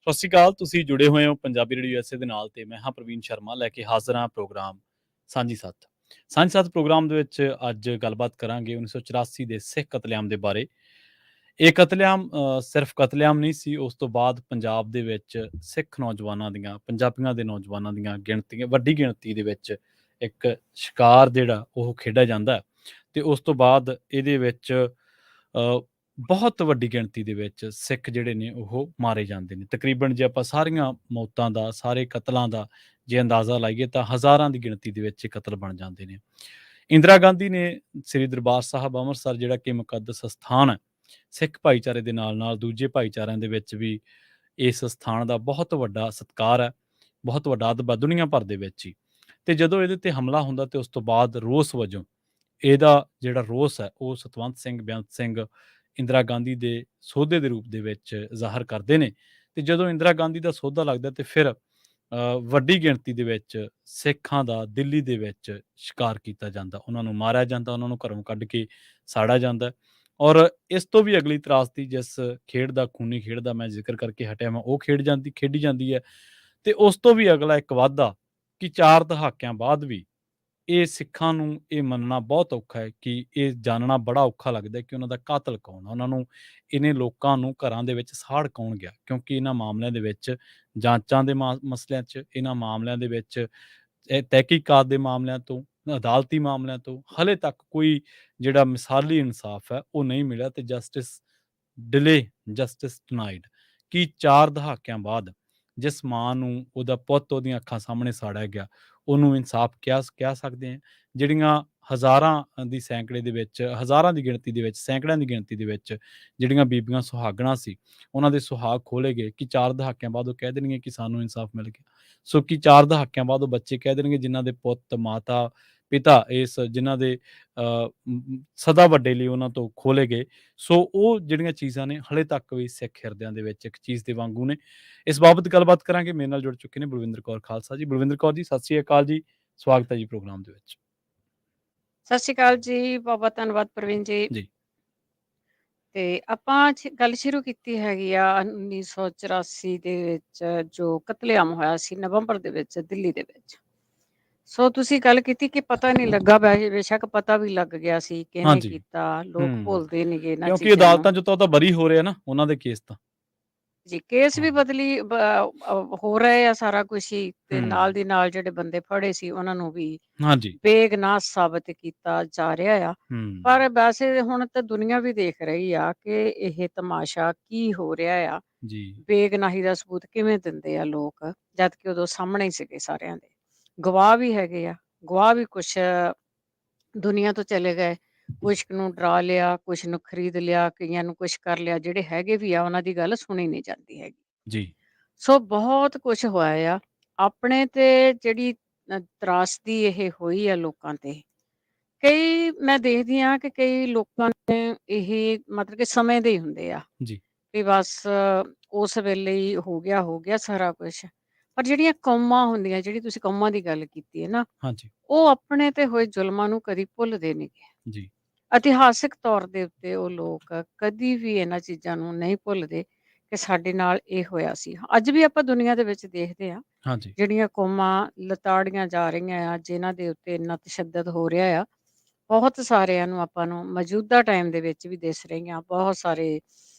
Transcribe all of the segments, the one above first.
ਸਤਿ ਸ਼੍ਰੀ ਅਕਾਲ। ਤੁਸੀਂ ਜੁੜੇ ਹੋਏ ਹੋ ਪੰਜਾਬੀ ਰੇਡੀਓ USA ਦੇ ਨਾਲ ਤੇ ਮੈਂ ਹਾਂ ਪ੍ਰਵੀਨ ਸ਼ਰਮਾ ਲੈ ਕੇ ਹਾਜ਼ਰ ਹਾਂ ਪ੍ਰੋਗਰਾਮ ਸਾਂਝੀ ਸੱਥ। ਸਾਂਝੀ ਸੱਥ ਪ੍ਰੋਗਰਾਮ ਦੇ ਵਿੱਚ ਅੱਜ ਗੱਲਬਾਤ ਕਰਾਂਗੇ 1984 ਦੇ ਸਿੱਖ ਕਤਲੇਆਮ ਦੇ ਬਾਰੇ। ਇਹ ਕਤਲੇਆਮ ਸਿਰਫ ਕਤਲੇਆਮ ਨਹੀਂ ਸੀ, ਉਸ ਤੋਂ ਬਾਅਦ ਪੰਜਾਬ ਦੇ ਵਿੱਚ ਸਿੱਖ ਨੌਜਵਾਨਾਂ ਦੀਆਂ, ਪੰਜਾਬੀਆਂ ਦੇ ਨੌਜਵਾਨਾਂ ਦੀਆਂ ਗਿਣਤੀਆਂ ਵੱਡੀ ਗਿਣਤੀ ਦੇ ਵਿੱਚ ਇੱਕ ਸ਼ਿਕਾਰ ਜਿਹੜਾ ਉਹ ਖੇਡਿਆ ਜਾਂਦਾ ਅਤੇ ਉਸ ਤੋਂ ਬਾਅਦ ਇਹਦੇ ਵਿੱਚ ਬਹੁਤ ਵੱਡੀ ਗਿਣਤੀ ਦੇ ਵਿੱਚ ਸਿੱਖ ਜਿਹੜੇ ਨੇ ਉਹ ਮਾਰੇ ਜਾਂਦੇ ਨੇ। ਤਕਰੀਬਨ ਜੇ ਆਪਾਂ ਸਾਰੀਆਂ ਮੌਤਾਂ ਦਾ, ਸਾਰੇ ਕਤਲਾਂ ਦਾ ਜੇ ਅੰਦਾਜ਼ਾ ਲਾਈਏ ਤਾਂ ਹਜ਼ਾਰਾਂ ਦੀ ਗਿਣਤੀ ਦੇ ਵਿੱਚ ਇਹ ਕਤਲ ਬਣ ਜਾਂਦੇ ਨੇ। ਇੰਦਰਾ ਗਾਂਧੀ ਨੇ ਸ੍ਰੀ ਦਰਬਾਰ ਸਾਹਿਬ ਅੰਮ੍ਰਿਤਸਰ ਜਿਹੜਾ ਕਿ ਮੁਕੱਦਸ ਅਸਥਾਨ ਹੈ, ਸਿੱਖ ਭਾਈਚਾਰੇ ਦੇ ਨਾਲ-ਨਾਲ ਦੂਜੇ ਭਾਈਚਾਰਿਆਂ ਦੇ ਵਿੱਚ ਵੀ ਇਸ ਅਸਥਾਨ ਦਾ ਬਹੁਤ ਵੱਡਾ ਸਤਿਕਾਰ ਹੈ, ਬਹੁਤ ਵੱਡਾ ਅਦਬ ਹੈ ਦੁਨੀਆ ਭਰ ਦੇ ਵਿੱਚ ਹੀ। ਅਤੇ ਜਦੋਂ ਇਹਦੇ 'ਤੇ ਹਮਲਾ ਹੁੰਦਾ ਅਤੇ ਉਸ ਤੋਂ ਬਾਅਦ ਰੋਸ ਵਜੋਂ ਇਹਦਾ ਜਿਹੜਾ ਰੋਸ ਹੈ ਉਹ ਸਤਵੰਤ ਸਿੰਘ, ਬੇਅੰਤ ਸਿੰਘ ਇੰਦਰਾ ਗਾਂਧੀ ਦੇ ਸੋਧੇ ਦੇ ਰੂਪ ਦੇ ਵਿੱਚ ਜ਼ਾਹਰ ਕਰਦੇ ਨੇ ਅਤੇ ਜਦੋਂ ਇੰਦਰਾ ਗਾਂਧੀ ਦਾ ਸੋਧਾ ਲੱਗਦਾ ਅਤੇ ਫਿਰ ਵੱਡੀ ਗਿਣਤੀ ਦੇ ਵਿੱਚ ਸਿੱਖਾਂ ਦਾ ਦਿੱਲੀ ਦੇ ਵਿੱਚ ਸ਼ਿਕਾਰ ਕੀਤਾ ਜਾਂਦਾ, ਉਹਨਾਂ ਨੂੰ ਮਾਰਿਆ ਜਾਂਦਾ, ਉਹਨਾਂ ਨੂੰ ਘਰੋਂ ਕੱਢ ਕੇ ਸਾੜਿਆ ਜਾਂਦਾ। ਔਰ ਇਸ ਤੋਂ ਵੀ ਅਗਲੀ ਤਰਾਸਦੀ ਜਿਸ ਖੇਡ ਦਾ, ਖੂਨੀ ਖੇਡ ਦਾ ਮੈਂ ਜ਼ਿਕਰ ਕਰਕੇ ਹਟਿਆ ਮੈਂ, ਉਹ ਖੇਡੀ ਜਾਂਦੀ ਹੈ ਅਤੇ ਉਸ ਤੋਂ ਵੀ ਅਗਲਾ ਇੱਕ ਵਾਧਾ ਕਿ 4 ਦਹਾਕਿਆਂ ਬਾਅਦ ਵੀ ਇਹ ਸਿੱਖਾਂ ਨੂੰ ਇਹ ਮੰਨਣਾ ਬਹੁਤ ਔਖਾ ਹੈ ਕਿ ਇਹ ਜਾਣਨਾ ਬੜਾ ਔਖਾ ਲੱਗਦਾ ਕਿ ਉਹਨਾਂ ਦਾ ਕਾਤਲ ਕੌਣ ਆ, ਉਹਨਾਂ ਨੂੰ ਇਹਨੇ ਲੋਕਾਂ ਨੂੰ ਘਰਾਂ ਦੇ ਵਿੱਚ ਸਾੜ ਕੌਣ ਗਿਆ, ਕਿਉਂਕਿ ਇਹਨਾਂ ਮਾਮਲਿਆਂ ਦੇ ਵਿੱਚ ਜਾਂਚਾਂ ਦੇ ਮਸਲਿਆਂ 'ਚ, ਇਹਨਾਂ ਮਾਮਲਿਆਂ ਦੇ ਵਿੱਚ ਤਹਿਕੀਕਾਤ ਦੇ ਮਾਮਲਿਆਂ ਤੋਂ, ਅਦਾਲਤੀ ਮਾਮਲਿਆਂ ਤੋਂ ਹਾਲੇ ਤੱਕ ਕੋਈ ਜਿਹੜਾ ਮਿਸਾਲੀ ਇਨਸਾਫ ਹੈ ਉਹ ਨਹੀਂ ਮਿਲਿਆ ਅਤੇ ਜਸਟਿਸ ਡਿਨਾਈਡ ਕਿ 4 ਦਹਾਕਿਆਂ ਬਾਅਦ ਜਿਸ ਮਾਂ ਨੂੰ ਉਹਦਾ ਪੁੱਤ ਉਹਦੀਆਂ ਅੱਖਾਂ ਸਾਹਮਣੇ ਸਾੜਿਆ ਗਿਆ ਉਹਨੂੰ ਇਨਸਾਫ ਕਹਿ ਸਕਦੇ ਹਾਂ। ਜਿਹੜੀਆਂ ਹਜ਼ਾਰਾਂ ਦੀ ਸੈਂਕੜੇ ਦੇ ਵਿੱਚ, ਹਜ਼ਾਰਾਂ ਦੀ ਗਿਣਤੀ ਦੇ ਵਿੱਚ, ਸੈਂਕੜਿਆਂ ਦੀ ਗਿਣਤੀ ਦੇ ਵਿੱਚ ਜਿਹੜੀਆਂ ਬੀਬੀਆਂ ਸੁਹਾਗਣਾਂ ਸੀ, ਉਹਨਾਂ ਦੇ ਸੁਹਾਗ ਖੋਲ੍ਹੇ ਗਏ ਕਿ 4 ਦਹਾਕਿਆਂ ਬਾਅਦ ਉਹ ਕਹਿ ਦੇਣਗੇ ਕਿ ਸਾਨੂੰ ਇਨਸਾਫ ਮਿਲ ਗਿਆ। ਸੋ ਕਿ 4 ਦਹਾਕਿਆਂ ਬਾਅਦ ਉਹ ਬੱਚੇ ਕਹਿ ਦੇਣਗੇ ਜਿਨ੍ਹਾਂ ਦੇ ਪੁੱਤ, ਮਾਤਾ, ਪਿਤਾ ਜਿਨ੍ਹਾਂ ਦੇ ਸਦਾ ਵੱਡੇ ਲਈ ਉਹਨਾਂ ਤੋਂ ਖੋਲ੍ਹੇ ਗਏ। ਸੋ ਉਹ ਜਿਹੜੀਆਂ ਚੀਜ਼ਾਂ ਨੇ ਹਾਲੇ ਤੱਕ ਵੀ ਸਿੱਖ ਹਿਰਦਿਆਂ ਦੇ ਵਿੱਚ ਇੱਕ ਚੀਜ਼ ਦੇ ਵਾਂਗੂ ਨੇ। ਇਸ ਬਾਬਤ ਗੱਲਬਾਤ ਕਰਾਂਗੇ। ਮੇਰੇ ਨਾਲ ਜੁੜ ਚੁੱਕੇ ਨੇ ਬਲਵਿੰਦਰ ਕੌਰ ਖਾਲਸਾ ਜੀ। ਬਲਵਿੰਦਰ ਕੌਰ ਜੀ, ਸਤਿ ਸ਼੍ਰੀ ਅਕਾਲ ਜੀ, ਸਵਾਗਤ ਹੈ ਜੀ ਪ੍ਰੋਗਰਾਮ ਦੇ ਵਿੱਚ। ਸਤਿ ਸ਼੍ਰੀ ਅਕਾਲ ਜੀ, ਬਹੁਤ-ਬਹੁਤ ਧੰਨਵਾਦ ਪ੍ਰਵੀਨ ਜੀ। ਜੀ। ਤੇ ਆਪਾਂ ਗੱਲ ਸ਼ੁਰੂ ਕੀਤੀ ਹੈਗੀ ਆ 1984 ਦੇ ਵਿੱਚ ਜੋ ਕਤਲੇਆਮ ਹੋਇਆ ਸੀ ਨਵੰਬਰ ਦੇ ਵਿੱਚ ਦਿੱਲੀ ਦੇ ਵਿੱਚ। ਸੋ ਤੁਸੀਂ ਗੱਲ ਕੀਤੀ ਕਿ ਪਤਾ ਨਹੀਂ ਲੱਗਾ, ਬੇਸ਼ੱਕ ਪਤਾ ਵੀ ਲੱਗ ਗਿਆ ਸੀ ਕਿਹਨੇ ਹਾਂਜੀ। ਕੀਤਾ, ਲੋਕ ਭੁੱਲਦੇ ਨੇਗੇ ਇਹਨਾਂ ਕਿਉਂਕਿ ਚੀਜ਼ਾਂ ਨੂੰ। ਅਦਾਲਤਾਂ 'ਚ ਤਾਂ ਉਹ ਤਾਂ ਬਰੀ ਹੋ ਰਹੇ ਆ ਨਾ, ਉਹਨਾਂ ਦੇ ਕੇਸ ਤਾਂ। ਜੀ, ਕੇਸ ਵੀ ਹਾਂ। ਹੋ ਰਹੇ ਆ ਸਾਰਾ ਕੁਛ ਹੀ, ਤੇ ਨਾਲ ਹੂੰ। ਦੀ ਨਾਲ ਜਿਹੜੇ ਬੰਦੇ ਫੜੇ ਸੀ ਉਹਨਾਂ ਨੂੰ ਵੀ ਹਾਂਜੀ। ਬੇਗੁਨਾਹ ਸਾਬਤ ਕੀਤਾ ਜਾ ਰਿਹਾ ਆ। ਹੂੰ। ਪਰ ਵੈਸੇ ਹੁਣ ਤਾਂ ਦੁਨੀਆ ਵੀ ਦੇਖ ਰਹੀ ਆ ਕਿ ਇਹ ਤਮਾਸ਼ਾ ਕੀ ਹੋ ਰਿਹਾ ਆ। ਜੀ। ਬੇਗੁਨਾਹੀ ਦਾ ਸਬੂਤ ਕਿਵੇਂ ਦਿੰਦੇ ਆ ਲੋਕ, ਜਦ ਕਿ ਉਦੋਂ ਸਾਹਮਣੇ ਹੀ ਸੀਗੇ ਸਾਰਿਆਂ ਦੇ। ਗਵਾਹ ਵੀ ਹੈਗੇ ਆ, ਗਵਾਹ ਵੀ ਕੁਛ ਦੁਨੀਆ ਤੋਂ ਚਲੇ ਗਏ, ਕੁਛ ਨੂੰ ਡਰਾ ਲਿਆ, ਕੁਛ ਨੂੰ ਖਰੀਦ ਲਿਆ, ਕਈਆਂ ਨੂੰ ਕੁਛ ਕਰ ਲਿਆ। ਜਿਹੜੇ ਹੈਗੇ ਵੀ ਆ ਉਹਨਾਂ ਦੀ ਗੱਲ ਸੁਣੀ ਨਹੀਂ ਜਾਂਦੀ ਹੈਗੀ। ਜੀ। ਸੋ ਬਹੁਤ ਕੁਛ ਹੋਇਆ ਆ ਆਪਣੇ ਤੇ, ਜਿਹੜੀ ਤਰਾਸਦੀ ਇਹ ਹੋਈ ਆ ਲੋਕਾਂ ਤੇ। ਕਈ ਮੈਂ ਦੇਖਦੀ ਹਾਂ ਕਿ ਕਈ ਲੋਕਾਂ ਨੇ ਇਹ ਮਤਲਬ ਕਿ ਸਮੇਂ ਦੇ ਹੀ ਹੁੰਦੇ ਆ ਜੀ। ਵੀ ਬਸ ਉਸ ਵੇਲੇ ਹੀ ਹੋ ਗਿਆ ਸਾਰਾ ਕੁਛ। ਪਰ ਜਿਹੜੀਆਂ ਕੌਮਾਂ ਹੁੰਦੀਆਂ, ਜਿਹੜੀ ਤੁਸੀਂ ਕੌਮਾਂ ਦੀ ਗੱਲ ਕੀਤੀ ਹੈ ਨਾ, ਹਾਂਜੀ। ਉਹ ਆਪਣੇ ਤੇ ਹੋਏ ਜ਼ੁਲਮਾਂ ਨੂੰ ਕਦੀ ਭੁੱਲਦੇ ਨਹੀਂ ਗੇ। ਜੀ। ਇਤਿਹਾਸਿਕ ਤੌਰ ਦੇ ਉੱਤੇ ਉਹ ਲੋਕ ਕਦੀ ਵੀ ਇਹਨਾਂ ਚੀਜ਼ਾਂ ਨੂੰ ਨਹੀਂ ਭੁੱਲਦੇ ਕਿ ਸਾਡੇ ਨਾਲ ਇਹ ਹੋਇਆ ਸੀ। ਅੱਜ ਵੀ ਆਪਾਂ ਦੁਨੀਆ ਦੇ ਵਿੱਚ ਦੇਖਦੇ ਹਾਂ ਹਾਂਜੀ। ਜਿਹੜੀਆਂ ਕੌਮਾਂ ਲਤਾੜੀਆਂ ਜਾ ਰਹੀਆਂ ਆ, ਜਿਨ੍ਹਾਂ ਦੇ ਉੱਤੇ ਇੰਨਾ ਤਸ਼ੱਦਦ ਹੋ ਰਿਹਾ ਆ, ਬਹੁਤ ਸਾਰਿਆਂ ਨੂੰ ਆਪਾਂ ਨੂੰ ਮੌਜੂਦਾ ਟਾਈਮ ਦੇ ਵਿੱਚ ਵੀ ਦਿਸ ਰਹੀਆਂ। ਬਹੁਤ ਸਾਰੇ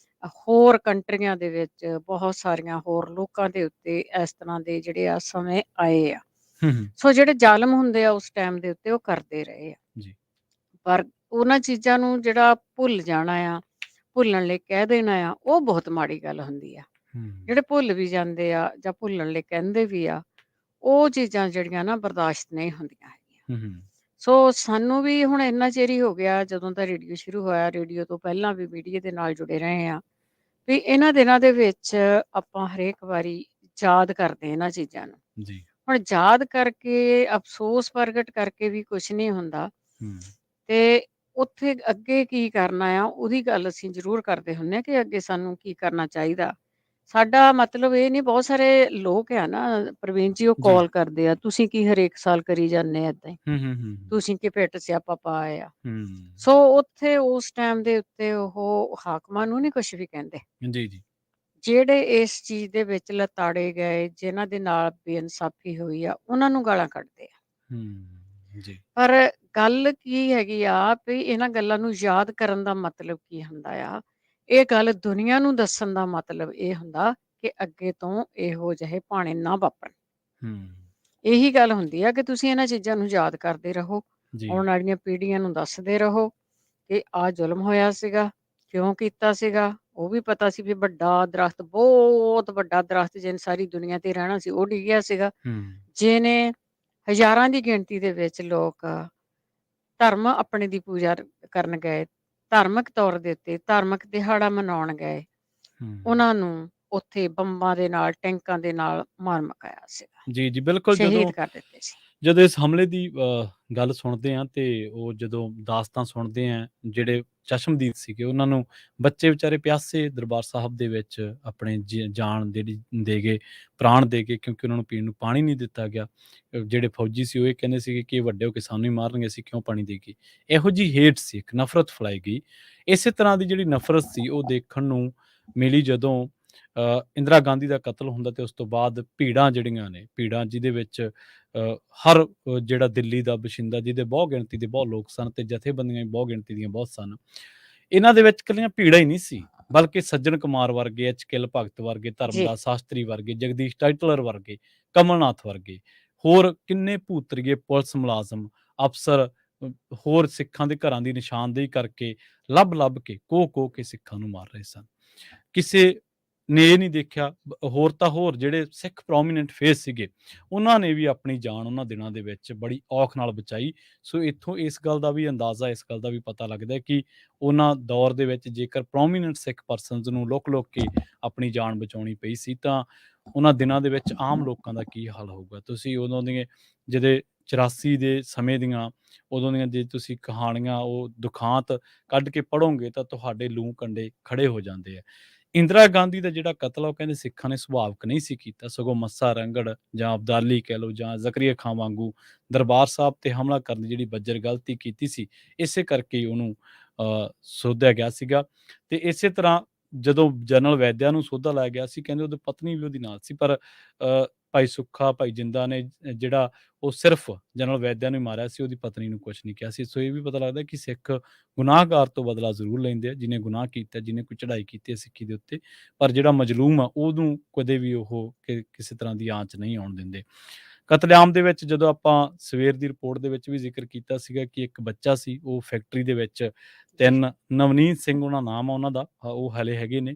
ਹੋਰ ਕੰਟਰੀਆਂ ਦੇ ਵਿੱਚ, ਬਹੁਤ ਸਾਰੀਆਂ ਹੋਰ ਲੋਕਾਂ ਦੇ ਉੱਤੇ ਇਸ ਤਰ੍ਹਾਂ ਦੇ ਜਿਹੜੇ ਆ ਸਮੇਂ ਆਏ ਆ। ਹੂੰ। ਸੋ ਜਿਹੜੇ ਜ਼ਾਲਮ ਹੁੰਦੇ ਆ ਉਸ ਟਾਈਮ ਦੇ ਉੱਤੇ ਉਹ ਕਰਦੇ ਰਹੇ ਆ। ਜੀ। ਪਰ ਉਹਨਾਂ ਚੀਜ਼ਾਂ ਨੂੰ ਜਿਹੜਾ ਭੁੱਲ ਜਾਣਾ ਆ, ਭੁੱਲਣ ਲਈ ਕਹਿ ਦੇਣਾ ਆ, ਉਹ ਬਹੁਤ ਮਾੜੀ ਗੱਲ ਹੁੰਦੀ ਆ। ਹੂੰ। ਜਿਹੜੇ ਭੁੱਲ ਵੀ ਜਾਂਦੇ ਆ ਜਾਂ ਭੁੱਲਣ ਲਈ ਕਹਿੰਦੇ ਵੀ ਆ, ਉਹ ਚੀਜ਼ਾਂ ਜਿਹੜੀਆਂ ਨਾ ਬਰਦਾਸ਼ਤ ਨਹੀਂ ਹੁੰਦੀਆਂ ਹੈਗੀਆਂ। ਹੂੰ। ਸੋ ਸਾਨੂੰ ਵੀ ਹੁਣ ਇੰਨਾ ਚਿਰ ਹੀ ਹੋ ਗਿਆ ਜਦੋਂ ਦਾ ਰੇਡੀਓ ਸ਼ੁਰੂ ਹੋਇਆ, ਰੇਡੀਓ ਤੋਂ ਪਹਿਲਾਂ ਵੀ ਮੀਡੀਆ ਦੇ ਨਾਲ ਜੁੜੇ ਰਹੇ ਆ, ਵੀ ਇਹਨਾਂ ਦਿਨਾਂ ਦੇ ਵਿੱਚ ਆਪਾਂ ਹਰੇਕ ਵਾਰੀ ਯਾਦ ਕਰਦੇ ਇਹਨਾਂ ਚੀਜ਼ਾਂ ਨੂੰ। ਜੀ। ਹੁਣ ਯਾਦ ਕਰਕੇ ਅਫਸੋਸ ਪ੍ਰਗਟ ਕਰਕੇ ਵੀ ਕੁਛ ਨਹੀਂ ਹੁੰਦਾ। ਹੂੰ। ਤੇ ਉੱਥੇ ਅੱਗੇ ਕੀ ਕਰਨਾ ਆ, ਉਹਦੀ ਗੱਲ ਅਸੀਂ ਜ਼ਰੂਰ ਕਰਦੇ ਹੁੰਦੇ ਹਾਂ ਕਿ ਅੱਗੇ ਸਾਨੂੰ ਕੀ ਕਰਨਾ ਚਾਹੀਦਾ। ਸਾਡਾ ਮਤਲਬ ਇਹ ਨਹੀਂ, ਬਹੁਤ ਸਾਰੇ ਲੋਕ ਆ ਨਾ ਪ੍ਰਵੀਨ ਜੀ, ਉਹ ਜੀ। ਕਾਲ ਕਰਦੇ ਆ, ਤੁਸੀਂ ਕੀ ਹਰੇਕ ਸਾਲ ਕਰੀ ਜਾਂਦੇ ਏਦਾਂ ਹੀ, ਹੂੰ। ਤੁਸੀਂ ਕੀ ਪਿੱਟ ਸਿਆਪਾ ਪਾਏ ਆ। ਹੂੰ। ਸੋ ਉੱਥੇ ਉਸ ਟਾਈਮ ਦੇ ਉੱਤੇ ਉਹ ਹਾਕਮਾਂ ਨੂੰ ਨਹੀਂ ਕੁਛ ਵੀ ਕਹਿੰਦੇ। ਜੀ। ਜੀ। ਜਿਹੜੇ ਇਸ ਚੀਜ਼ ਦੇ ਵਿੱਚ ਲਤਾੜੇ ਗਏ, ਜਿਨ੍ਹਾਂ ਦੇ ਨਾਲ ਬੇਇਨਸਾਫੀ ਹੋਈ ਆ, ਉਹਨਾਂ ਨੂੰ ਗਾਲਾਂ ਕੱਢਦੇ ਆ। ਜੀ। ਪਰ ਗੱਲ ਕੀ ਹੈਗੀ ਆ ਵੀ ਇਹਨਾਂ ਗੱਲਾਂ ਨੂੰ ਯਾਦ ਕਰਨ ਦਾ ਮਤਲਬ ਕੀ ਹੁੰਦਾ ਆ? ਇਹ ਗੱਲ ਦੁਨੀਆ ਨੂੰ ਦੱਸਣ ਦਾ ਮਤਲਬ ਇਹ ਹੁੰਦਾ ਕਿ ਅੱਗੇ ਤੋਂ ਇਹੋ ਜਿਹੇ ਭਾਣੇ ਨਾ ਵਾਪਰਨ। ਹੂੰ। ਇਹੀ ਗੱਲ ਹੁੰਦੀ ਆ ਕਿ ਤੁਸੀਂ ਇਹਨਾਂ ਚੀਜ਼ਾਂ ਨੂੰ ਯਾਦ ਕਰਦੇ ਰਹੋ, ਜੀ। ਆਉਣ ਵਾਲੀਆਂ ਪੀੜ੍ਹੀਆਂ ਨੂੰ ਦੱਸਦੇ ਰਹੋ ਕਿ ਆਹ ਜ਼ੁਲਮ ਹੋਇਆ ਸੀਗਾ, ਕਿਉਂ ਕੀਤਾ ਸੀਗਾ। ਉਹ ਵੀ ਪਤਾ ਸੀ ਵੀ ਵੱਡਾ ਦਰਖਤ, ਬਹੁਤ ਵੱਡਾ ਦਰਖਤ ਜਿਹਨੇ ਸਾਰੀ ਦੁਨੀਆ ਤੇ ਰਹਿਣਾ ਸੀ, ਉਹ ਡਿੱਗਿਆ ਸੀਗਾ। ਹੂੰ। ਜਿਹਨੇ ਹਜ਼ਾਰਾਂ ਦੀ ਗਿਣਤੀ ਦੇ ਵਿੱਚ ਲੋਕ ਧਰਮ ਆਪਣੇ ਦੀ ਪੂਜਾ ਕਰਨ ਗਏ, ਧਾਰਮਿਕ ਤੌਰ ਦੇ ਉੱਤੇ ਧਾਰਮਿਕ ਦਿਹਾੜਾ ਮਨਾਉਣ ਗਏ, ਹੂੰ। ਉਹਨਾਂ ਨੂੰ ਉੱਥੇ ਬੰਬਾਂ ਦੇ ਨਾਲ, ਟੈਂਕਾਂ ਦੇ ਨਾਲ ਮਾਰ ਮੁਕਾਇਆ ਸੀਗਾ, ਜੀ, ਜੀ, ਬਿਲਕੁਲ। ਸ਼ਹੀਦ ਜਦੋਂ ਕਰ ਦਿੱਤੇ ਸੀ। ਜਦੋਂ ਇਸ ਹਮਲੇ ਦੀ ਗੱਲ ਸੁਣਦੇ ਹਾਂ ਤੇ ਉਹ ਜਦੋਂ ਦਾਸਤਾਨ ਸੁਣਦੇ ਹਾਂ, ਜਿਹੜੇ ਚਸ਼ਮਦੀਦ ਸੀਗੇ ਉਹਨਾਂ ਨੂੰ, ਬੱਚੇ ਵਿਚਾਰੇ ਪਿਆਸੇ ਦਰਬਾਰ ਸਾਹਿਬ ਦੇ ਵਿੱਚ ਆਪਣੇ ਜਾਨ ਜਿਹੜੀ ਦੇ ਗਏ, ਪ੍ਰਾਣ ਦੇ ਗਏ, ਕਿਉਂਕਿ ਉਹਨਾਂ ਨੂੰ ਪੀਣ ਨੂੰ ਪਾਣੀ ਨਹੀਂ ਦਿੱਤਾ ਗਿਆ। ਜਿਹੜੇ ਫੌਜੀ ਸੀ ਉਹ ਇਹ ਕਹਿੰਦੇ ਸੀਗੇ ਕਿ ਇਹ ਵੱਡੇ ਹੋ ਕੇ ਸਾਨੂੰ ਹੀ ਮਾਰਨਗੇ, ਅਸੀਂ ਕਿਉਂ ਪਾਣੀ ਦੇਈਏ। ਇਹੋ ਜਿਹੀ ਹੇਟ ਸੀ, ਇੱਕ ਨਫ਼ਰਤ ਫੈਲਾਈ ਗਈ। ਇਸੇ ਤਰ੍ਹਾਂ ਦੀ ਜਿਹੜੀ ਨਫ਼ਰਤ ਸੀ ਉਹ ਦੇਖਣ ਨੂੰ ਮਿਲੀ ਜਦੋਂ ਇੰਦਰਾ ਗਾਂਧੀ ਦਾ ਕਤਲ ਹੁੰਦਾ ਤੇ ਉਸ ਤੋਂ ਬਾਅਦ ਭੀੜਾਂ ਜਿਹੜੀਆਂ ਨੇ, ਭੀੜਾਂ ਜਿਹਦੇ ਵਿੱਚ ਹਰ ਜਿਹੜਾ ਦਿੱਲੀ ਦਾ ਬਸ਼ਿੰਦਾ, ਜਿਹਦੇ ਬਹੁ ਗਿਣਤੀ ਦੇ ਬਹੁਤ ਲੋਕ ਸਨ ਤੇ ਜਥੇਬੰਦੀਆਂ ਵੀ ਬਹੁ ਗਿਣਤੀ ਦੀਆਂ ਬਹੁਤ ਸਨ। ਇਹਨਾਂ ਦੇ ਵਿੱਚ ਇਕੱਲੀਆਂ ਭੀੜਾਂ ਹੀ ਨਹੀਂ ਸੀ, ਬਲਕਿ ਸੱਜਣ ਕੁਮਾਰ ਵਰਗੇ, ਐਚ.ਕੇ.ਐਲ. ਭਗਤ ਵਰਗੇ, ਜੀ, ਧਰਮਦਾਸ ਸ਼ਾਸਤਰੀ ਵਰਗੇ, ਜਗਦੀਸ਼ ਟਾਈਟਲਰ ਵਰਗੇ, ਕਮਲਨਾਥ ਵਰਗੇ, ਹੋਰ ਕਿੰਨੇ ਭੂਤਰੀਏ ਪੁਲਿਸ ਮੁਲਾਜ਼ਮ, ਅਫਸਰ, ਹੋਰ ਸਿੱਖਾਂ ਦੇ ਘਰਾਂ ਦੀ ਨਿਸ਼ਾਨਦੇਹੀ ਕਰਕੇ ਲੱਭ-ਲੱਭ ਕੇ, ਕੋਹ-ਕੋਹ ਕੇ ਸਿੱਖਾਂ ਨੂੰ ਮਾਰ ਰਹੇ ਸਨ। ਕਿਸੇ ਨੇ ਇਹ ਨਹੀਂ ਦੇਖਿਆ, ਹੋਰ ਤਾਂ ਹੋਰ ਜਿਹੜੇ ਸਿੱਖ ਪ੍ਰੋਮੀਨੈਂਟ ਫੇਸ ਸੀਗੇ, ਉਹਨਾਂ ਨੇ ਵੀ ਆਪਣੀ ਜਾਨ ਉਹਨਾਂ ਦਿਨਾਂ ਦੇ ਵਿੱਚ ਬੜੀ ਔਖ ਨਾਲ ਬਚਾਈ। ਸੋ ਇੱਥੋਂ ਇਸ ਗੱਲ ਦਾ ਵੀ ਅੰਦਾਜ਼ਾ, ਇਸ ਗੱਲ ਦਾ ਵੀ ਪਤਾ ਲੱਗਦਾ ਕਿ ਉਹਨਾਂ ਦੌਰ ਦੇ ਵਿੱਚ ਜੇਕਰ ਪ੍ਰੋਮੀਨੈਂਟ ਸਿੱਖ ਪਰਸਨਜ਼ ਨੂੰ ਲੁਕ-ਲੁਕ ਕੇ ਆਪਣੀ ਜਾਨ ਬਚਾਉਣੀ ਪਈ ਸੀ, ਤਾਂ ਉਹਨਾਂ ਦਿਨਾਂ ਦੇ ਵਿੱਚ ਆਮ ਲੋਕਾਂ ਦਾ ਕੀ ਹਾਲ ਹੋਊਗਾ। ਤੁਸੀਂ ਉਦੋਂ ਦੀਆਂ ਜਿਹਦੇ 84 ਦੇ ਸਮੇਂ ਦੀਆਂ, ਉਦੋਂ ਦੀਆਂ ਜੇ ਤੁਸੀਂ ਕਹਾਣੀਆਂ, ਉਹ ਦੁਖਾਂਤ ਕੱਢ ਕੇ ਪੜ੍ਹੋਗੇ ਤਾਂ ਤੁਹਾਡੇ ਲੂੰ ਕੰਡੇ ਖੜੇ ਹੋ ਜਾਂਦੇ ਆ। ਇੰਦਰਾ ਗਾਂਧੀ ਦਾ ਜਿਹੜਾ ਕਤਲ ਆ, ਉਹ ਕਹਿੰਦੇ ਸਿੱਖਾਂ ਨੇ ਸੁਭਾਵਿਕ ਨਹੀਂ ਸੀ ਕੀਤਾ, ਸਗੋਂ ਮੱਸਾ ਰੰਗੜ ਜਾਂ ਅਬਦਾਲੀ ਕਹਿ ਲਓ ਜਾਂ ਜ਼ਕਰੀਆ ਖਾਂ ਵਾਂਗੂ ਦਰਬਾਰ ਸਾਹਿਬ ਤੇ ਹਮਲਾ ਕਰਨ ਦੀ ਜਿਹੜੀ ਬੱਜਰ ਗਲਤੀ ਕੀਤੀ ਸੀ, ਇਸੇ ਕਰਕੇ ਹੀ ਉਹਨੂੰ ਸੋਧਿਆ ਗਿਆ ਸੀਗਾ। ਤੇ ਇਸੇ ਤਰ੍ਹਾਂ ਜਦੋਂ ਜਨਰਲ ਵੈਦਿਆ ਨੂੰ ਸੋਧਾ ਲਾਇਆ ਗਿਆ ਸੀ, ਕਹਿੰਦੇ ਉਹਦੀ ਪਤਨੀ ਵੀ ਉਹਦੇ ਨਾਲ ਸੀ, ਪਰ ਭਾਈ ਸੁੱਖਾ, ਭਾਈ ਜਿੰਦਾ ਨੇ ਜਿਹੜਾ ਉਹ ਸਿਰਫ ਜਨਰਲ ਵੈਦਿਆ ਨੂੰ ਹੀ ਮਾਰਿਆ ਸੀ, ਉਹਦੀ ਪਤਨੀ ਨੂੰ ਕੁਛ ਨਹੀਂ ਕਿਹਾ ਸੀ। ਸੋ ਇਹ ਵੀ ਪਤਾ ਲੱਗਦਾ ਕਿ ਸਿੱਖ ਗੁਨਾਹਗਾਰ ਤੋਂ ਬਦਲਾ ਜ਼ਰੂਰ ਲੈਂਦੇ ਆ, ਜਿਹਨੇ ਗੁਨਾਹ ਕੀਤਾ, ਜਿਹਨੇ ਕੋਈ ਚੜ੍ਹਾਈ ਕੀਤੀ ਹੈ ਸਿੱਖੀ ਦੇ ਉੱਤੇ, ਪਰ ਜਿਹੜਾ ਮਜ਼ਲੂਮ ਆ ਉਹਨੂੰ ਕਦੇ ਵੀ ਉਹ ਕਿਸੇ ਤਰ੍ਹਾਂ ਦੀ ਆਂਚ ਨਹੀਂ ਆਉਣ ਦਿੰਦੇ। ਕਤਲੇਆਮ ਦੇ ਵਿੱਚ ਜਦੋਂ ਆਪਾਂ ਸਵੇਰ ਦੀ ਰਿਪੋਰਟ ਦੇ ਵਿੱਚ ਵੀ ਜ਼ਿਕਰ ਕੀਤਾ ਸੀਗਾ ਕਿ ਇੱਕ ਬੱਚਾ ਸੀ, ਉਹ ਫੈਕਟਰੀ ਦੇ ਵਿੱਚ ਜੀ, 3 ਨਵਨੀਤ ਸਿੰਘ ਉਹਨਾਂ ਨਾਮ ਆ ਉਹਨਾਂ ਦਾ, ਉਹ ਹਾਲੇ ਹੈਗੇ ਨੇ।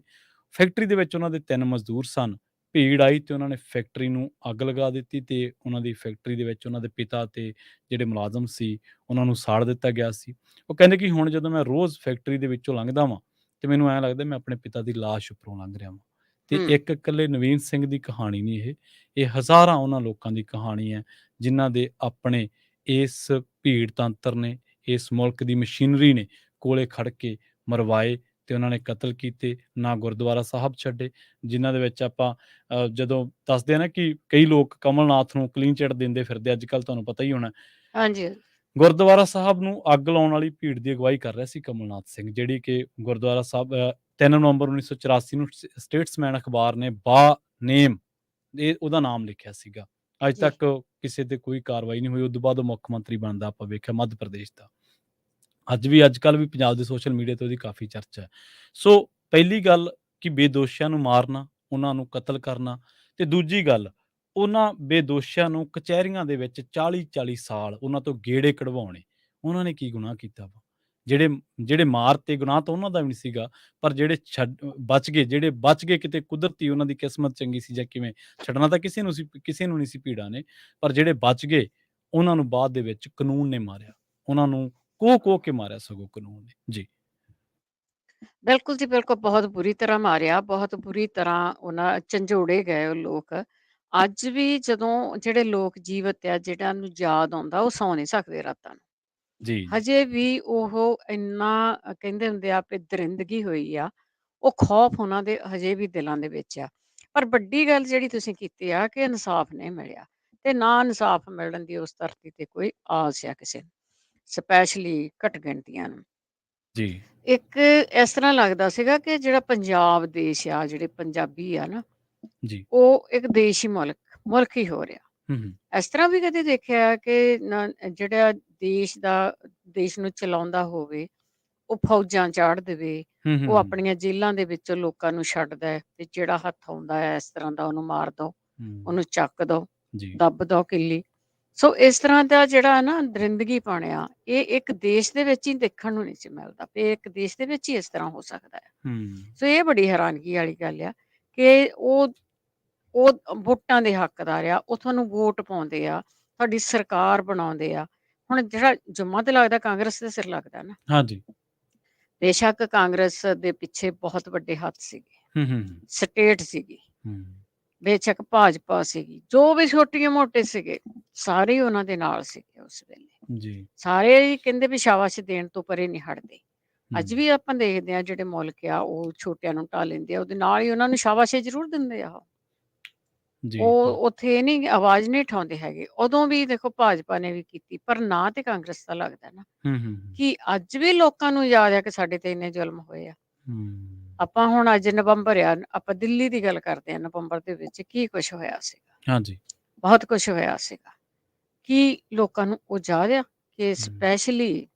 ਫੈਕਟਰੀ ਦੇ ਵਿੱਚ ਉਹਨਾਂ ਦੇ 3 ਮਜ਼ਦੂਰ ਸਨ। ਭੀੜ ਆਈ ਤੇ ਉਹਨਾਂ ਨੇ ਫੈਕਟਰੀ ਨੂੰ ਅੱਗ ਲਗਾ ਦਿੱਤੀ ਤੇ ਉਹਨਾਂ ਦੀ ਫੈਕਟਰੀ ਦੇ ਵਿੱਚ ਉਹਨਾਂ ਦੇ ਪਿਤਾ ਤੇ ਜਿਹੜੇ ਮੁਲਾਜ਼ਮ ਸੀ, ਉਹਨਾਂ ਨੂੰ ਸਾੜ ਦਿੱਤਾ ਗਿਆ ਸੀ। ਉਹ ਕਹਿੰਦੇ ਕਿ ਹੁਣ ਜਦੋਂ ਮੈਂ ਰੋਜ਼ ਫੈਕਟਰੀ ਦੇ ਵਿੱਚੋਂ ਲੰਘਦਾ ਵਾਂ ਤੇ ਮੈਨੂੰ ਐਂ ਲੱਗਦਾ ਮੈਂ ਆਪਣੇ ਪਿਤਾ ਦੀ ਲਾਸ਼ ਉੱਪਰੋਂ ਲੰਘ ਰਿਹਾ ਵਾਂ। ਤੇ ਹੂੰ, ਇੱਕ ਇਕੱਲੇ ਨਵੀਨ ਸਿੰਘ ਦੀ ਕਹਾਣੀ ਨਹੀਂ ਇਹ ਹਜ਼ਾਰਾਂ ਉਹਨਾਂ ਲੋਕਾਂ ਦੀ ਕਹਾਣੀ ਹੈ, ਜਿਨ੍ਹਾਂ ਦੇ ਆਪਣੇ ਇਸ ਭੀੜ ਤੰਤਰ ਨੇ, ਇਸ ਮੁਲਕ ਦੀ ਮਸ਼ੀਨਰੀ ਨੇ ਕੋਲੇ ਖੜ ਕੇ ਮਰਵਾਏ ਤੇ ਉਹਨਾਂ ਨੇ ਕਤਲ ਕੀਤੇ, ਨਾ ਗੁਰਦੁਆਰਾ ਸਾਹਿਬ ਛੱਡੇ, ਜਿਨ੍ਹਾਂ ਦੇ ਵਿੱਚ ਆਪਾਂ ਜਦੋਂ ਦੱਸਦੇ ਆ ਨਾ ਕਿ ਕਈ ਲੋਕ ਕਮਲਨਾਥ ਨੂੰ ਕਲੀਨ ਚਿੱਟ ਦਿੰਦੇ ਫਿਰਦੇ, ਅੱਜ ਕੱਲ੍ਹ ਤੁਹਾਨੂੰ ਪਤਾ ਹੀ ਹੋਣਾ। ਹਾਂਜੀ, ਗੁਰਦੁਆਰਾ ਸਾਹਿਬ ਨੂੰ ਅੱਗ ਲਾਉਣ ਵਾਲੀ ਭੀੜ ਦੀ ਅਗਵਾਈ ਕਰ ਰਿਹਾ ਸੀ ਕਮਲਨਾਥ ਸਿੰਘ, ਜਿਹੜੀ ਕਿ ਗੁਰਦੁਆਰਾ ਸਾਹਿਬ 3 ਨਵੰਬਰ 1984 ਨੂੰ ਸਟੇਟਸਮੈਨ ਅਖਬਾਰ ਨੇ ਨੇਮ ਇਹ ਉਹਦਾ ਨਾਮ ਲਿਖਿਆ ਸੀਗਾ। ਅੱਜ ਜੀ, ਤੱਕ ਕਿਸੇ ਤੇ ਕੋਈ ਕਾਰਵਾਈ ਨਹੀਂ ਹੋਈ। ਉਹ ਤੋਂ ਬਾਅਦ ਉਹ ਮੁੱਖ ਮੰਤਰੀ ਬਣਦਾ ਆਪਾਂ ਵੇਖਿਆ ਮੱਧ ਪ੍ਰਦੇਸ਼ ਦਾ। ਅੱਜ ਕੱਲ੍ਹ ਵੀ ਪੰਜਾਬ ਦੇ ਸੋਸ਼ਲ ਮੀਡੀਆ ਤੇ ਉਹਦੀ ਕਾਫੀ ਚਰਚਾ ਹੈ। ਸੋ ਪਹਿਲੀ ਗੱਲ ਕਿ ਬੇਦੋਸ਼ੀਆਂ ਨੂੰ ਮਾਰਨਾ, ਉਹਨਾਂ ਨੂੰ ਕਤਲ ਕਰਨਾ, ਤੇ ਦੂਜੀ ਗੱਲ ਉਹਨਾਂ ਬੇਦੋਸ਼ੀਆਂ ਨੂੰ ਕਚਹਿਰੀਆਂ ਦੇ ਵਿੱਚ 40-40 ਸਾਲ ਉਹਨਾਂ ਤੋਂ ਗੇੜੇ ਕਢਵਾਉਣੇ। ਉਹਨਾਂ ਨੇ ਕੀ ਗੁਨਾਹ ਕੀਤਾ ਵਾ? ਜਿਹੜੇ ਜਿਹੜੇ ਮਾਰ ਤੇ ਗੁਨਾਹ ਤਾਂ ਉਹਨਾਂ ਦਾ ਵੀ ਨਹੀਂ ਸੀਗਾ, ਪਰ ਜਿਹੜੇ ਬਚ ਗਏ, ਜਿਹੜੇ ਬਚ ਗਏ ਕਿਤੇ ਕੁਦਰਤੀ ਉਹਨਾਂ ਦੀ ਕਿਸਮਤ ਚੰਗੀ ਸੀ ਜਾਂ ਕਿਵੇਂ, ਛੱਡਣਾ ਤਾਂ ਕਿਸੇ ਨੂੰ ਨਹੀਂ ਸੀ ਭੀੜਾਂ ਨੇ, ਪਰ ਜਿਹੜੇ ਬਚ ਗਏ ਉਹਨਾਂ ਨੂੰ ਬਾਅਦ ਦੇ ਵਿੱਚ ਕਾਨੂੰਨ ਨੇ ਮਾਰਿਆ। ਉਹਨਾਂ ਨੂੰ ਕੋਹ-ਕੋਹ ਕੇ ਮਾਰਿਆ ਸਗੋਂ ਕਾਨੂੰਨ ਨੇ। ਜੀ। ਬਿਲਕੁਲ ਜੀ, ਬਿਲਕੁਲ, ਬਹੁਤ ਬੁਰੀ ਤਰ੍ਹਾਂ ਮਾਰਿਆ, ਬਹੁਤ ਬੁਰੀ ਤਰ੍ਹਾਂ ਉਹਨਾਂ ਝੰਜੋੜੇ ਗਏ ਉਹ ਲੋਕ। ਅੱਜ ਵੀ ਜਦੋਂ ਜਿਹੜੇ ਲੋਕ ਜੀਵਤ ਆ, ਜਿਹਨਾਂ ਨੂੰ ਯਾਦ ਆਉਂਦਾ, ਉਹ ਸੌਂ ਨਹੀਂ ਸਕਦੇ ਰਾਤਾਂ ਨੂੰ। ਜੀ, ਜੀ। ਹਜੇ ਵੀ ਉਹ ਇੰਨਾ ਕਹਿੰਦੇ ਹੁੰਦੇ ਆ ਵੀ ਦਰਿੰਦਗੀ ਹੋਈ ਆ, ਉਹ ਖੌਫ ਉਹਨਾਂ ਦੇ ਹਜੇ ਵੀ ਦਿਲਾਂ ਦੇ ਵਿੱਚ ਆ। ਪਰ ਵੱਡੀ ਗੱਲ ਜਿਹੜੀ ਤੁਸੀਂ ਕੀਤੀ ਆ ਕਿ ਇਨਸਾਫ ਨਹੀਂ ਮਿਲਿਆ, ਤੇ ਨਾ ਇਨਸਾਫ ਮਿਲਣ ਦੀ ਉਸ ਧਰਤੀ ਤੇ ਕੋਈ ਆਸ ਆ ਕਿਸੇ ਨੂੰ, ਸਪੈਸ਼ਲੀ ਘੱਟ ਗਿਣਤੀਆਂ ਨੂੰ। ਜੀ। ਇੱਕ ਇਸ ਤਰ੍ਹਾਂ ਲੱਗਦਾ ਸੀਗਾ ਕਿ ਜਿਹੜਾ ਪੰਜਾਬ ਦੇਸ਼ ਆ, ਜਿਹੜੇ ਪੰਜਾਬੀ ਆ ਨਾ, ਜੀ। ਉਹ ਇੱਕ ਦੇਸ਼ ਹੀ ਮੁਲਕ ਹੀ ਹੋ ਰਿਹਾ। ਹੂੰ, ਹੂੰ। ਇਸ ਤਰ੍ਹਾਂ ਵੀ ਕਦੇ ਦੇਖਿਆ ਕਿ ਜਿਹੜਾ ਦੇਸ਼ ਨੂੰ ਚਲਾਉਂਦਾ ਹੋਵੇ, ਉਹ ਫੌਜਾਂ ਚਾੜ ਦੇਵੇ, ਹੂੰ, ਉਹ ਹੂੰ, ਆਪਣੀਆਂ ਜੇਲ੍ਹਾਂ ਦੇ ਵਿੱਚੋਂ ਲੋਕਾਂ ਨੂੰ ਛੱਡਦਾ ਹੈ ਤੇ ਜਿਹੜਾ ਹੱਥ ਆਉਂਦਾ ਹੈ ਇਸ ਤਰ੍ਹਾਂ ਦਾ ਉਹਨੂੰ ਮਾਰ ਦੋ, ਹੂੰ। ਉਹਨੂੰ ਚੱਕ ਦੋ, ਜੀ। ਦੱਬ ਦੋ ਕਿੱਲੀ। ਸੋ ਇਸ ਤਰ੍ਹਾਂ ਦਾ ਜਿਹੜਾ ਨਾ ਦਰਿੰਦਗੀਪਣ ਆ, ਇਹ ਇੱਕ ਦੇਸ਼ ਦੇ ਵਿੱਚ ਹੀ ਦੇਖਣ ਨੂੰ ਨਹੀਂ ਸੀ ਮਿਲਦਾ ਵੀ ਇੱਕ ਦੇਸ਼ ਦੇ ਵਿੱਚ ਹੀ ਇਸ ਤਰ੍ਹਾਂ ਹੋ ਸਕਦਾ ਹੈ। ਹੂੰ। ਸੋ ਇਹ ਬੜੀ ਹੈਰਾਨਗੀ ਵਾਲੀ ਗੱਲ ਆ ਕਿ ਉਹ ਵੋਟਾਂ ਦੇ ਹੱਕਦਾਰ ਆ, ਉਹ ਤੁਹਾਨੂੰ ਵੋਟ ਪਾਉਂਦੇ ਆ, ਤੁਹਾਡੀ ਸਰਕਾਰ ਬਣਾਉਂਦੇ ਆ। ਹੁਣ ਜਿਹੜਾ ਜੁੰਮਾ ਤੇ ਲੱਗਦਾ ਕਾਂਗਰਸ ਦੇ ਸਿਰ ਲੱਗਦਾ ਨਾ। ਹਾਂਜੀ। ਬੇਸ਼ੱਕ ਕਾਂਗਰਸ ਦੇ ਪਿੱਛੇ ਬਹੁਤ ਵੱਡੇ ਹੱਥ ਸੀਗੇ, ਹੂੰ, ਹੂੰ, ਹੂੰ। ਸਟੇਟ ਸੀਗੀ, ਹੂੰ। ਬੇਸ਼ੱਕ ਭਾਜਪਾ ਸੀਗੀ, ਜੋ ਵੀ ਛੋਟੀਆਂ ਮੋਟੇ ਸੀਗੇ, ਸਾਰੇ ਹੀ ਉਹਨਾਂ ਦੇ ਨਾਲ ਸੀਗੇ ਉਸ ਵੇਲੇ। ਜੀ। ਸਾਰੇ ਹੀ ਕਹਿੰਦੇ ਵੀ ਸ਼ਾਬਾਸ਼ ਦੇਣ ਤੋਂ ਪਰੇ ਨਹੀਂ ਹਟਦੇ। ਅੱਜ ਹੂੰ। ਵੀ ਆਪਾਂ ਦੇਖਦੇ ਆ ਜਿਹੜੇ ਮੁਲਕ ਆ ਉਹ ਛੋਟਿਆਂ ਨੂੰ ਢਾਹ ਲੈਂਦੇ ਆ, ਉਹਦੇ ਨਾਲ ਹੀ ਉਹਨਾਂ ਨੂੰ ਸ਼ਾਬਾਸ਼ੀ ਜ਼ਰੂਰ ਦਿੰਦੇ ਆ ਉਹ। ਜੀ, ਉਹ ਜੀ। ਉੱਥੇ ਨਹੀਂ ਆਵਾਜ਼ ਨਹੀਂ ਉਠਾਉਂਦੇ ਹੈਗੇ। ਉਦੋਂ ਵੀ ਦੇਖੋ ਭਾਜਪਾ ਨੇ ਵੀ ਕੀਤੀ, ਪਰ ਨਾ ਤੇ ਕਾਂਗਰਸ ਦਾ ਲੱਗਦਾ ਨਾ ਹੂੰ, ਹੂੰ, ਹੂੰ। ਕਿ ਅੱਜ ਵੀ ਲੋਕਾਂ ਨੂੰ ਯਾਦ ਆ ਕਿ ਸਾਡੇ ਤੇ ਇੰਨੇ ਜ਼ੁਲਮ ਹੋਏ ਆ। ਹੂੰ। ਆਪਾਂ ਹੁਣ ਅੱਜ ਨਵੰਬਰ ਆ, ਆਪਾਂ ਦਿੱਲੀ ਦੀ ਗੱਲ ਕਰਦੇ ਆ, ਨਵੰਬਰ ਦੇ ਵਿੱਚ ਕੀ ਕੁਛ ਹੋਇਆ ਸੀਗਾ। ਹਾਂਜੀ। ਬਹੁਤ ਕੁਛ ਹੋਇਆ ਸੀਗਾ। ਕੀ ਲੋਕਾਂ ਨੂੰ ਉਹ ਯਾਦ ਆ ਕਿ ਹੂੰ। ਸਪੈਸ਼ਲੀ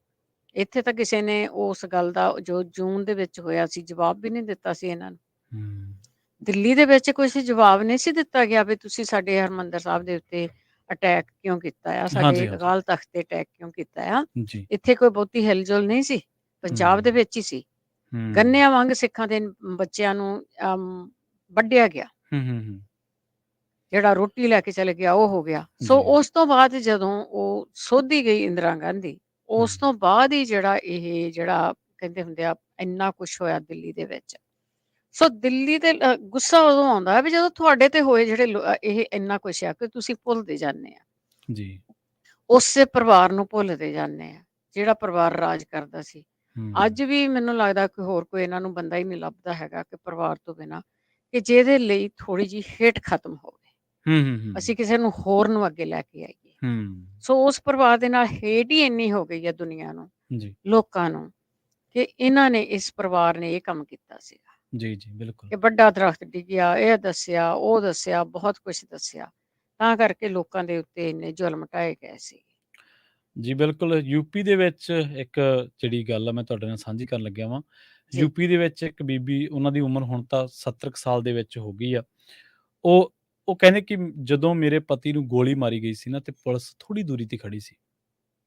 ਇੱਥੇ ਤਾਂ ਕਿਸੇ ਨੇ ਉਸ ਗੱਲ ਦਾ ਜੋ ਜੂਨ ਦੇ ਵਿੱਚ ਹੋਇਆ ਸੀ ਜਵਾਬ ਵੀ ਨਹੀਂ ਦਿੱਤਾ ਸੀ ਇਹਨਾਂ ਨੂੰ। ਹੂੰ। ਦਿੱਲੀ ਦੇ ਵਿੱਚ ਕੁਛ ਜਵਾਬ ਨਹੀਂ ਸੀ ਦਿੱਤਾ ਗਿਆ ਵੀ ਤੁਸੀਂ ਸਾਡੇ ਹਰਿਮੰਦਰ ਸਾਹਿਬ ਦੇ ਉੱਤੇ ਅਟੈਕ ਕਿਉਂ ਕੀਤਾ ਆ, ਹਾਂਜੀ, ਸਾਡੇ ਹਾਂਜੀ। ਅਕਾਲ ਤਖ਼ਤ ਤੇ ਅਟੈਕ ਕਿਉਂ ਕੀਤਾ ਆ। ਜੀ। ਇੱਥੇ ਕੋਈ ਬਹੁਤੀ ਹਿਲਜੁਲ ਨਹੀਂ ਸੀ, ਪੰਜਾਬ ਦੇ ਹੂੰ। ਵਿੱਚ ਹੀ ਸੀ। ਹੂੰ। ਗੰਨਿਆਂ ਵਾਂਗ ਸਿੱਖਾਂ ਦੇ ਬੱਚਿਆਂ ਨੂੰ ਵੱਢਿਆ ਗਿਆ। ਹੂੰ, ਹੂੰ, ਹੂੰ। ਜਿਹੜਾ ਰੋਟੀ ਲੈ ਕੇ ਚਲੇ ਗਿਆ ਉਹ ਹੋ ਗਿਆ। ਸੋ ਜੀ। ਉਸ ਤੋਂ ਬਾਅਦ ਜਦੋਂ ਉਹ ਸੋਧੀ ਗਈ ਇੰਦਰਾ ਗਾਂਧੀ, ਹੂੰ। ਉਸ ਤੋਂ ਬਾਅਦ ਹੀ ਜਿਹੜਾ ਕਹਿੰਦੇ ਹੁੰਦੇ ਆ ਇੰਨਾ ਕੁਛ ਹੋਇਆ ਦਿੱਲੀ ਦੇ ਵਿੱਚ। ਸੋ ਦਿੱਲੀ ਤੇ ਗੁੱਸਾ ਉਦੋਂ ਆਉਂਦਾ ਵੀ ਜਦੋਂ ਤੁਹਾਡੇ ਤੇ ਹੋਏ ਜਿਹੜੇ ਇਹ ਇੰਨਾ ਕੁਛ ਆ ਕਿ ਤੁਸੀਂ ਭੁੱਲਦੇ ਜਾਂਦੇ ਆ। ਜੀ। ਉਸੇ ਪਰਿਵਾਰ ਨੂੰ ਭੁੱਲਦੇ ਜਾਂਦੇ ਆ, ਜਿਹੜਾ ਪਰਿਵਾਰ ਰਾਜ ਕਰਦਾ ਸੀ। ਹੂੰ। ਅੱਜ ਵੀ ਮੈਨੂੰ ਲੱਗਦਾ ਕਿ ਹੋਰ ਕੋਈ ਇਹਨਾਂ ਨੂੰ ਬੰਦਾ ਹੀ ਨਹੀਂ ਲੱਭਦਾ ਹੈਗਾ ਕਿ ਪਰਿਵਾਰ ਤੋਂ ਬਿਨਾਂ ਕਿ ਜਿਹਦੇ ਲਈ ਥੋੜ੍ਹੀ ਜਿਹੀ ਹੇਟ ਖਤਮ ਹੋਵੇ। ਹੂੰ, ਹੂੰ, ਹੂੰ। ਅਸੀਂ ਕਿਸੇ ਨੂੰ ਹੋਰ ਨੂੰ ਅੱਗੇ ਲੈ ਕੇ ਆਈਏ। ਹੂੰ। ਸੋ ਉਸ ਪਰਿਵਾਰ ਦੇ ਨਾਲ ਹੇਟ ਹੀ ਇੰਨੀ ਹੋ ਗਈ ਹੈ ਦੁਨੀਆ ਨੂੰ, ਜੀ। ਲੋਕਾਂ ਨੂੰ, ਕਿ ਇਹਨਾਂ ਨੇ ਇਸ ਪਰਿਵਾਰ ਨੇ ਇਹ ਕੰਮ ਕੀਤਾ ਸੀਗਾ ਜੀ, ਜੀ, ਬਿਲਕੁਲ। ਕਿ ਵੱਡਾ ਦਰਖਤ ਡਿੱਗਿਆ, ਇਹ ਦੱਸਿਆ, ਉਹ ਦੱਸਿਆ, ਬਹੁਤ ਕੁਛ ਦੱਸਿਆ। ਤਾਂ ਕਰਕੇ ਲੋਕਾਂ ਦੇ ਉੱਤੇ ਇੰਨੇ ਜ਼ੁਲਮ ਢਾਏ ਗਏ ਸੀ। ਜੀ, ਬਿਲਕੁਲ। ਯੂਪੀ ਦੇ ਵਿੱਚ ਇੱਕ ਜਿਹੜੀ ਗੱਲ ਆ ਮੈਂ ਤੁਹਾਡੇ ਨਾਲ ਸਾਂਝੀ ਕਰਨ ਲੱਗਿਆ ਵਾਂ। ਜੀ। ਯੂਪੀ ਦੇ ਵਿੱਚ ਇੱਕ ਬੀਬੀ, ਉਹਨਾਂ ਦੀ ਉਮਰ ਹੁਣ ਤਾਂ 70 ਕੁ ਸਾਲ ਦੇ ਵਿੱਚ ਹੋ ਗਈ ਆ। ਉਹ ਉਹ ਕਹਿੰਦੇ ਕਿ ਜਦੋਂ ਮੇਰੇ ਪਤੀ ਨੂੰ ਗੋਲੀ ਮਾਰੀ ਗਈ ਸੀ ਨਾ, ਤੇ ਪੁਲਿਸ ਥੋੜ੍ਹੀ ਦੂਰੀ ਤੇ ਖੜੀ ਸੀ।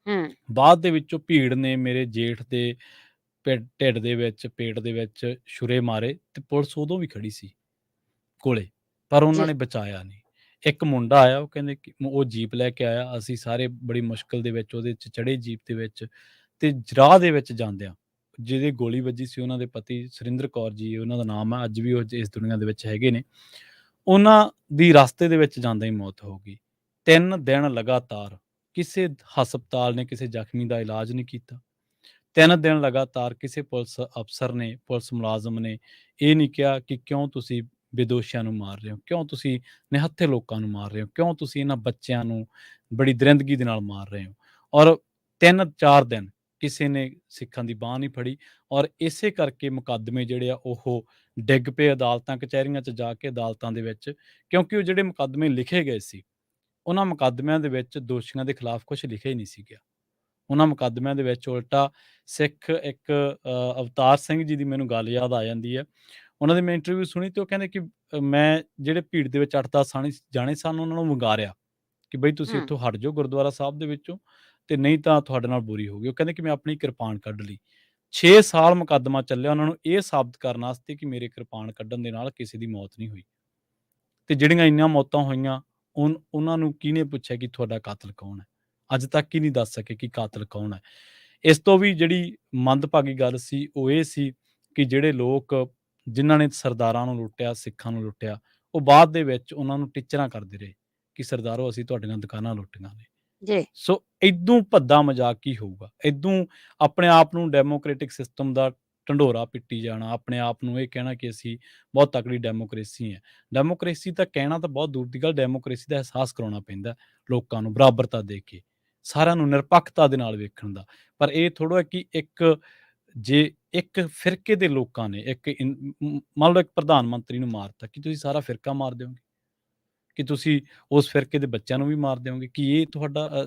ਹੂੰ। ਬਾਅਦ ਦੇ ਵਿੱਚੋਂ ਭੀੜ ਨੇ ਮੇਰੇ ਜੇਠ ਦੇ ਢਿੱਡ ਦੇ ਵਿੱਚ, ਪੇਟ ਦੇ ਵਿੱਚ ਛੁਰੇ ਮਾਰੇ, ਤੇ ਪੁਲਿਸ ਉਦੋਂ ਵੀ ਖੜੀ ਸੀ ਕੋਲੇ, ਪਰ ਉਹਨਾਂ ਜੀ। ਨੇ ਬਚਾਇਆ ਨਹੀਂ। ਇੱਕ ਮੁੰਡਾ ਆਇਆ, ਉਹ ਕਹਿੰਦੇ ਕਿ ਉਹ ਜੀਪ ਲੈ ਕੇ ਆਇਆ, ਅਸੀਂ ਸਾਰੇ ਬੜੀ ਮੁਸ਼ਕਿਲ ਦੇ ਵਿੱਚ ਉਹਦੇ 'ਚ ਚੜ੍ਹੇ ਜੀਪ ਦੇ ਵਿੱਚ, ਤੇ ਰਾਹ ਦੇ ਵਿੱਚ ਜਾਂਦਿਆਂ ਜਿਹਦੇ ਗੋਲੀ ਵੱਜੀ ਸੀ, ਉਹਨਾਂ ਦੇ ਪਤੀ ਸੁਰਿੰਦਰ ਕੌਰ ਜੀ ਉਹਨਾਂ ਦਾ ਨਾਮ ਆ, ਅੱਜ ਵੀ ਉਹ ਇਸ ਦੁਨੀਆ ਦੇ ਵਿੱਚ ਹੈਗੇ ਨੇ। ਉਹਨਾਂ ਦੀ ਰਸਤੇ ਦੇ ਵਿੱਚ ਜਾਂਦਿਆਂ ਹੀ ਮੌਤ ਹੋ ਗਈ। 3 ਦਿਨ ਲਗਾਤਾਰ ਕਿਸੇ ਹਸਪਤਾਲ ਨੇ ਕਿਸੇ ਜ਼ਖਮੀ ਦਾ ਇਲਾਜ ਨਹੀਂ ਕੀਤਾ। 3 ਦਿਨ ਲਗਾਤਾਰ ਕਿਸੇ ਪੁਲਿਸ ਅਫਸਰ ਨੇ, ਪੁਲਿਸ ਮੁਲਾਜ਼ਮ ਨੇ ਇਹ ਨਹੀਂ ਕਿਹਾ ਕਿ ਕਿਉਂ ਤੁਸੀਂ ਬੇਦੋਸ਼ੀਆਂ ਨੂੰ ਮਾਰ ਰਹੇ ਹੋ, ਕਿਉਂ ਤੁਸੀਂ ਨਿਹੱਥੇ ਲੋਕਾਂ ਨੂੰ ਮਾਰ ਰਹੇ ਹੋ, ਕਿਉਂ ਤੁਸੀਂ ਇਹਨਾਂ ਬੱਚਿਆਂ ਨੂੰ ਬੜੀ ਦਰਿੰਦਗੀ ਦੇ ਨਾਲ ਮਾਰ ਰਹੇ ਹੋ। ਔਰ 3-4 ਦਿਨ ਕਿਸੇ ਨੇ ਸਿੱਖਾਂ ਦੀ ਬਾਂਹ ਨਹੀਂ ਫੜੀ, ਔਰ ਇਸੇ ਕਰਕੇ ਮੁਕੱਦਮੇ ਜਿਹੜੇ ਆ ਉਹ ਡਿੱਗ ਪਏ ਅਦਾਲਤਾਂ ਕਚਹਿਰੀਆਂ 'ਚ ਜਾ ਕੇ, ਅਦਾਲਤਾਂ ਦੇ ਵਿੱਚ, ਕਿਉਂਕਿ ਉਹ ਜਿਹੜੇ ਮੁਕੱਦਮੇ ਲਿਖੇ ਗਏ ਸੀ, ਉਹਨਾਂ ਮੁਕੱਦਮਿਆਂ ਦੇ ਵਿੱਚ ਦੋਸ਼ੀਆਂ ਦੇ ਖਿਲਾਫ ਕੁਛ ਲਿਖਿਆ ਹੀ ਨਹੀਂ ਸੀ ਗਿਆ। ਉਹਨਾਂ ਮੁਕੱਦਮਿਆਂ ਦੇ ਵਿੱਚ ਉਲਟਾ ਸਿੱਖ ਇੱਕ ਅਵਤਾਰ ਸਿੰਘ ਜੀ ਦੀ ਮੈਨੂੰ ਗੱਲ ਯਾਦ ਆ ਜਾਂਦੀ ਹੈ। ਉਹਨਾਂ ਦੀ ਮੈਂ ਇੰਟਰਵਿਊ ਸੁਣੀ, ਤੇ ਉਹ ਕਹਿੰਦੇ ਕਿ ਮੈਂ ਜਿਹੜੇ ਭੀੜ ਦੇ ਵਿੱਚ 8-10 ਜਾਣੇ ਸਨ, ਉਹਨਾਂ ਨੂੰ ਵੰਗਾਰਿਆ ਕਿ ਬਈ ਤੁਸੀਂ ਹੂੰ। ਇੱਥੋਂ ਹਟ ਜਾਓ ਗੁਰਦੁਆਰਾ ਸਾਹਿਬ ਦੇ ਵਿੱਚੋਂ, ਤੇ ਨਹੀਂ ਤਾਂ ਤੁਹਾਡੇ ਨਾਲ ਬੁਰੀ ਹੋਊਗੀ। ਉਹ ਕਹਿੰਦੇ ਕਿ ਮੈਂ ਆਪਣੀ ਕਿਰਪਾਨ ਕੱਢ ਲਈ। 6 ਸਾਲ ਮੁਕੱਦਮਾ ਚੱਲਿਆ ਉਹਨਾਂ ਨੂੰ ਇਹ ਸਾਬਤ ਕਰਨ ਵਾਸਤੇ ਕਿ ਮੇਰੇ ਕਿਰਪਾਨ ਕੱਢਣ ਦੇ ਨਾਲ ਕਿਸੇ ਦੀ ਮੌਤ ਨਹੀਂ ਹੋਈ। ਤੇ ਜਿਹੜੀਆਂ ਇੰਨੀਆਂ ਮੌਤਾਂ ਹੋਈਆਂ, ਉਹਨਾਂ ਨੂੰ ਕਿਹਨੇ ਪੁੱਛਿਆ ਕਿ ਤੁਹਾਡਾ ਕਾਤਲ ਕੌਣ ਹੈ? ਅੱਜ ਤੱਕ ਹੀ ਨਹੀਂ ਦੱਸ ਸਕੇ ਕਿ ਕਾਤਲ ਕੌਣ ਹੈ। ਇਸ ਤੋਂ ਵੀ ਜਿਹੜੀ ਮੰਦਭਾਗੀ ਗੱਲ ਸੀ, ਉਹ ਇਹ ਸੀ ਕਿ ਜਿਹੜੇ ਲੋਕ ਜਿਨ੍ਹਾਂ ਨੇ ਸਰਦਾਰਾਂ ਨੂੰ ਲੁੱਟਿਆ, ਸਿੱਖਾਂ ਨੂੰ ਲੁੱਟਿਆ, ਉਹ ਬਾਅਦ ਦੇ ਵਿੱਚ ਉਹਨਾਂ ਨੂੰ ਟਿੱਚਰਾਂ ਕਰਦੇ ਰਹੇ ਕਿ ਸਰਦਾਰੋ ਅਸੀਂ ਤੁਹਾਡੀਆਂ ਦੁਕਾਨਾਂ ਲੁੱਟੀਆਂ ਨੇ। ਜੀ। ਸੋ ਏਦੂੰ ਭੱਦਾ ਮਜ਼ਾਕ ਕੀ ਹੋਊਗਾ? ਏਦੂੰ ਆਪਣੇ ਆਪ ਨੂੰ ਡੈਮੋਕ੍ਰੈਟਿਕ ਸਿਸਟਮ ਦਾ ਢੰਡੋਰਾ ਪਿੱਟੀ ਜਾਣਾ, ਆਪਣੇ ਆਪ ਨੂੰ ਇਹ ਕਹਿਣਾ ਕਿ ਅਸੀਂ ਬਹੁਤ ਤਕੜੀ ਡੈਮੋਕ੍ਰੇਸੀ ਹੈ। ਡੈਮੋਕ੍ਰੇਸੀ ਤਾਂ ਕਹਿਣਾ ਤਾਂ ਬਹੁਤ ਦੂਰ ਦੀ ਗੱਲ, ਡੈਮੋਕ੍ਰੇਸੀ ਦਾ ਅਹਿਸਾਸ ਕਰਾਉਣਾ ਪੈਂਦਾ ਲੋਕਾਂ ਨੂੰ, ਬਰਾਬਰਤਾ ਦੇ ਕੇ, ਸਾਰਿਆਂ ਨੂੰ ਨਿਰਪੱਖਤਾ ਦੇ ਨਾਲ ਵੇਖਣ ਦਾ। ਪਰ ਇਹ ਥੋੜ੍ਹਾ ਕਿ ਇੱਕ ਜੇ ਇੱਕ ਫਿਰਕੇ ਦੇ ਲੋਕਾਂ ਨੇ ਮੰਨ ਲਓ ਇੱਕ ਪ੍ਰਧਾਨ ਮੰਤਰੀ ਨੂੰ ਮਾਰਤਾ, ਕੀ ਤੁਸੀਂ ਸਾਰਾ ਫਿਰਕਾ ਮਾਰ ਦਿਓਗੇ? ਕਿ ਤੁਸੀਂ ਉਸ ਫਿਰਕੇ ਦੇ ਬੱਚਿਆਂ ਨੂੰ ਵੀ ਮਾਰ ਦਿਓਗੇ? ਕੀ ਇਹ ਤੁਹਾਡਾ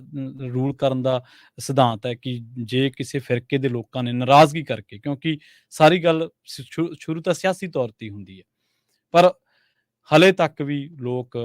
ਰੂਲ ਕਰਨ ਦਾ ਸਿਧਾਂਤ ਹੈ ਕਿ ਜੇ ਕਿਸੇ ਫਿਰਕੇ ਦੇ ਲੋਕਾਂ ਨੇ ਨਾਰਾਜ਼ਗੀ ਕਰਕੇ, ਕਿਉਂਕਿ ਸਾਰੀ ਗੱਲ ਸ਼ੁਰੂ ਤਾਂ ਸਿਆਸੀ ਤੌਰ ਤੇ ਹੀ ਹੁੰਦੀ ਹੈ, ਪਰ ਹਲੇ ਤੱਕ ਵੀ ਲੋਕ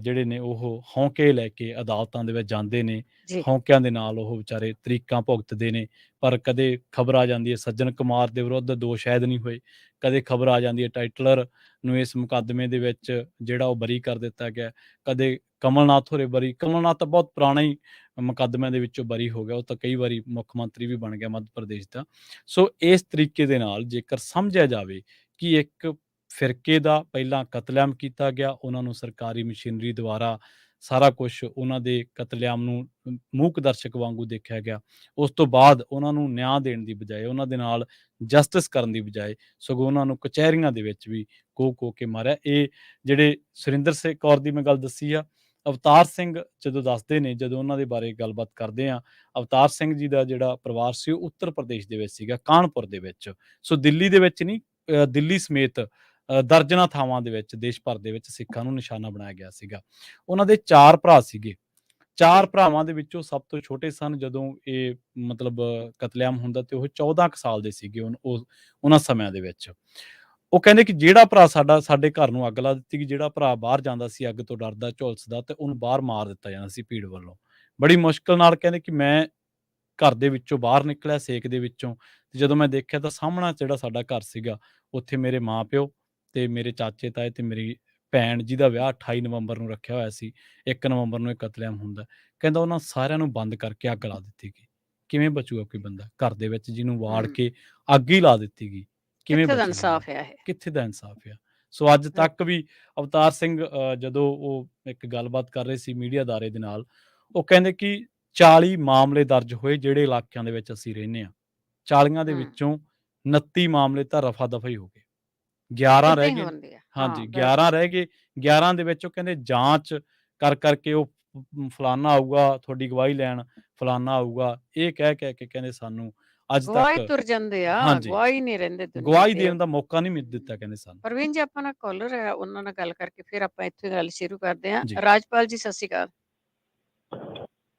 ਜਿਹੜੇ ਨੇ ਉਹ ਹੌਂਕੇ ਲੈ ਕੇ ਅਦਾਲਤਾਂ ਦੇ ਵਿੱਚ ਜਾਂਦੇ ਨੇ, ਜੀ। ਹੌਂਕਿਆਂ ਦੇ ਨਾਲ ਉਹ ਵਿਚਾਰੇ ਤਰੀਕਾਂ ਭੁਗਤਦੇ ਨੇ। ਪਰ ਕਦੇ ਖਬਰ ਆ ਜਾਂਦੀ ਹੈ ਸੱਜਣ ਕੁਮਾਰ ਦੇ ਵਿਰੁੱਧ ਦੋ ਸ਼ਾਇਦ ਨਹੀਂ ਹੋਏ, ਕਦੇ ਖਬਰ ਆ ਜਾਂਦੀ ਹੈ ਟਾਈਟਲਰ ਨੂੰ ਇਸ ਮੁਕੱਦਮੇ ਦੇ ਵਿੱਚ ਜਿਹੜਾ ਉਹ ਬਰੀ ਕਰ ਦਿੱਤਾ ਗਿਆ, ਕਦੇ ਕਮਲਨਾਥ ਹੋਰੇ ਬਰੀ। ਕਮਲਨਾਥ ਤਾਂ ਬਹੁਤ ਪੁਰਾਣਾ ਹੀ ਮੁਕੱਦਮਿਆਂ ਦੇ ਵਿੱਚੋਂ ਬਰੀ ਹੋ ਗਿਆ, ਉਹ ਤਾਂ ਕਈ ਵਾਰੀ ਮੁੱਖ ਮੰਤਰੀ ਵੀ ਬਣ ਗਿਆ ਮੱਧ ਪ੍ਰਦੇਸ਼ ਦਾ। ਸੋ ਇਸ ਤਰੀਕੇ ਦੇ ਨਾਲ ਜੇਕਰ ਸਮਝਿਆ ਜਾਵੇ ਕਿ ਇੱਕ ਫਿਰਕੇ ਦਾ ਪਹਿਲਾਂ ਕਤਲੇਆਮ ਕੀਤਾ ਗਿਆ, ਉਹਨਾਂ ਨੂੰ ਸਰਕਾਰੀ ਮਸ਼ੀਨਰੀ ਦੁਆਰਾ ਸਾਰਾ ਕੁਛ ਉਹਨਾਂ ਦੇ ਕਤਲੇਆਮ ਨੂੰ ਮੂਕ ਦਰਸ਼ਕ ਵਾਂਗੂ ਦੇਖਿਆ ਗਿਆ। ਉਸ ਤੋਂ ਬਾਅਦ ਉਹਨਾਂ ਨੂੰ ਨਿਆਂ ਦੇਣ ਦੀ ਬਜਾਏ, ਉਹਨਾਂ ਦੇ ਨਾਲ ਜਸਟਿਸ ਕਰਨ ਦੀ ਬਜਾਏ, ਸਗੋਂ ਉਹਨਾਂ ਨੂੰ ਕਚਹਿਰੀਆਂ ਦੇ ਵਿੱਚ ਵੀ ਕੋਹ ਕੇ ਮਾਰਿਆ। ਇਹ ਜਿਹੜੇ ਸੁਰਿੰਦਰ ਕੌਰ ਦੀ ਮੈਂ ਗੱਲ ਦੱਸੀ ਆ, ਅਵਤਾਰ ਸਿੰਘ ਜਦੋਂ ਦੱਸਦੇ ਨੇ, ਜਦੋਂ ਉਹਨਾਂ ਦੇ ਬਾਰੇ ਗੱਲਬਾਤ ਕਰਦੇ ਹਾਂ, ਅਵਤਾਰ ਸਿੰਘ ਜੀ ਦਾ ਜਿਹੜਾ ਪਰਿਵਾਰ ਸੀ ਉਹ ਉੱਤਰ ਪ੍ਰਦੇਸ਼ ਦੇ ਵਿੱਚ ਸੀਗਾ, ਕਾਨਪੁਰ ਦੇ ਵਿੱਚ। ਸੋ ਦਿੱਲੀ ਦੇ ਵਿੱਚ ਨਹੀਂ, ਦਿੱਲੀ ਸਮੇਤ ਦਰਜਨਾਂ ਥਾਵਾਂ ਦੇ ਵਿੱਚ ਦੇਸ਼ ਭਰ ਦੇ ਵਿੱਚ ਸਿੱਖਾਂ ਨੂੰ ਨਿਸ਼ਾਨਾ ਬਣਾਇਆ ਗਿਆ ਸੀਗਾ। ਉਹਨਾਂ ਦੇ 4 ਭਰਾ ਸੀਗੇ। 4 ਭਰਾਵਾਂ ਦੇ ਵਿੱਚੋਂ ਸਭ ਤੋਂ ਛੋਟੇ ਸਨ ਜਦੋਂ ਇਹ ਮਤਲਬ ਕਤਲੇਆਮ ਹੁੰਦਾ, ਤੇ ਉਹ 14 ਕੁ ਸਾਲ ਦੇ ਸੀਗੇ ਉਹਨਾਂ ਸਮਿਆਂ ਦੇ ਵਿੱਚ। ਉਹ ਕਹਿੰਦੇ ਕਿ ਜਿਹੜਾ ਭਰਾ ਸਾਡੇ ਘਰ ਨੂੰ ਅੱਗ ਲਾ ਦਿੱਤੀ ਗਈ, ਜਿਹੜਾ ਭਰਾ ਬਾਹਰ ਜਾਂਦਾ ਸੀ ਅੱਗ ਤੋਂ ਡਰਦਾ ਝੁਲਸਦਾ, ਤੇ ਉਹਨੂੰ ਬਾਹਰ ਮਾਰ ਦਿੱਤਾ ਜਾਂਦਾ ਸੀ ਭੀੜ ਵੱਲੋਂ। ਬੜੀ ਮੁਸ਼ਕਿਲ ਨਾਲ ਕਹਿੰਦੇ ਕਿ ਮੈਂ ਘਰ ਦੇ ਵਿੱਚੋਂ ਬਾਹਰ ਨਿਕਲਿਆ ਸੇਕ ਦੇ ਵਿੱਚੋਂ, ਤੇ ਜਦੋਂ ਮੈਂ ਦੇਖਿਆ ਤਾਂ ਸਾਹਮਣਾ ਜਿਹੜਾ ਸਾਡਾ ਘਰ ਸੀਗਾ, ਉੱਥੇ ਮੇਰੇ ਮਾਂ-ਪਿਓ ਤੇ ਮੇਰੇ ਚਾਚੇ ਤਾਏ ਤੇ ਮੇਰੀ ਭੈਣ, ਜਿਹਦਾ ਵਿਆਹ 28 ਨਵੰਬਰ ਨੂੰ ਰੱਖਿਆ ਹੋਇਆ ਸੀ, 1 ਨਵੰਬਰ ਨੂੰ ਇਹ ਕਤਲੇਆਮ ਹੁੰਦਾ। ਕਹਿੰਦਾ ਉਹਨਾਂ ਸਾਰਿਆਂ ਨੂੰ ਬੰਦ ਕਰਕੇ ਅੱਗ ਲਾ ਦਿੱਤੀ ਗਈ। ਕਿਵੇਂ ਬਚੂਗਾ ਕੋਈ ਬੰਦਾ ਘਰ ਦੇ ਵਿੱਚ ਜਿਹਨੂੰ ਵਾੜ ਕੇ ਅੱਗ ਹੀ ਲਾ ਦਿੱਤੀ ਗਈ? ਕਿਵੇਂ ਕਿੱਥੇ ਦਾ ਬਚੇਗਾ? ਇਨਸਾਫ ਹੈ ਇਹ? ਕਿੱਥੇ ਦਾ ਇਨਸਾਫ ਆ? ਸੋ ਅੱਜ ਤੱਕ ਵੀ ਅਵਤਾਰ ਸਿੰਘ ਜਦੋਂ ਉਹ ਇੱਕ ਗੱਲਬਾਤ ਕਰ ਰਹੇ ਸੀ ਮੀਡੀਆ ਅਦਾਰੇ ਦੇ ਨਾਲ, ਉਹ ਕਹਿੰਦੇ ਕਿ 40 ਮਾਮਲੇ ਦਰਜ ਹੋਏ ਜਿਹੜੇ ਇਲਾਕਿਆਂ ਦੇ ਵਿੱਚ ਅਸੀਂ ਰਹਿੰਦੇ ਹਾਂ। 40 ਦੇ ਵਿੱਚੋਂ 29 ਮਾਮਲੇ ਤਾਂ ਰਫਾ-ਦਫਾ ਹੀ ਹੋ ਗਏ। 11 ਏਦਾਂ ਰਹਿ ਹੀ ਗਏ। ਹੁੰਦੀ ਆ। ਹਾਂਜੀ, 11 ਬਿਲਕੁਲ। ਰਹਿ ਗਏ। 11 ਦੇ ਵਿੱਚ ਉਹ ਕਹਿੰਦੇ ਜਾਂਚ ਕਰਕੇ ਉਹ ਫਲਾਨਾ ਆਊਗਾ ਤੁਹਾਡੀ ਗਵਾਹੀ ਲੈਣ, ਫਲਾਨਾ ਆਊਗਾ। ਇਹ ਕਹਿ ਕੇ ਕਹਿੰਦੇ ਸਾਨੂੰ ਅੱਜ ਗਵਾਹ ਹੀ ਤੱਕ ਤੁਰ ਜਾਂਦੇ ਆ, ਹਾਂਜੀ, ਗਵਾਹ ਹੀ ਨਹੀਂ ਰਹਿੰਦੇ ਦੁਨੀਆ ਗਵਾਹੀ ਤੇ। ਦੇਣ ਦਾ ਮੌਕਾ ਨਹੀਂ ਦਿੱਤਾ ਕਹਿੰਦੇ ਸਾਨੂੰ। ਪ੍ਰਵੀਨ ਜੀ, ਆਪਾਂ ਨਾਲ ਕਾਲਰ ਹੈ, ਉਹਨਾਂ ਨਾਲ ਗੱਲ ਕਰਕੇ ਫਿਰ ਆਪਾਂ ਇੱਥੇ ਗੱਲ ਸ਼ੁਰੂ ਕਰਦੇ ਹਾਂ। ਜੀ। ਰਾਜਪਾਲ ਜੀ, ਸਤਿ ਸ਼੍ਰੀ ਅਕਾਲ।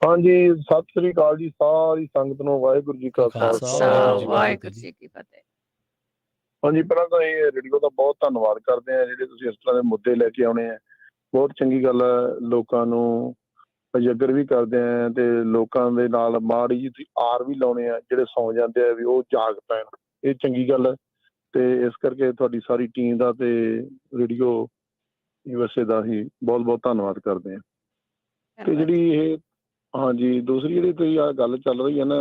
ਹਾਂਜੀ, ਸਤਿ ਸ੍ਰੀ ਅਕਾਲ ਜੀ ਸਾਰੀ ਸੰਗਤ ਨੂੰ। ਵਾਹਿਗੁਰੂ ਜੀ ਕਾ ਖਾਲਸਾ, ਖਾਲਸਾ, ਵਾਹਿਗੁਰੂ ਵਾਹਿਗੁਰੂ ਜੀ ਕੀ ਫਤਿਹ। ਹਾਂਜੀ, ਪਹਿਲਾਂ ਤਾਂ ਇਹ ਰੇਡੀਓ ਦਾ ਬਹੁਤ ਧੰਨਵਾਦ ਕਰਦੇ ਆ, ਜਿਹੜੇ ਤੁਸੀਂ ਇਸ ਤਰ੍ਹਾਂ ਦੇ ਮੁੱਦੇ ਲੈ ਕੇ ਆਉਣੇ ਆ। ਬਹੁਤ ਚੰਗੀ ਗੱਲ ਹੈ, ਲੋਕਾਂ ਨੂੰ ਉਜਾਗਰ ਵੀ ਕਰਦੇ ਆ ਤੇ ਲੋਕਾਂ ਦੇ ਨਾਲ ਮਾੜੀ ਜਿਹੀ ਤੁਸੀਂ ਆਰ ਵੀ ਲਾਉਣੇ ਆ, ਜਿਹੜੇ ਸੌਂ ਜਾਂਦੇ ਆ ਵੀ ਉਹ ਜਾਗ ਪੈਣ। ਇਹ ਚੰਗੀ ਗੱਲ ਹੈ ਤੇ ਇਸ ਕਰਕੇ ਤੁਹਾਡੀ ਸਾਰੀ ਟੀਮ ਦਾ ਤੇ ਰੇਡੀਓ USA ਦਾ ਹੀ ਬਹੁਤ ਬਹੁਤ ਧੰਨਵਾਦ ਕਰਦੇ ਆ। ਤੇ ਜਿਹੜੀ ਇਹ ਹਾਂਜੀ, ਦੂਸਰੀ ਜਿਹੜੀ ਤੁਸੀਂ ਆਹ ਗੱਲ ਚੱਲ ਰਹੀ ਹੈ ਨਾ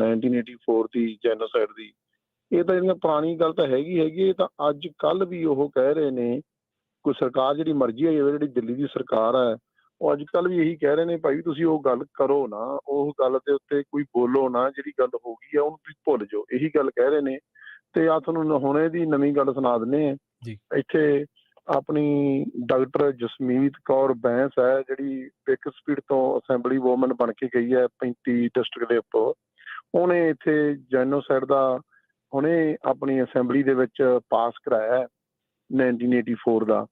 1984 ਦੀ ਜੈਨੋਸਾਈਡ ਦੀ, ਇਹ ਤਾਂ ਜਿਹੜੀਆਂ ਪੁਰਾਣੀ ਗੱਲ ਤਾਂ ਹੈਗੀ ਇਹ ਤਾਂ ਅੱਜ ਕੱਲ੍ਹ ਵੀ ਉਹ ਕਹਿ ਰਹੇ ਨੇ। ਕੋਈ ਸਰਕਾਰ ਜਿਹੜੀ ਮਰਜ਼ੀ ਹੋਈ ਜਾਵੇ, ਜਿਹੜੀ ਦਿੱਲੀ ਦੀ ਸਰਕਾਰ ਹੈ, ਉਹ ਅੱਜ ਕੱਲ੍ਹ ਵੀ ਇਹੀ ਕਹਿ ਰਹੇ ਨੇ, ਭਾਈ ਤੁਸੀਂ ਉਹ ਗੱਲ ਕਰੋ ਨਾ, ਉਹ ਗੱਲ ਦੇ ਉੱਤੇ ਕੋਈ ਬੋਲੋ ਨਾ, ਜਿਹੜੀ ਗੱਲ ਹੋ ਗਈ ਆ ਉਹਨੂੰ ਤੁਸੀਂ ਭੁੱਲ ਜਾਓ, ਇਹੀ ਗੱਲ ਕਹਿ ਰਹੇ ਨੇ। ਤੇ ਆ ਤੁਹਾਨੂੰ ਹੁਣੇ ਦੀ ਨਵੀਂ ਗੱਲ ਸੁਣਾ ਦਿੰਦੇ ਆ। ਇੱਥੇ ਆਪਣੀ ਡਾਕਟਰ ਜਸਮੀਤ ਕੌਰ ਬੈਂਸ ਹੈ, ਜਿਹੜੀ ਪਿਕ ਸਪੀਡ ਤੋਂ ਅਸੈਂਬਲੀ ਵੂਮਨ ਬਣ ਕੇ ਗਈ ਹੈ 35 ਡਿਸਟ੍ਰਿਕਟ ਦੇ ਉੱਪਰ। ਉਹਨੇ ਇੱਥੇ ਜੈਨੋਸਾਈਡ ਦਾ ਹੁਣੇ ਆਪਣੀ ਅਸੈਂਬਲੀ ਦੇ ਵਿੱਚ ਪਾਸ ਕਰਾਇਆ 1984 ਦਾ।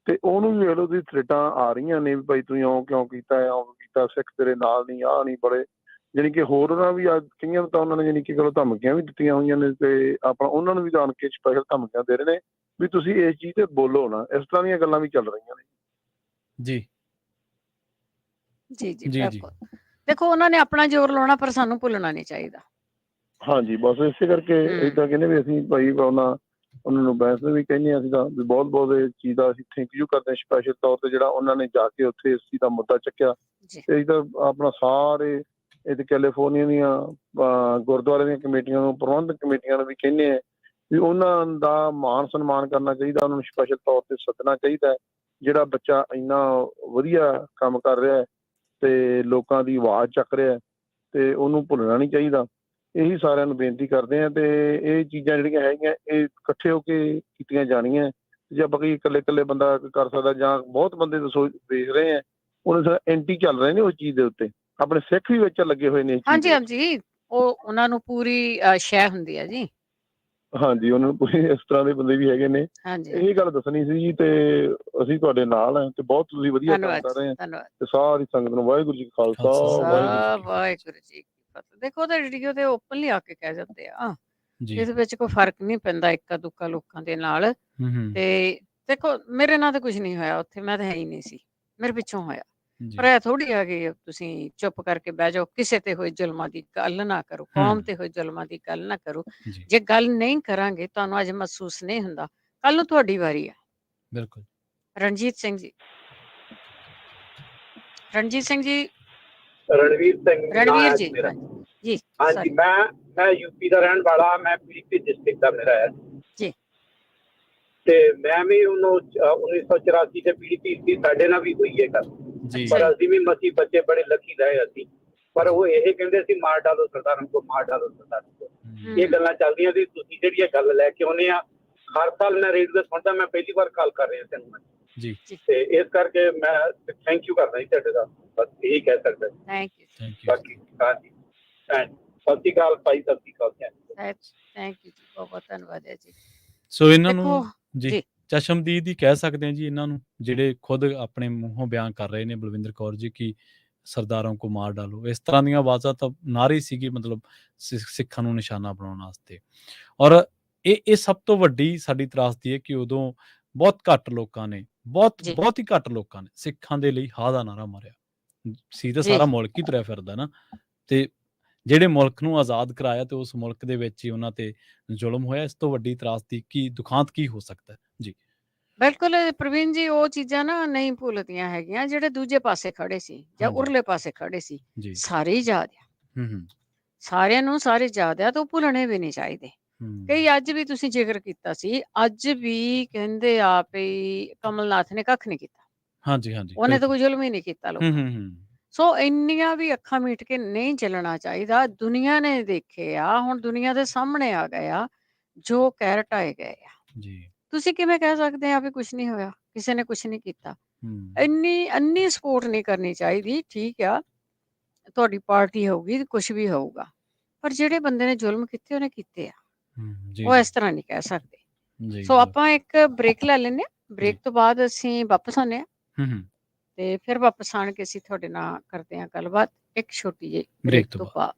ਤੇ ਉਹਨੂੰ ਵੀ ਵੇਖ ਲਓ ਤੁਸੀਂ, ਥ੍ਰੇਟਾਂ ਆ ਰਹੀਆਂ ਨੇ ਵੀ ਭਾਈ ਤੁਸੀਂ ਇਉਂ ਕਿਉਂ ਕੀਤਾ, ਸਿੱਖ ਤੇਰੇ ਨਾਲ ਨਹੀਂ, ਆਹ ਨਹੀਂ, ਬੜੇ ਜਾਣੀ ਕਿ ਹੋਰ ਉਹਨਾਂ ਵੀ ਕਈਆਂ ਨੂੰ ਤਾਂ ਉਹਨਾਂ ਨੇ ਜਾਣੀ ਕਿ ਚਲੋ ਧਮਕੀਆਂ ਵੀ ਦਿੱਤੀਆਂ ਹੋਈਆਂ ਨੇ, ਤੇ ਆਪਣਾ ਉਹਨਾਂ ਨੂੰ ਵੀ ਜਾਣ ਕੇ ਸਪੈਸ਼ਲ ਧਮਕੀਆਂ ਦੇ ਰਹੇ ਨੇ ਵੀ ਤੁਸੀਂ ਇਸ ਚੀਜ਼ ਤੇ ਬੋਲੋ ਨਾ। ਇਸ ਤਰ੍ਹਾਂ ਦੀਆਂ ਗੱਲਾਂ ਵੀ ਚੱਲ ਰਹੀਆਂ ਨੇ। ਜੀ ਜੀ ਜੀ, ਬਿਲਕੁਲ। ਦੇਖੋ, ਉਹਨਾਂ ਨੇ ਆਪਣਾ ਜ਼ੋਰ ਲਾਉਣਾ, ਪਰ ਸਾਨੂੰ ਭੁੱਲਣਾ ਨਹੀਂ ਚਾਹੀਦਾ। ਹਾਂਜੀ, ਬਸ ਇਸੇ ਕਰਕੇ ਏਦਾਂ ਕਹਿੰਦੇ ਵੀ ਅਸੀਂ ਭਾਈ ਉਹਨਾਂ ਨੂੰ ਬੈਂਸ ਨੂੰ ਵੀ ਕਹਿੰਦੇ ਹਾਂ ਅਸੀਂ ਤਾਂ ਵੀ ਬਹੁਤ ਬਹੁਤ ਇਸ ਚੀਜ਼ ਦਾ ਅਸੀਂ ਥੈਂਕ ਯੂ ਕਰਦੇ ਹਾਂ ਸਪੈਸ਼ਲ ਤੌਰ ਤੇ, ਜਿਹੜਾ ਉਹਨਾਂ ਨੇ ਜਾ ਕੇ ਉੱਥੇ ਇਸ ਚੀਜ਼ ਦਾ ਮੁੱਦਾ ਚੱਕਿਆ। ਤੇ ਇਹਦਾ ਆਪਣਾ ਸਾਰੇ ਇਹ ਕੈਲੀਫੋਰਨੀਆ ਦੀਆਂ ਗੁਰਦੁਆਰੇ ਦੀਆਂ ਕਮੇਟੀਆਂ ਨੂੰ, ਪ੍ਰਬੰਧਕ ਕਮੇਟੀਆਂ ਨੂੰ ਵੀ ਕਹਿੰਦੇ ਆ ਵੀ ਉਹਨਾਂ ਦਾ ਮਾਣ ਸਨਮਾਨ ਕਰਨਾ ਚਾਹੀਦਾ, ਉਹਨਾਂ ਨੂੰ ਸਪੈਸ਼ਲ ਤੌਰ ਤੇ ਸੱਦਣਾ ਚਾਹੀਦਾ। ਜਿਹੜਾ ਬੱਚਾ ਇੰਨਾ ਵਧੀਆ ਕੰਮ ਕਰ ਰਿਹਾ ਤੇ ਲੋਕਾਂ ਦੀ ਆਵਾਜ਼ ਚੱਕ ਰਿਹਾ, ਤੇ ਉਹਨੂੰ ਭੁੱਲਣਾ ਨਹੀਂ ਚਾਹੀਦਾ। ਇਹੀ ਸਾਰਿਆਂ ਨੂੰ ਬੇਨਤੀ ਕਰਦੇ ਆ। ਤੇ ਇਹ ਚੀਜ਼ਾਂ ਜਿਹੜੀਆਂ ਹੈਗੀਆਂ ਇਹ ਇਕੱਠੇ ਹੋ ਕੇ ਕੀਤੀਆਂ ਜਾਣੀਆਂ। ਜੇ ਆਪਾਂ ਕੋਈ ਇਕੱਲੇ ਬੰਦਾ ਕਰ ਸਕਦਾ, ਜਾਂ ਬਹੁਤ ਬੰਦੇ ਦੇਖ ਰਹੇ ਆ, ਉਹਨਾਂ ਐਂਟੀ ਚੱਲ ਰਹੇ ਨੇ ਉਸ ਚੀਜ਼ ਦੇ ਉੱਤੇ, ਆਪਣੇ ਸਿੱਖ ਵੀ ਵਿੱਚ ਲੱਗੇ ਹੋਏ ਨੇ। ਹਾਂਜੀ, ਉਹ ਉਹਨਾਂ ਨੂੰ ਪੂਰੀ ਸ਼ੈ ਹੁੰਦੀ ਹੈ ਜੀ। ਹਾਂਜੀ, ਉਹਨਾਂ ਨੂੰ ਪੂਰੀ ਇਸ ਤਰ੍ਹਾਂ ਦੇ ਬੰਦੇ ਵੀ ਹੈਗੇ ਨੇ। ਹਾਂਜੀ, ਇਹੀ ਗੱਲ ਦੱਸਣੀ ਸੀ ਜੀ, ਤੇ ਅਸੀਂ ਤੁਹਾਡੇ ਨਾਲ ਹਾਂ ਤੇ ਬਹੁਤ ਤੁਸੀਂ ਵਧੀਆ ਕੰਮ ਧੰਨਵਾਦ ਕਰ ਜੀ, ਰਹੇ ਆ ਧੰਨਵਾਦ। ਤੇ ਸਾਰੀ ਸੰਗਤ ਨੂੰ ਵਾਹਿਗੁਰੂ ਜੀ ਕਾ ਖਾਲਸਾ, ਖਾਲਸਾ ਵਾਹਿਗੁਰੂ ਜੀ ਵਾਹਿਗੁਰੂ ਸਾ ਜੀ ਕੀ ਫਤਿਹ ਜੀ। ਵਾਹਿਗੁਰੂ ਜੀ ਕੀ ਫਤਿਹ। ਦੇਖੋ ਤਾਂ ਰੇਡੀਓ ਤੇ ਓਪਨਲੀ ਆ ਕੇ ਕਹਿ ਜਾਂਦੇ ਆ, ਜੀ। ਇਹਦੇ ਵਿੱਚ ਕੋਈ ਫਰਕ ਨਹੀਂ ਪੈਂਦਾ ਇੱਕਾ ਦੁੱਕਾ ਲੋਕਾਂ ਦੇ ਨਾਲ। ਹੂੰ। ਤੇ ਦੇਖੋ ਮੇਰੇ ਨਾਲ ਤਾਂ ਕੁਝ ਨਹੀਂ ਹੋਇਆ ਉੱਥੇ, ਮੈਂ ਤਾਂ ਹੈ ਹੀ ਨਹੀਂ ਸੀ, ਮੇਰੇ ਪਿੱਛੋਂ ਹੋਇਆ। ਪਰ ਜੀ। ਇਹ ਥੋੜੀ ਆ ਕਿ ਤੁਸੀਂ ਚੁੱਪ ਕਰਕੇ ਬਹਿ ਜਾਓ, ਕਿਸੇ ਤੇ ਹੋਏ ਜ਼ੁਲਮਾਂ ਦੀ ਗੱਲ ਨਾ ਕਰੋ, ਕੌਮ ਤੇ ਹੋਏ ਜ਼ੁਲਮਾਂ ਦੀ ਗੱਲ ਨਾ ਕਰੋ। ਜੀ। ਜੇ ਗੱਲ ਨਹੀਂ ਕਰਾਂਗੇ, ਤੁਹਾਨੂੰ ਅੱਜ ਮਹਿਸੂਸ ਨਹੀਂ ਹੁੰਦਾ, ਕੱਲ ਨੂੰ ਤੁਹਾਡੀ ਵਾਰੀ ਆ। ਬਿਲਕੁਲ। ਰਣਜੀਤ ਸਿੰਘ ਜੀ, ਰਣਜੀਤ ਸਿੰਘ ਜੀ, ਰਣਵੀਰ ਸਿੰਘ ਨਾਂ ਰਣਵੀਰ ਹੈ ਜੀ, ਜੀ ਮੇਰਾ। ਹਾਂਜੀ ਜੀ, ਹਾਂਜੀ, ਸੌਰੀ ਮੈਂ ਯੂਪੀ ਦਾ ਰਹਿਣ ਵਾਲਾ, ਮੈਂ ਪੀਲੀਭੀਤ ਡਿਸਟ੍ਰਿਕਟ ਦਾ ਮੇਰਾ ਹੈ ਜੀ, ਤੇ ਮੈਂ ਵੀ ਉਹਨੂੰ 1984 ਚ ਪੀਲੀਭੀਤ ਦੀ ਸਾਡੇ ਨਾਲ ਵੀ ਹੋਈ ਹੈ ਗੱਲ, ਜੀ। ਅੱਛਾ ਪਰ ਜੀ, ਅਸੀਂ ਵੀ ਮਸੀਂ ਬੱਚੇ ਬੜੇ ਲੱਕੀ ਰਹੇ ਅਸੀਂ। ਪਰ ਜੀ। ਉਹ ਇਹ ਕਹਿੰਦੇ ਸੀ ਮਾਰ ਡਾਲੋ ਸਰਦਾਰਾਂ ਕੋ, ਮਾਰ ਡਾਲੋ ਸਰਦਾਰਾਂ ਕੋ। ਇਹ ਹੂੰ, ਗੱਲਾਂ ਚੱਲਦੀਆਂ ਸੀ। ਤੁਸੀਂ ਜਿਹੜੀ ਇਹ ਗੱਲ ਲੈ ਕੇ ਆਉਂਦੇ ਆ, ਹਰ ਸਾਲ ਮੈਂ ਰੇਡੀਓ ਤੇ ਸੁਣਦਾ, ਮੈਂ ਪਹਿਲੀ ਵਾਰ ਕਾਲ ਕਰ ਰਿਹਾ ਤੈਨੂੰ ਜੀ। ਜੀ, ਤੇ ਇਸ ਕਰਕੇ ਮੈਂ ਥੈਂਕ ਯੂ ਕਰਦਾ ਜੀ ਤੁਹਾਡੇ ਦਾ, ਬਸ ਇਹੀ ਕਹਿ ਸਕਦਾ ਜੀ। ਥੈਂਕ ਯੂ, ਥੈਂਕ ਯੂ ਬਾਕੀ ਜੀ। ਹਾਂਜੀ, ਸਤਿ ਸ਼੍ਰੀ ਅਕਾਲ ਭਾਈ, ਸਤਿ ਸ਼੍ਰੀ ਅਕਾਲ ਜੀ। ਥੈਂਕ ਯੂ ਜੀ, ਬਹੁਤ ਬਹੁਤ ਧੰਨਵਾਦ ਹੈ ਜੀ। ਸੋ ਇਹਨਾਂ ਦੇਖੋ ਨੂੰ ਜੀ ਜੀ, ਚਸ਼ਮਦੀਦ ਹੀ ਕਹਿ ਸਕਦੇ ਹਾਂ ਜੀ ਇਹਨਾਂ ਨੂੰ, ਜਿਹੜੇ ਖੁਦ ਆਪਣੇ ਮੂੰਹੋਂ ਬਿਆਨ ਕਰ ਰਹੇ ਨੇ ਬਲਵਿੰਦਰ ਕੌਰ ਜੀ ਕਿ ਸਰਦਾਰਾਂ ਕੋ ਮਾਰ ਡਾਲੋ। ਇਸ ਤਰ੍ਹਾਂ ਦੀਆਂ ਆਵਾਜ਼ਾਂ ਤਾਂ ਨਾਅਰੇ ਸੀਗੀ, ਮਤਲਬ ਸਿੱਖਾਂ ਨੂੰ ਨਿਸ਼ਾਨਾ ਬਣਾਉਣ ਵਾਸਤੇ। ਔਰ ਇਹ ਸਭ ਤੋਂ ਵੱਡੀ ਸਾਡੀ ਤਰਾਸਦੀ ਹੈ ਕਿ ਉਦੋਂ ਬਹੁਤ ਘੱਟ ਲੋਕਾਂ ਨੇ, ਜੀ, ਬਹੁਤ ਹੀ ਘੱਟ ਲੋਕਾਂ ਨੇ ਸਿੱਖਾਂ ਦੇ ਲਈ ਹਾਂ ਦਾ ਨਾਅਰਾ ਮਾਰਿਆ ਸੀ। ਤਾਂ ਜੀ, ਸਾਰਾ ਮੁਲਕ ਹੀ ਤੁਰਿਆ ਫਿਰਦਾ ਨਾ, ਤੇ ਜਿਹੜੇ ਮੁਲਕ ਨੂੰ ਆਜ਼ਾਦ ਕਰਾਇਆ ਤੇ ਉਸ ਮੁਲਕ ਦੇ ਵਿੱਚ ਹੀ ਉਹਨਾਂ ਤੇ ਜ਼ੁਲਮ ਹੋਇਆ। ਇਸ ਤੋਂ ਵੱਡੀ ਤਰਾਸਦੀ ਕੀ, ਦੁਖਾਂਤ ਕੀ ਹੋ ਸਕਦਾ ਹੈ ਜੀ। ਬਿਲਕੁਲ ਪ੍ਰਵੀਨ ਜੀ, ਉਹ ਚੀਜ਼ਾਂ ਨਾ ਨਹੀਂ ਭੁੱਲਦੀਆਂ ਹੈਗੀਆਂ, ਜਿਹੜੇ ਦੂਜੇ ਪਾਸੇ ਖੜੇ ਸੀ ਜਾਂ ਹਾਂਜੀ ਉਰਲੇ ਪਾਸੇ ਖੜੇ ਸੀ, ਜੀ। ਸਾਰੇ ਹੀ ਯਾਦ ਆ, ਹੂੰ। ਸਾਰਿਆਂ ਨੂੰ ਸਾਰੇ ਯਾਦ ਆ, ਤਾਂ ਉਹ ਭੁੱਲਣੇ ਵੀ ਨਹੀਂ ਚਾਹੀਦੇ। ਹੂੰ। ਕਈ ਅੱਜ ਵੀ ਤੁਸੀਂ ਜ਼ਿਕਰ ਕੀਤਾ ਸੀ, ਅੱਜ ਵੀ ਕਹਿੰਦੇ ਆ ਵੀ ਕਮਲਨਾਥ ਨੇ ਕੱਖ ਨਹੀਂ ਕੀਤਾ, ਹਾਂਜੀ ਉਹਨੇ ਤਾਂ ਬਿਲਕੁਲ। ਕੋਈ ਜ਼ੁਲਮ ਹੀ ਨਹੀਂ ਕੀਤਾ ਲੋਕਾਂ ਤੇ। ਹੂੰ। ਸੋ ਇੰਨੀਆਂ ਵੀ ਅੱਖਾਂ ਮੀਟ ਕੇ ਨਹੀਂ ਚੱਲਣਾ ਚਾਹੀਦਾ। ਦੁਨੀਆ ਨੇ ਦੇਖੇ ਆ, ਹੁਣ ਦੁਨੀਆ ਦੇ ਸਾਹਮਣੇ ਆ ਗਏ ਆ, ਜੋ ਕਹਿਰ ਢਾਏ ਗਏ ਆ। ਜੀ। ਤੁਸੀਂ ਕਿਵੇਂ ਕਹਿ ਸਕਦੇ ਆ ਵੀ ਕੁਛ ਨਹੀਂ ਹੋਇਆ, ਕਿਸੇ ਨੇ ਕੁਛ ਨਹੀਂ ਕੀਤਾ? ਹੂੰ। ਇੰਨੀ ਸਪੋਰਟ ਨਹੀਂ ਕਰਨੀ ਚਾਹੀਦੀ। ਠੀਕ ਆ, ਤੁਹਾਡੀ ਪਾਰਟੀ ਹੋਊਗੀ, ਕੁਛ ਵੀ ਹੋਊਗਾ, ਪਰ ਜਿਹੜੇ ਬੰਦੇ ਨੇ ਜ਼ੁਲਮ ਕੀਤੇ ਉਹਨੇ ਕੀਤੇ ਆ, ਜੀ। ਉਹ ਇਸ ਤਰ੍ਹਾਂ ਨਹੀਂ ਕਹਿ ਸਕਦੇ। ਜੀ ਸੋ ਬਿਲਕੁਲ ਆਪਾਂ ਇੱਕ ਬ੍ਰੇਕ ਲੈ ਲੈਂਦੇ ਹਾਂ, ਜੀ। ਬ੍ਰੇਕ ਤੋਂ ਬਾਅਦ ਅਸੀਂ ਵਾਪਸ ਆਉਂਦੇ ਹਾਂ, ਹੂੰ। ਤੇ ਫਿਰ ਵਾਪਸ ਆਣ ਕੇ ਅਸੀਂ ਤੁਹਾਡੇ ਨਾਲ ਕਰਦੇ ਹਾਂ ਗੱਲਬਾਤ, ਇੱਕ ਛੋਟੀ ਜਿਹੀ ਬ੍ਰੇਕ ਬ੍ਰੇਕ ਤੋਂ ਤੋਂ ਬਾਅਦ। ਬਾਅਦ।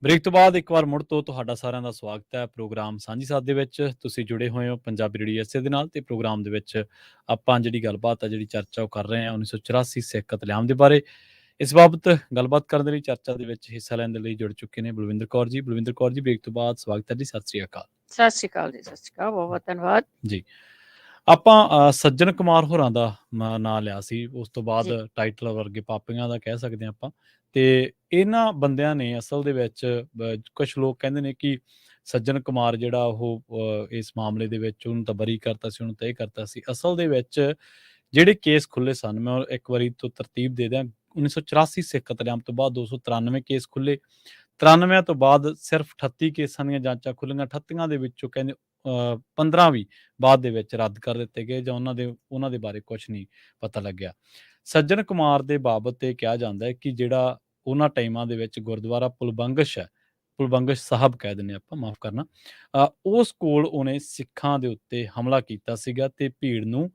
ਬ੍ਰੇਕ ਤੋਂ ਬਾਅਦ ਇੱਕ ਵਾਰ ਮੁੜ ਤੋਂ ਤੁਹਾਡਾ ਸਾਰਿਆਂ ਦਾ ਸਵਾਗਤ ਹੈ ਪ੍ਰੋਗਰਾਮ ਸਾਂਝੀ ਸਾਥ ਦੇ ਵਿੱਚ। ਤੁਸੀਂ ਜੁੜੇ ਹੋਏ ਹੋ ਪੰਜਾਬੀ ਰੇਡੀਓ ਐਸਏ ਦੇ ਨਾਲ, ਤੇ ਪ੍ਰੋਗਰਾਮ ਦੇ ਵਿੱਚ ਆਪਾਂ ਜਿਹੜੀ ਗੱਲਬਾਤ ਹੈ, ਜਿਹੜੀ ਚਰਚਾ ਉਹ ਕਰ ਰਹੇ ਹਾਂ 1984 ਸਿੱਖ ਕਤਲੇਆਮ ਦੇ ਬਾਰੇ। ਇਸ ਬਾਬਤ ਗੱਲਬਾਤ ਕਰਨ ਦੇ ਲਈ ਚਰਚਾ ਦੇ ਵਿੱਚ ਹਿੱਸਾ ਲੈਣ ਦੇ ਲਈ ਜੁੜ ਚੁੱਕੇ ਨੇ ਬਲਵਿੰਦਰ ਕੌਰ ਜੀ। ਬਲਵਿੰਦਰ ਕੌਰ ਜੀ, ਬ੍ਰੇਕ ਤੋਂ ਬਾਅਦ ਸਵਾਗਤ ਹੈ ਜੀ, ਸਤਿ ਸ੍ਰੀ ਅਕਾਲ। ਸਤਿ ਸ਼੍ਰੀ ਅਕਾਲ ਜੀ, ਸਤਿ ਸ਼੍ਰੀ ਅਕਾਲ, ਬਹੁਤ ਬਹੁਤ ਧੰਨਵਾਦ ਜੀ, ਆਪਾਂ ਸੱਜਣ ਕੁਮਾਰ ਹੋਰਾਂ ਦਾ ਨਾਂ ਲਿਆ ਸੀ, ਉਸ ਤੋਂ ਬਾਅਦ ਜੀ। ਟਾਈਟਲ ਵਰਗੇ ਪਾਪੀਆਂ ਦਾ ਕਹਿ ਸਕਦੇ ਹਾਂ ਆਪਾਂ। ਤੇ ਇਹਨਾਂ ਬੰਦਿਆਂ ਨੇ ਅਸਲ ਦੇ ਵਿੱਚ ਕੁਝ ਲੋਕ ਕਹਿੰਦੇ ਨੇ ਕਿ ਸੱਜਣ ਕੁਮਾਰ ਜਿਹੜਾ ਉਹ ਇਸ ਮਾਮਲੇ ਦੇ ਵਿੱਚ ਉਹਨੂੰ ਤਾਂ ਬਰੀ ਕਰਤਾ ਸੀ, ਉਹਨੂੰ ਤੈਅ ਕਰਤਾ ਸੀ। ਅਸਲ ਦੇ ਵਿੱਚ ਜਿਹੜੇ ਕੇਸ ਖੁੱਲੇ ਸਨ, ਮੈਂ ਇੱਕ ਵਾਰੀ ਤੋਂ ਤਰਤੀਬ ਦੇ ਦਿਆਂ। 1984 ਸਿੱਖ ਕਤਲੇਆਮ ਤੋਂ ਬਾਅਦ 293 ਕੇਸ ਖੁੱਲੇ। 93 ਤੋਂ ਬਾਅਦ ਸਿਰਫ 38 ਕੇਸਾਂ ਦੀਆਂ ਜਾਂਚਾਂ ਖੁੱਲੀਆਂ। 38 ਦੇ ਵਿੱਚੋਂ ਕਹਿੰਦੇ 15 ਵੀ ਬਾਅਦ ਦੇ ਵਿੱਚ ਰੱਦ ਕਰ ਦਿੱਤੇ ਗਏ, ਜਾਂ ਉਹਨਾਂ ਦੇ ਬਾਰੇ ਕੁਝ ਨਹੀਂ ਪਤਾ ਲੱਗਿਆ। ਸੱਜਣ ਕੁਮਾਰ ਦੇ ਬਾਬਤ ਇਹ ਕਿਹਾ ਜਾਂਦਾ ਹੈ ਕਿ ਜਿਹੜਾ ਉਹਨਾਂ ਟਾਈਮਾਂ ਦੇ ਵਿੱਚ ਗੁਰਦੁਆਰਾ ਪੁਲਬੰਗਸ਼ ਹੈ, ਪੁਲਬੰਗਸ਼ ਸਾਹਿਬ ਕਹਿ ਦਿੰਦੇ ਆਪਾਂ, ਮਾਫ ਕਰਨਾ, ਉਸ ਕੋਲ ਉਹਨੇ ਸਿੱਖਾਂ ਦੇ ਉੱਤੇ ਹਮਲਾ ਕੀਤਾ ਸੀਗਾ ਤੇ ਭੀੜ ਨੂੰ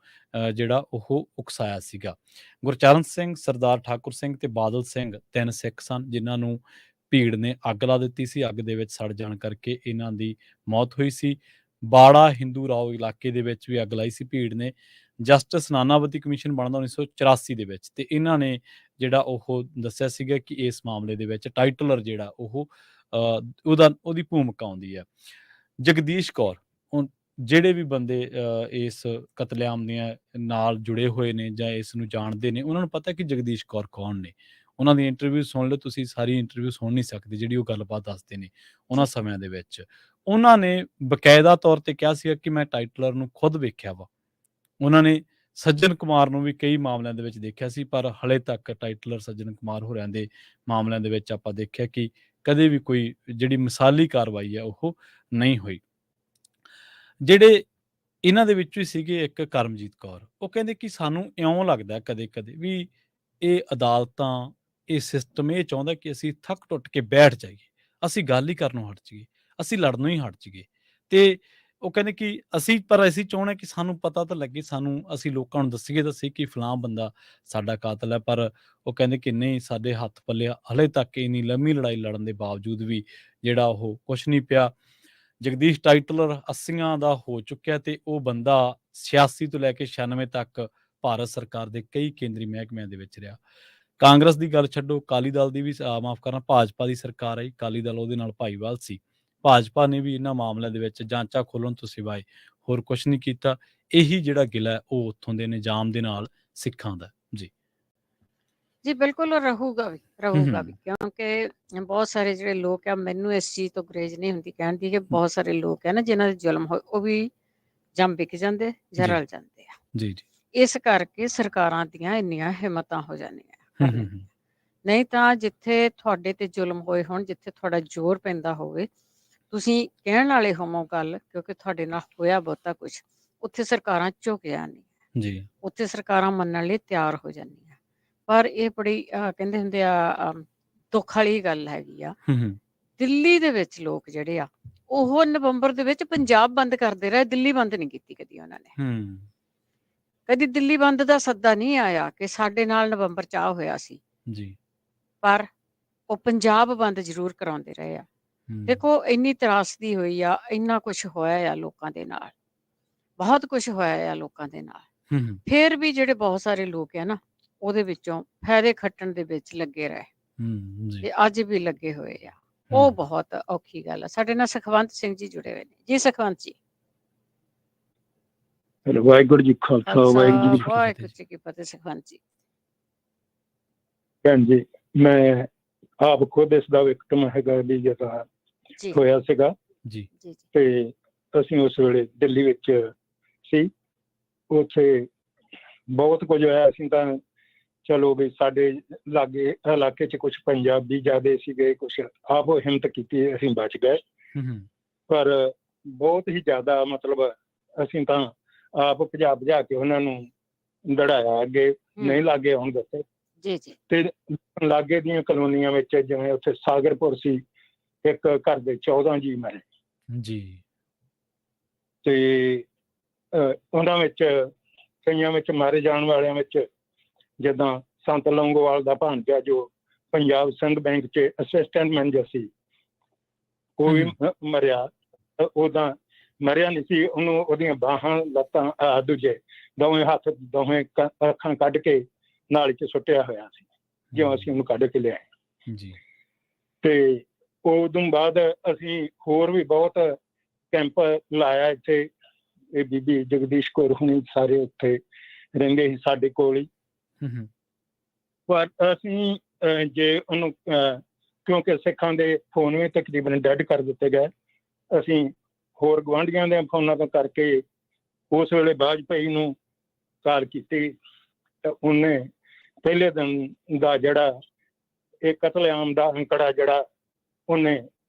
ਜਿਹੜਾ ਉਹ ਉਕਸਾਇਆ ਸੀਗਾ। ਗੁਰਚਰਨ ਸਿੰਘ, ਸਰਦਾਰ ਠਾਕੁਰ ਸਿੰਘ ਤੇ ਬਾਦਲ ਸਿੰਘ 3 ਸਿੱਖ ਸਨ ਜਿਨ੍ਹਾਂ ਨੂੰ ਭੀੜ ਨੇ ਅੱਗ ਲਾ ਦਿੱਤੀ ਸੀ। ਅੱਗ ਦੇ ਵਿੱਚ ਸੜ ਜਾਣ ਕਰਕੇ ਇਹਨਾਂ ਦੀ ਮੌਤ ਹੋਈ ਸੀ। ਬਾੜਾ ਹਿੰਦੂ ਰਾਓ ਇਲਾਕੇ ਦੇ ਵਿੱਚ ਵੀ ਅੱਗ ਲਾਈ ਸੀ ਭੀੜ ਨੇ। ਜਸਟਿਸ ਨਾਨਾਵਤੀ ਕਮਿਸ਼ਨ ਬਣਦਾ 1984 ਦੇ ਵਿੱਚ, ਤੇ ਇਹਨਾਂ ਨੇ ਜਿਹੜਾ ਉਹ ਦੱਸਿਆ ਸੀਗਾ ਕਿ ਇਸ ਮਾਮਲੇ ਦੇ ਵਿੱਚ ਟਾਈਟਲਰ ਜਿਹੜਾ ਉਹ ਉਹਦੀ ਭੂਮਿਕਾ ਆਉਂਦੀ ਹੈ। ਜਗਦੀਸ਼ ਕੌਰ, ਜਿਹੜੇ ਵੀ ਬੰਦੇ ਇਸ ਕਤਲੇਆਮ ਦੀਆਂ ਨਾਲ ਜੁੜੇ ਹੋਏ ਨੇ ਜਾਂ ਇਸ ਨੂੰ ਜਾਣਦੇ ਨੇ, ਉਹਨਾਂ ਨੂੰ ਪਤਾ ਕਿ ਜਗਦੀਸ਼ ਕੌਰ ਕੌਣ ਨੇ। ਉਹਨਾਂ ਦੀ ਇੰਟਰਵਿਊ ਸੁਣ ਲਓ ਤੁਸੀਂ, ਸਾਰੀ ਇੰਟਰਵਿਊ ਸੁਣ ਨਹੀਂ ਸਕਦੇ ਜਿਹੜੀ ਉਹ ਗੱਲਬਾਤ ਦੱਸਦੇ ਨੇ ਉਹਨਾਂ ਸਮਿਆਂ ਦੇ ਵਿੱਚ। ਉਹਨਾਂ ਨੇ ਬਕਾਇਦਾ ਤੌਰ ਤੇ ਕਿਹਾ ਸੀਗਾ ਕਿ ਮੈਂ ਟਾਈਟਲਰ ਨੂੰ ਖੁਦ ਵੇਖਿਆ ਵਾ। ਉਹਨਾਂ ਨੇ ਸੱਜਣ ਕੁਮਾਰ ਨੂੰ ਵੀ ਕਈ ਮਾਮਲਿਆਂ ਦੇ ਵਿੱਚ ਦੇਖਿਆ ਸੀ, ਪਰ ਹਲੇ ਤੱਕ ਟਾਈਟਲਰ ਸੱਜਣ ਕੁਮਾਰ ਹੋਰਾਂ ਦੇ ਮਾਮਲਿਆਂ ਦੇ ਵਿੱਚ ਆਪਾਂ ਦੇਖਿਆ ਕਿ ਕਦੇ ਵੀ ਕੋਈ ਜਿਹੜੀ ਮਿਸਾਲੀ ਕਾਰਵਾਈ ਹੈ ਉਹ ਨਹੀਂ ਹੋਈ। ਜਿਹੜੇ ਇਹਨਾਂ ਦੇ ਵਿੱਚੋਂ ਹੀ ਸੀਗੇ ਇੱਕ ਕਰਮਜੀਤ ਕੌਰ, ਉਹ ਕਹਿੰਦੇ ਕਿ ਸਾਨੂੰ ਇਉਂ ਲੱਗਦਾ ਕਦੇ ਕਦੇ ਵੀ ਇਹ ਅਦਾਲਤਾਂ, ਇਹ ਸਿਸਟਮ ਇਹ ਚਾਹੁੰਦਾ ਕਿ ਅਸੀਂ ਥੱਕ ਟੁੱਟ ਕੇ ਬੈਠ ਜਾਈਏ, ਅਸੀਂ ਗੱਲ ਹੀ ਕਰਨੋਂ ਹਟ ਜਾਈਏ, ਅਸੀਂ ਲੜਨੋਂ ਹੀ ਹਟ ਜਾਈਏ। ਤੇ ਉਹ ਕਹਿੰਦੇ ਕਿ ਅਸੀਂ ਚਾਹੁੰਦੇ ਕਿ ਸਾਨੂੰ ਪਤਾ ਤਾਂ ਲੱਗੇ, ਅਸੀਂ ਲੋਕਾਂ ਨੂੰ ਦੱਸੀਏ ਕਿ ਫਲਾਂ ਬੰਦਾ ਸਾਡਾ ਕਾਤਲ ਹੈ। ਪਰ ਉਹ ਕਹਿੰਦੇ ਕਿ ਨਹੀਂ, ਸਾਡੇ ਹੱਥ ਪੱਲੇ ਹਲੇ ਤੱਕ ਇੰਨੀ ਲੰਮੀ ਲੜਾਈ ਲੜਨ ਦੇ ਬਾਵਜੂਦ ਵੀ ਜਿਹੜਾ ਉਹ ਕੁਛ ਨਹੀਂ ਪਿਆ। ਜਗਦੀਸ਼ ਟਾਈਟਲਰ 80 ਦਾ ਹੋ ਚੁੱਕਿਆ ਤੇ ਉਹ ਬੰਦਾ 86 ਤੋਂ ਲੈ ਕੇ 96 ਤੱਕ ਭਾਰਤ ਸਰਕਾਰ ਦੇ ਕਈ ਕੇਂਦਰੀ ਮਹਿਕਮਿਆਂ ਦੇ ਵਿੱਚ ਰਿਹਾ। ਕਾਂਗਰਸ ਦੀ ਗੱਲ ਛੱਡੋ, ਅਕਾਲੀ ਦਲ ਦੀ ਵੀ ਮਾਫ ਕਰਨਾ, ਭਾਜਪਾ ਦੀ ਸਰਕਾਰ ਆਈ, ਅਕਾਲੀ ਦਲ ਉਹਦੇ ਨਾਲ ਭਾਈਵਾਲ ਸੀ। ਭਾਜਪਾ ਨੇ ਵੀ ਇਹਨਾਂ ਮਾਮਲਿਆਂ ਦੇ ਵਿੱਚ ਜਾਂਚਾਂ ਖੋਲ੍ਹਣ ਤੋਂ ਸਿਵਾਏ ਹੋਰ ਕੁਛ ਨਹੀਂ ਕੀਤਾ। ਇਹੀ ਜਿਹੜਾ ਗਿਲਾ ਹੈ ਉਹ ਉੱਥੋਂ ਦੇ ਨਿਜ਼ਾਮ ਦੇ ਨਾਲ ਸਿੱਖਾਂ ਦਾ। ਜੀ ਜੀ ਬਿਲਕੁਲ ਰਹੂਗਾ ਵੀ ਕਿਉਂਕਿ ਬਹੁਤ ਸਾਰੇ ਜਿਹੜੇ ਲੋਕ ਆ, ਮੈਨੂੰ ਇਸ ਚੀਜ਼ ਤੋਂ ਗੁਰੇਜ਼ ਨਹੀਂ ਹੁੰਦੀ ਕਹਿਣ ਦੀ ਕਿ ਬਹੁਤ ਸਾਰੇ ਲੋਕ ਹੈ ਨਾ ਜਿਨ੍ਹਾਂ ਦੇ ਜ਼ੁਲਮ ਹੋਏ ਉਹ ਵੀ ਜੰਮ ਵਿਕ ਜਾਂਦੇ ਜਾਂ ਰਲ ਜਾਂਦੇ ਆ। ਜੀ ਜੀ, ਇਸ ਕਰਕੇ ਸਰਕਾਰਾਂ ਦੀਆਂ ਇੰਨੀਆਂ ਹਿੰਮਤਾਂ ਹੋ ਜਾਂਦੀਆਂ। ਨਹੀਂ ਤਾਂ ਜਿੱਥੇ ਤੁਹਾਡੇ ਤੇ ਜ਼ੁਲਮ ਹੋਏ ਹੋਣ, ਜਿੱਥੇ ਤੁਹਾਡਾ ਜ਼ੋਰ ਪੈਂਦਾ ਹੋਵੇ, ਤੁਸੀਂ ਕਹਿਣ ਵਾਲੇ ਹੋਵੋ ਗੱਲ ਕਿਉਂਕਿ ਤੁਹਾਡੇ ਨਾਲ ਹੋਇਆ ਬਹੁਤਾ ਕੁਛ, ਉੱਥੇ ਸਰਕਾਰਾਂ ਝੁਕਿਆ ਨਹੀਂ ਜੀ, ਉੱਥੇ ਸਰਕਾਰਾਂ ਮੰਨਣ ਲਈ ਤਿਆਰ ਹੋ ਜਾਂਦੀਆਂ। ਪਰ ਇਹ ਬੜੀ ਕਹਿੰਦੇ ਹੁੰਦੇ ਆ ਦੁੱਖ ਵਾਲੀ ਗੱਲ ਹੈਗੀ ਆ। ਦਿੱਲੀ ਦੇ ਵਿੱਚ ਲੋਕ ਜਿਹੜੇ ਆ ਉਹ ਨਵੰਬਰ ਦੇ ਵਿੱਚ ਪੰਜਾਬ ਬੰਦ ਕਰਦੇ ਰਹੇ, ਦਿੱਲੀ ਬੰਦ ਨਹੀਂ ਕੀਤੀ ਕਦੀ ਉਹਨਾਂ ਨੇ। ਕਦੀ ਦਿੱਲੀ ਬੰਦ ਦਾ ਸੱਦਾ ਨਹੀਂ ਆਇਆ ਕਿ ਸਾਡੇ ਨਾਲ ਨਵੰਬਰ 'ਚ ਆ ਹੋਇਆ ਸੀ ਜੀ, ਪਰ ਉਹ ਪੰਜਾਬ ਬੰਦ ਜ਼ਰੂਰ ਕਰਾਉਂਦੇ ਰਹੇ ਆ। ਦੇਖੋ ਇੰਨੀ ਤਰਾਸਦੀ ਹੋਈ ਆ, ਇੰਨਾ ਕੁਛ ਹੋਇਆ ਆ ਲੋਕਾਂ ਦੇ ਨਾਲ, ਬਹੁਤ ਕੁਛ ਹੋਇਆ ਆ ਲੋਕਾਂ ਦੇ ਨਾਲ। ਫਿਰ ਵੀ ਜਿਹੜੇ ਬਹੁਤ ਸਾਰੇ ਲੋਕ ਆ ਨਾ ਉਹਦੇ ਵਿੱਚੋਂ ਫਾਇਦੇ ਖੱਟਣ ਦੇ ਵਿੱਚ ਲੱਗੇ ਰਹੇ ਤੇ ਅੱਜ ਵੀ ਲੱਗੇ ਹੋਏ ਆ। ਉਹ ਬਹੁਤ ਔਖੀ ਗੱਲ ਆ। ਸਾਡੇ ਨਾਲ ਸੁਖਵੰਤ ਸਿੰਘ ਜੀ ਜੁੜੇ ਹੋਏ ਨੇ। ਜੀ ਸੁਖਵੰਤ ਜੀ। ਵਾਹਿਗੁਰੂ ਜੀ ਖਾਲਸਾ, ਵਾਹਿਗੁਰੂ ਜੀ ਕੀ ਫਤਿਹ। ਸੁਖਵੰਤ ਜੀ, ਭੈਣ ਜੀ, ਮੈਂ ਆਪ ਖੁਦ ਇਸ ਦਾ ਵਿਕਟਮ ਹੈਗਾ ਵੀ ਜਦੋਂ ਹੋਇਆ ਸੀਗਾ ਜੀ, ਤੇ ਅਸੀਂ ਉਸ ਵੇਲੇ ਦਿੱਲੀ ਵਿੱਚ ਸੀ। ਉੱਥੇ ਬਹੁਤ ਕੁਝ ਹੋਇਆ। ਅਸੀਂ ਤਾਂ ਚਲੋ ਵੀ ਸਾਡੇ ਲਾਗੇ ਇਲਾਕੇ 'ਚ ਕੁਛ ਪੰਜਾਬੀ ਜ਼ਿਆਦੇ ਸੀਗੇ, ਕੁਛ ਆਪ ਹਿੰਮਤ ਕੀਤੀ, ਅਸੀਂ ਬਚ ਗਏ। ਪਰ ਬਹੁਤ ਹੀ ਜ਼ਿਆਦਾ ਮਤਲਬ ਅਸੀਂ ਤਾਂ ਆਪ ਭਜਾ ਕੇ ਉਹਨਾਂ ਨੂੰ ਦੜਾਇਆ, ਅੱਗੇ ਨਹੀਂ ਲਾਗੇ ਹੁਣ ਦੱਸੇ। ਤੇ ਲਾਗੇ ਦੀਆਂ ਕਲੋਨੀਆਂ ਵਿੱਚ ਜਿਵੇਂ ਉੱਥੇ ਸਾਗਰਪੁਰ ਸੀ, ਇੱਕ ਘਰ ਦੇ 14 ਜੀ ਮਰੇ ਜੀ। ਤੇ ਉਹਨਾਂ ਵਿੱਚ ਕਈਆਂ ਵਿੱਚ ਮਾਰੇ ਜਾਣ ਵਾਲਿਆਂ ਵਿੱਚ ਜਿੱਦਾਂ ਸੰਤ ਲੌਂਗੋਵਾਲ ਦਾ ਭਾਣਜਾ ਜੋ ਪੰਜਾਬ ਸਿੰਧ ਬੈਂਕ 'ਚ ਅਸਿਸਟੈਂਟ ਮੈਨੇਜਰ ਸੀ, ਉਹ ਵੀ ਮਰਿਆ। ਉਦਾਂ ਮਰਿਆ ਨਹੀਂ ਸੀ, ਉਹਨੂੰ ਉਹਦੀਆਂ ਬਾਹਾਂ ਲੱਤਾਂ ਦੂਜੇ ਦੋਵੇਂ ਹੱਥ ਦੋਵੇਂ ਅੱਖਾਂ ਕੱਢ ਕੇ ਨਾਲੀ 'ਚ ਸੁੱਟਿਆ ਹੋਇਆ ਸੀ ਜਿਉਂ ਅਸੀਂ ਉਹਨੂੰ ਕੱਢ ਕੇ ਲਿਆਏ ਜੀ। ਤੇ ਉਦੋਂ ਬਾਅਦ ਅਸੀਂ ਹੋਰ ਵੀ ਬਹੁਤ ਕੈਂਪ ਲਾਇਆ ਇੱਥੇ। ਇਹ ਬੀਬੀ ਜਗਦੀਸ਼ ਕੌਰ ਹੁਣੀ ਸਾਰੇ ਉੱਥੇ ਰਹਿੰਦੇ ਸੀ ਸਾਡੇ ਕੋਲ ਹੀ। ਪਰ ਅਸੀਂ ਜੇ ਉਹਨੂੰ ਕਿਉਂਕਿ ਸਿੱਖਾਂ ਦੇ ਫੋਨ ਵੀ ਤਕਰੀਬਨ ਡੈਡ ਕਰ ਦਿੱਤੇ ਗਏ, ਅਸੀਂ ਹੋਰ ਗੁਆਂਢੀਆਂ ਦੇ ਫੋਨਾਂ ਤੋਂ ਕਰਕੇ ਉਸ ਵੇਲੇ ਵਾਜਪਾਈ ਨੂੰ ਕਾਲ ਕੀਤੀ ਤਾਂ ਉਹਨੇ ਪਹਿਲੇ ਦਿਨ ਦਾ ਜਿਹੜਾ ਇਹ ਕਤਲੇਆਮ ਦਾ ਅੰਕੜਾ ਜਿਹੜਾ ਉਹਨੇ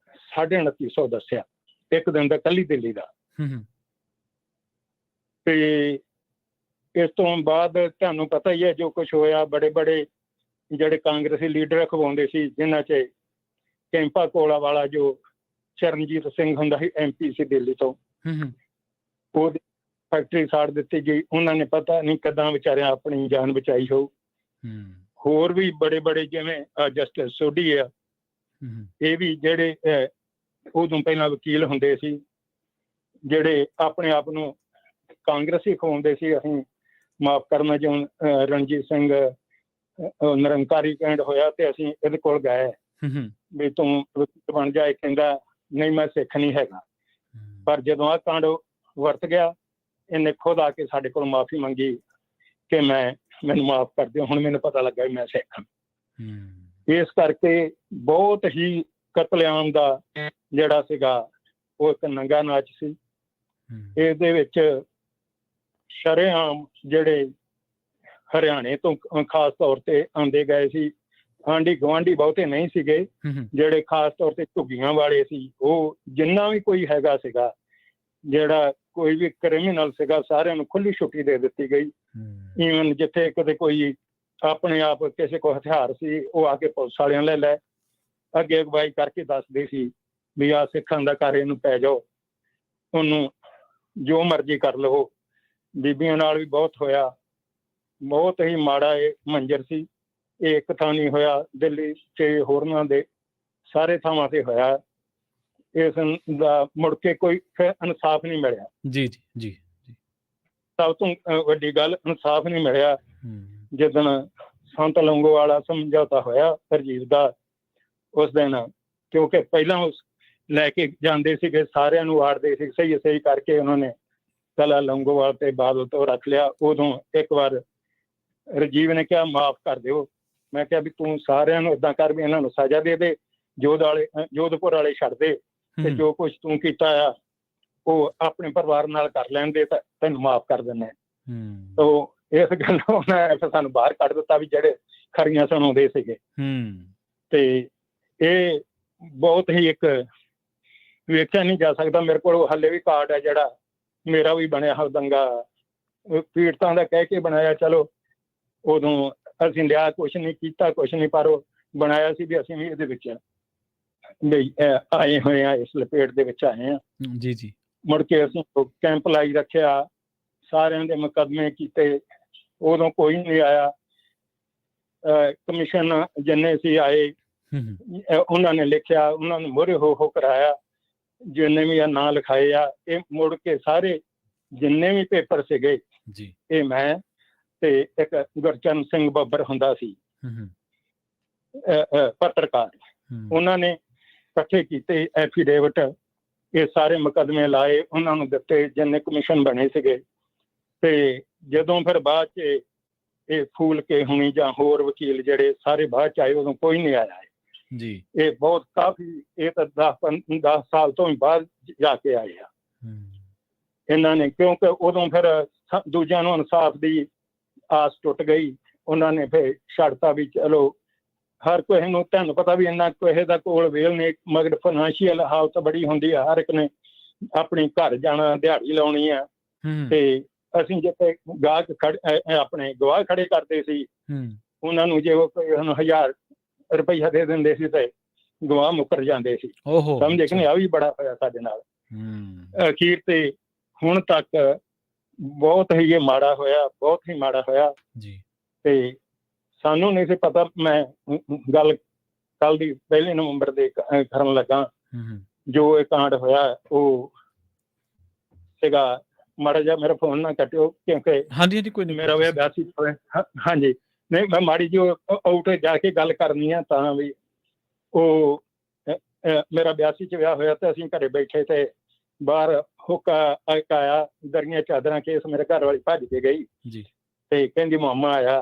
2950 ਦੱਸਿਆ ਇੱਕ ਦਿਨ ਦਾ ਕੱਲੀ ਦਿੱਲੀ ਦਾ। ਤੇ ਇਸ ਤੋਂ ਬਾਅਦ ਤੁਹਾਨੂੰ ਪਤਾ ਹੀ ਹੈ ਜੋ ਕੁਛ ਹੋਇਆ। ਬੜੇ ਬੜੇ ਜਿਹੜੇ ਕਾਂਗਰਸੀ ਲੀਡਰ ਅਖਵਾਉਂਦੇ ਸੀ, ਜਿਨ੍ਹਾਂ 'ਚ ਕੈਂਪਾ ਕੋਲਾ ਵਾਲਾ ਜੋ ਚਰਨਜੀਤ ਸਿੰਘ ਹੁੰਦਾ ਸੀ MP ਸੀ ਦਿੱਲੀ ਤੋਂ, ਉਹਦੀ ਫੈਕਟਰੀ ਸਾੜ ਦਿੱਤੀ ਗਈ। ਉਹਨਾਂ ਨੇ ਪਤਾ ਨਹੀਂ ਕਦਾਂ ਵਿਚਾਰਿਆਂ ਆਪਣੀ ਜਾਨ ਬਚਾਈ ਹੋਊ। ਹੋਰ ਵੀ ਬੜੇ ਬੜੇ ਜਿਵੇਂ ਜਸਟਿਸ ਸੋਢੀ ਆ, ਇਹ ਵੀ ਜਿਹੜੇ ਉਦੋਂ ਪਹਿਲਾਂ ਵਕੀਲ ਹੁੰਦੇ ਸੀ, ਜਿਹੜੇ ਆਪਣੇ ਆਪ ਨੂੰ ਕਾਂਗਰਸੀ ਖਵਾਉਂਦੇ ਸੀ। ਅਸੀਂ ਮਾਫ ਕਰਨਾ ਜਿਉਂ ਰਣਜੀਤ ਸਿੰਘ ਨਿਰੰਕਾਰੀ ਕੈਂਡ ਹੋਇਆ ਤੇ ਅਸੀਂ ਇਹਦੇ ਕੋਲ ਗਏ ਵੀ ਤੂੰ ਵਕੀਲ ਬਣ ਜਾ। ਕਹਿੰਦਾ ਨਹੀਂ ਮੈਂ ਸਿੱਖ ਨਹੀਂ ਹੈਗਾ। ਪਰ ਜਦੋਂ ਆਹ ਕਾਂਡ ਵਰਤ ਗਿਆ, ਇਹਨੇ ਖੁਦ ਆ ਕੇ ਸਾਡੇ ਕੋਲ ਮਾਫੀ ਮੰਗੀ ਕਿ ਮੈਨੂੰ ਮਾਫ ਕਰ ਦਿਓ, ਹੁਣ ਮੈਨੂੰ ਪਤਾ ਲੱਗਾ ਮੈਂ ਸਿੱਖ ਹਾਂ। ਇਸ ਕਰਕੇ ਬਹੁਤ ਹੀ ਕਤਲੇਆਮ ਦਾ ਜਿਹੜਾ ਸੀਗਾ ਉਹ ਇੱਕ ਨੰਗਾ ਨਾਚ ਸੀ। ਇਹਦੇ ਵਿੱਚ ਸ਼ਰੇਆਮ ਜਿਹੜੇ ਹਰਿਆਣੇ ਤੋਂ ਖਾਸ ਤੌਰ ਤੇ ਆਉਂਦੇ ਗਏ ਸੀ, ਆਂਢੀ ਗੁਆਂਢੀ ਬਹੁਤੇ ਨਹੀਂ ਸੀਗੇ, ਜਿਹੜੇ ਖਾਸ ਤੌਰ ਤੇ ਝੁੱਗੀਆਂ ਵਾਲੇ ਸੀ, ਉਹ ਜਿੰਨਾ ਵੀ ਕੋਈ ਹੈਗਾ ਸੀਗਾ, ਜਿਹੜਾ ਕੋਈ ਵੀ ਕ੍ਰਿਮੀਨਲ ਸੀਗਾ, ਸਾਰਿਆਂ ਨੂੰ ਖੁੱਲੀ ਛੁੱਟੀ ਦੇ ਦਿੱਤੀ ਗਈ। ਈਵਨ ਜਿੱਥੇ ਕਿਤੇ ਕੋਈ ਆਪਣੇ ਆਪ ਕਿਸੇ ਕੋਲ ਹਥਿਆਰ ਸੀ, ਉਹ ਆ ਕੇ ਪੁਲਿਸ ਵਾਲਿਆਂ ਲੈ ਅੱਗੇ ਅਗਵਾਈ ਕਰਕੇ ਦੱਸਦੇ ਸੀ ਵੀ ਆਹ ਸਿੱਖਾਂ ਦਾ ਘਰ, ਇਹਨੂੰ ਪੈ ਜਾਓ, ਉਹਨੂੰ ਜੋ ਮਰਜ਼ੀ ਕਰ ਲਵੋ। ਬੀਬੀਆਂ ਨਾਲ ਵੀ ਬਹੁਤ ਹੋਇਆ। ਬਹੁਤ ਹੀ ਮਾੜਾ ਇਹ ਮੰਜ਼ਰ ਸੀ। ਇਹ ਇੱਕ ਥਾਂ ਨਹੀਂ ਹੋਇਆ, ਦਿੱਲੀ 'ਚ ਹੋਰਨਾਂ ਦੇ ਸਾਰੇ ਥਾਵਾਂ ਤੇ ਹੋਇਆ। ਇਸ ਦਾ ਮੁੜ ਕੇ ਕੋਈ ਇਨਸਾਫ ਨਹੀਂ ਮਿਲਿਆ। ਜੀ ਜੀ ਜੀ। ਸਭ ਤੋਂ ਵੱਡੀ ਗੱਲ ਇਨਸਾਫ ਨਹੀਂ ਮਿਲਿਆ ਜਿੱਦਣ ਸੰਤ ਲੌਂਗੋਵਾਲਾ ਸਮਝੌਤਾ ਹੋਇਆ ਹਰਜੀਤ ਦਾ, ਉਸ ਦਿਨ। ਕਿਉਂਕਿ ਪਹਿਲਾਂ ਉਸ ਲੈ ਕੇ ਜਾਂਦੇ ਸੀਗੇ, ਸਾਰਿਆਂ ਨੂੰ ਵਾਰਦੇ ਸੀ, ਸਹੀ ਕਰਕੇ ਉਹਨਾਂ ਨੇ ਕਲਾ ਲੌਂਗੋਵਾਲ ਤੇ ਬਾਦਲ ਤੋਂ ਰੱਖ ਲਿਆ। ਉਦੋਂ ਇੱਕ ਵਾਰ ਰਾਜੀਵ ਨੇ ਕਿਹਾ ਮਾਫ ਕਰ ਦਿਓ। ਮੈਂ ਕਿਹਾ ਵੀ ਤੂੰ ਸਾਰਿਆਂ ਨੂੰ ਏਦਾਂ ਕਰ ਵੀ ਇਹਨਾਂ ਨੂੰ ਸਜ਼ਾ ਦੇ ਦੇ, ਜੋਧਪੁਰ ਵਾਲੇ ਛੱਡ ਦੇ, ਤੇ ਜੋ ਕੁਛ ਤੂੰ ਕੀਤਾ ਆ ਉਹ ਆਪਣੇ ਪਰਿਵਾਰ ਨਾਲ ਕਰ ਲੈਣ ਦੇ, ਤਾਂ ਤੈਨੂੰ ਮਾਫ ਕਰ ਦਿੰਦੇ। ਤੋ ਇਸ ਗੱਲ ਉਹਨਾਂ ਸਾਨੂੰ ਬਾਹਰ ਕੱਢ ਦਿੱਤਾ ਵੀ ਜਿਹੜੇ ਖਰੀਆਂ ਸੁਣਾਉਂਦੇ ਸੀਗੇ। ਤੇ ਇਹ ਬਹੁਤ ਹੀ ਇੱਕ ਵੇਖਿਆ ਨਹੀਂ ਜਾ ਸਕਦਾ। ਮੇਰੇ ਕੋਲ ਹਾਲੇ ਵੀ ਕਾਰਡ ਹੈ ਜਿਹੜਾ ਮੇਰਾ ਵੀ ਬਣਿਆ ਹੋਇਆ ਦੰਗਾ ਪੀੜਤਾਂ ਦਾ ਕਹਿ ਕੇ ਬਣਾਇਆ। ਚਲੋ ਉਦੋਂ ਅਸੀਂ ਲਿਆ ਕੁਛ ਨਹੀਂ, ਕੀਤਾ ਕੁਛ ਨਹੀਂ, ਪਰ ਉਹ ਬਣਾਇਆ ਸੀ ਵੀ ਅਸੀਂ ਵੀ ਇਹਦੇ ਵਿੱਚ ਆਏ ਹੋਏ ਆ, ਇਸ ਲਪੇਟ ਦੇ ਵਿੱਚ ਆਏ ਆ। ਜੀ ਜੀ। ਮੁੜ ਕੇ ਅਸੀਂ ਕੈਂਪ ਲਾਈ ਰੱਖਿਆ, ਸਾਰਿਆਂ ਦੇ ਮੁਕੱਦਮੇ ਕੀਤੇ, ਉਦੋਂ ਕੋਈ ਨਹੀਂ ਆਇਆ। ਕਮਿਸ਼ਨ ਜਿੰਨੇ ਸੀ ਆਏ, ਉਹਨਾਂ ਨੇ ਲਿਖਿਆ, ਉਹਨਾਂ ਨੂੰ ਮੋਹਰੇ ਹੋ ਕਰਾਇਆ, ਜਿੰਨੇ ਵੀ ਨਾਂ ਲਿਖਾਏ ਆ। ਇਹ ਮੁੜ ਕੇ ਸਾਰੇ ਜਿੰਨੇ ਵੀ ਪੇਪਰ ਸੀਗੇ ਜੀ, ਇਹ ਮੈਂ ਤੇ ਇੱਕ ਗੁਰਚਰਨ ਸਿੰਘ ਬੱਬਰ ਹੁੰਦਾ ਸੀ ਪੱਤਰਕਾਰ, ਉਹਨਾਂ ਨੇ ਇਕੱਠੇ ਕੀਤੇ ਐਫੀਡੇਵਿਟ, ਇਹ ਸਾਰੇ ਮੁਕੱਦਮੇ ਲਾਏ, ਉਹਨਾਂ ਨੂੰ ਦਿੱਤੇ ਜਿੰਨੇ ਕਮਿਸ਼ਨ ਬਣੇ ਸੀਗੇ। ਤੇ ਜਦੋਂ ਫਿਰ ਬਾਅਦ 'ਚ ਇਹ ਫੂਲ ਕੇ ਹੁਣੀ ਜਾਂ ਹੋਰ ਵਕੀਲ ਜਿਹੜੇ ਸਾਰੇ ਬਾਅਦ 'ਚ ਆਏ, ਉਦੋਂ ਕੋਈ ਨਹੀਂ ਆਇਆ ਜੀ। ਇਹ ਬਹੁਤ ਕਾਫੀ, ਇਹ ਤਾਂ 10 ਸਾਲ ਤੋਂ ਹੀ ਬਾਅਦ ਜਾ ਕੇ ਆਏ ਆ ਇਹਨਾਂ ਨੇ, ਕਿਉਂਕਿ ਉਦੋਂ ਫਿਰ ਦੂਜਿਆਂ ਨੂੰ ਇਨਸਾਫ ਦੀ ਆਸ ਟੁੱਟ ਗਈ। ਉਹਨਾਂ ਨੇ ਫਿਰ ਛੱਡਤਾ ਵੀ ਚਲੋ ਹਰ ਕਿਸੇ ਨੂੰ, ਤੁਹਾਨੂੰ ਪਤਾ ਵੀ ਇੰਨਾ ਕਿਸੇ ਦਾ ਕੋਲ ਵੇਲ ਨਹੀਂ, ਮਗਰ ਫਾਈਨੈਂਸ਼ੀਅਲ ਹਾਲਤ ਬੜੀ ਹੁੰਦੀ ਆ, ਹਰ ਇੱਕ ਨੇ ਆਪਣੀ ਘਰ ਜਾਣਾ, ਦਿਹਾੜੀ ਲਾਉਣੀ ਆ। ਤੇ ਅਸੀਂ ਜਿੱਥੇ ਆਪਣੇ ਗਵਾਹ ਖੜੇ ਕਰਦੇ ਸੀ, ਉਹਨਾਂ ਨੂੰ ਜੇ ਉਹ ਕੋਈ 1000 ਰੁਪਈਆ ਦੇ ਦਿੰਦੇ ਸੀ ਤੇ ਗਵਾਹ ਮੁੱਕਰ ਜਾਂਦੇ ਸੀ। ਸਮਝੇ ਕਿ ਨਹੀਂ? ਆ ਵੀ ਬੜਾ ਹੋਇਆ ਸਾਡੇ ਨਾਲ। ਅਖੀਰ ਤੇ ਹੁਣ ਤੱਕ ਬਹੁਤ ਹੀ ਇਹ ਮਾੜਾ ਹੋਇਆ, ਬਹੁਤ ਹੀ ਮਾੜਾ ਹੋਇਆ ਜੀ। ਤੇ ਸਾਨੂੰ ਨਹੀਂ ਸੀ ਪਤਾ, ਮੈਂ ਗੱਲ ਕੱਲ ਦੀ 1 ਨਵੰਬਰ ਦੇ ਕਰਨ ਲੱਗਾ ਜੋ ਇਹ ਕਾਂਡ ਹੋਇਆ ਉਹ ਸੀਗਾ। ਮਾੜਾ ਜਿਹਾ ਮੇਰਾ ਫੋਨ ਨਾ ਕੱਟਿਓ ਕਿਉਂਕਿ ਹਾਂਜੀ ਕੋਈ ਨਹੀਂ ਮੇਰਾ ਵਿਆਹ 82 ਚ ਹੋਇਆ। ਹਾਂਜੀ, ਨਹੀਂ ਮੈਂ ਮਾੜੀ ਜਿਹੀ ਆਊਟ ਜਾ ਕੇ ਗੱਲ ਕਰਨੀ ਆ ਤਾਂ ਵੀ ਉਹ ਮੇਰਾ 82 ਚ ਵਿਆਹ ਹੋਇਆ ਤੇ ਅਸੀਂ ਘਰੇ ਬੈਠੇ ਤੇ ਬਾਹਰ ਹੁੱਕਾ ਆਇਆ, ਦਰੀਆਂ ਚਾਦਰਾਂ ਕੇਸ ਮੇਰੇ ਘਰ ਵਾਲੀ ਭੱਜ ਕੇ ਗਈ ਜੀ ਤੇ ਕਹਿੰਦੀ ਮਾਮਾ ਆਇਆ।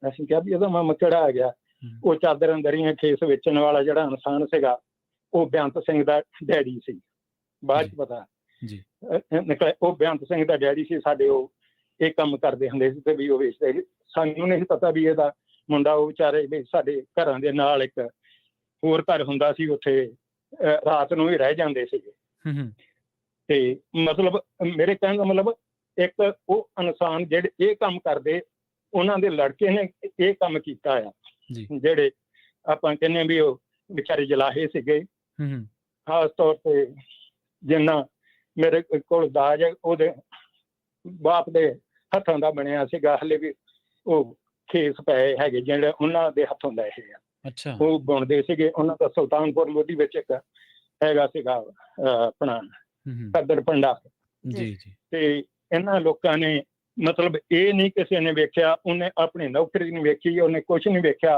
ਅਸੀਂ ਕਿਹਾ ਵੀ ਉਹਦਾ ਮਾਮਾ ਕਿਹੜਾ ਆ ਗਿਆ? ਉਹ ਚਾਦਰਾਂ ਦਰੀਆਂ ਖੇਸ ਵੇਚਣ ਵਾਲਾ ਜਿਹੜਾ ਇਨਸਾਨ ਸੀਗਾ ਉਹ ਬੇਅੰਤ ਸਿੰਘ ਦਾ ਡੈਡੀ ਸੀ। ਬਾਅਦ ਚ ਪਤਾ ਜੀ ਨਿਕਲਿਆ ਉਹ ਬੇਅੰਤ ਸਿੰਘ ਦਾ ਡੈਡੀ ਸੀ ਸਾਡੇ। ਉਹ ਇਹ ਕੰਮ ਕਰਦੇ ਹੁੰਦੇ ਸੀ ਤੇ ਵੀ ਉਹ ਵੇਚਦੇ ਸੀ। ਸਾਨੂੰ ਨਹੀਂ ਪਤਾ ਵੀ ਇਹਦਾ ਮੁੰਡਾ ਉਹ ਵਿਚਾਰੇ ਵੀ ਸਾਡੇ ਘਰਾਂ ਦੇ ਨਾਲ ਇੱਕ ਹੋਰ ਘਰ ਹੁੰਦਾ ਸੀ, ਉੱਥੇ ਰਾਤ ਨੂੰ ਹੀ ਰਹਿ ਜਾਂਦੇ ਸੀਗੇ। ਤੇ ਮਤਲਬ ਮੇਰੇ ਕਹਿਣ ਦਾ ਮਤਲਬ ਇੱਕ ਉਹ ਇਨਸਾਨ ਜਿਹੜੇ ਇਹ ਕੰਮ ਕਰਦੇ ਉਹਨਾਂ ਦੇ ਲੜਕੇ ਨੇ ਇਹ ਕੰਮ ਕੀਤਾ ਆ, ਜਿਹੜੇ ਆਪਾਂ ਕਹਿੰਦੇ ਵੀ ਉਹ ਵਿਚਾਰੇ ਜਲਾਹੇ ਸੀਗੇ। ਖਾਸ ਤੌਰ ਤੇ ਜਿੰਨਾ ਮੇਰੇ ਕੋਲ ਦਾਜ ਉਹਦੇ ਬਾਪ ਦੇ ਹੱਥਾਂ ਦਾ ਬਣਿਆ ਸੀਗਾ, ਹਲੇ ਵੀ ਉਹ ਖੇਸ ਪਏ ਹੈਗੇ ਜਿਹੜੇ ਉਹਨਾਂ ਦੇ ਹੱਥੋਂ ਲਏ ਆ। ਅੱਛਾ, ਉਹ ਬੁਣਦੇ ਸੀਗੇ। ਉਹਨਾਂ ਦਾ ਸੁਲਤਾਨਪੁਰ ਲੋਧੀ ਵਿੱਚ ਇੱਕ ਹੈਗਾ ਸੀਗਾ ਆਪਣਾ ਕਦਰ ਪੰਡਾ। ਜੀ ਜੀ। ਤੇ ਇਹਨਾਂ ਲੋਕਾਂ ਨੇ ਮਤਲਬ ਇਹ ਨਹੀਂ ਕਿਸੇ ਨੇ ਵੇਖਿਆ, ਉਹਨੇ ਆਪਣੀ ਨੌਕਰੀ ਨਹੀਂ ਵੇਖੀ, ਉਹਨੇ ਕੁਛ ਨਹੀਂ ਵੇਖਿਆ।